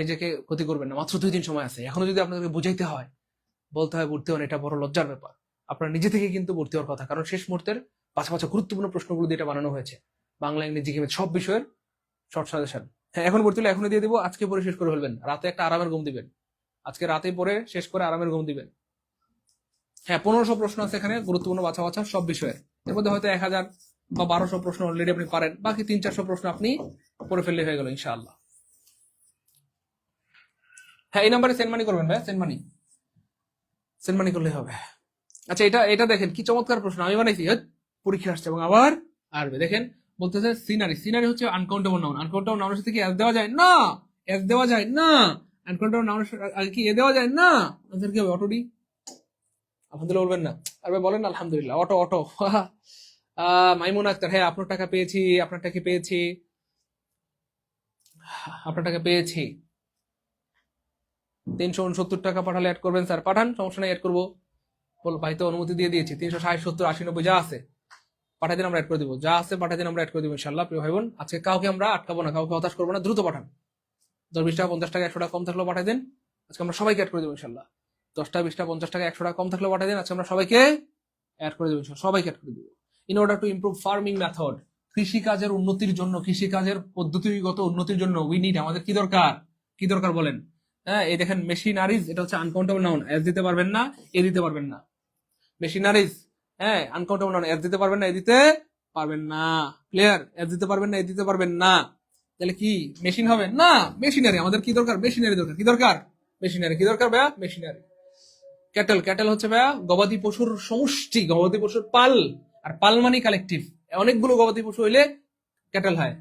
নিজেকে ক্ষতি করবেন না। মাত্র 2 দিন সময় আছে। এখনো যদি আপনাদেরকে বুঝাইতে হয়, বলতে হয় ভর্তি হন, এটা বড় লজ্জার ব্যাপার। আপনার নিজে থেকে কিন্তু ভর্তি হওয়ার কথা, কারণ শেষ মুহূর্তের পাঁচ পাঁচ গুরুত্বপূর্ণ প্রশ্নগুলো দিয়ে এটা বানানো হয়েছে। বাংলা, ইংরেজি, গেমের সব বিষয়ের শর্ট সাজেশন। হ্যাঁ, এখন ভর্তি হলে এখনই দিয়ে দিব, আজকে পরে শেষ করে ফেলবেন, রাতে একটা আরামের ঘুম দিবেন। আজকে রাতে পরে শেষ করে আরামের ঘুম দিবেন। হ্যাঁ, 1500 প্রশ্ন আছে এখানে, গুরুত্বপূর্ণ বাছা বাছা সব বিষয়ের। এর মধ্যে হয়তো 1000 বা 1200 প্রশ্ন অলরেডি আপনি পারেন, বাকি 300-400 প্রশ্ন আপনি পড়ে ফেললে হয়ে গেল ইনশাআল্লাহ। হ্যাঁ, এই নাম্বারে সেন্ড মানি করবেন ভাই, সেন্ড মানি করলে হবে। আচ্ছা, এটা দেখেন কি চমৎকার প্রশ্ন আমি বানাইছি। পরীক্ষা আসছে এবং আবার আসবে। দেখেন বলতেছে সিনারি। সিনারি হচ্ছে আনকাউন্টেবল নাউন। আনকাউন্টেবল নাউনের সাথে কি এস দেওয়া যায় না? এস দেওয়া যায় না। আনকাউন্টেবল নাউনের সাথে কি এ দেওয়া যায় না? আনসার কি হবে? অটোডি। আলহামদুলিল্লাহ বলবেন না? আর ভাই বলেন আলহামদুলিল্লাহ। Auto auto. মাইমুন আক্তার, হ্যাঁ আপনার টাকা পেয়েছি, আপনার টাকা পেয়েছি, আপনার টাকা পেয়েছি। 369 টাকা পাঠালে অ্যাড করবেন স্যার, পাঠান, সমস্যা নেই, অ্যাড করবো। বল ভাই তো অনুমতি দিয়ে দিয়েছি। 360, 70, 80, 90 যা আছে পাঠাই দিন, আমরা অ্যাড করে দিব। যা আছে পাঠাই দিন, আমরা অ্যাড করে দিব ইনশাল্লাহ। প্রিয় ভাই বোন, আজকে কাউকে আমরা আটকাবো না, কাউকে হতাশ করবো না, দ্রুত পাঠান। 10, 20 টাকা, 50 টাকা, 100 টাকা কম থাকলেও পাঠাই দিন, আজকে আমরা সবাইকে অ্যাড করে দেবো ইনশাল্লাহ। 10 টাকা, 20 টাকা, 50 টাকা, 100 টাকা কম থাকলেও পাঠাই দিন, আজকে আমরা সবাইকে অ্যাড করে দেবো ইনশাল্লাহ, সবাইকে অ্যাড করে দেবো। In order to improve farming method, কৃষিকাজের উন্নতির জন্য, কৃষিকাজের পদ্ধতিগত উন্নতির জন্য উই নিড, আমাদের কি দরকার? কি দরকার বলেন? হ্যাঁ, এই দেখেন মেশিনারিজ, এটা হচ্ছে আনকাউন্টেবল নাউন, এস দিতে পারবেন না, এ দিতে পারবেন না। মেশিনারিজ, হ্যাঁ আনকাউন্টেবল নাউন, এস দিতে পারবেন না, এ দিতে পারবেন না। ক্লিয়ার? এস দিতে পারবেন না, এ দিতে পারবেন না। তাহলে কি মেশিন হবে না? মেশিনারি। আমাদের কি দরকার? মেশিনারি দরকার। কি দরকার? মেশিনারি। কি দরকার ভাইয়া? মেশিনারি। ক্যাটেল, ক্যাটেল হচ্ছে ভাইয়া গবাদি পশুর সমষ্টি, গবাদি পশুর পাল। আর পাল মানে কালেকটিভ, অনেকগুলো গবাদি পশু হইলে ক্যাটেল হয়।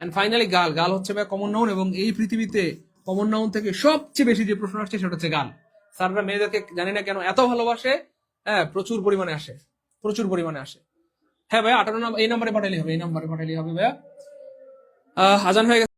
এন্ড ফাইনালি গাল, গাল হচ্ছে ভাইয়া কমন নাউন, এবং এই পৃথিবীতে কমন নাউন থেকে সবচেয়ে বেশি যে প্রশ্ন আসছে সেটা হচ্ছে গাল। স্যাররা মেয়েদেরকে জানি না কেন এত ভালোবাসে, হ্যাঁ প্রচুর পরিমাণে আসে, প্রচুর পরিমাণে আসে। হ্যাঁ ভাইয়া 58 এই নাম্বারে পাঠাইলে হবে, এই নাম্বারে পাঠাইলে হবে ভাইয়া। আজান হয়ে গেছে।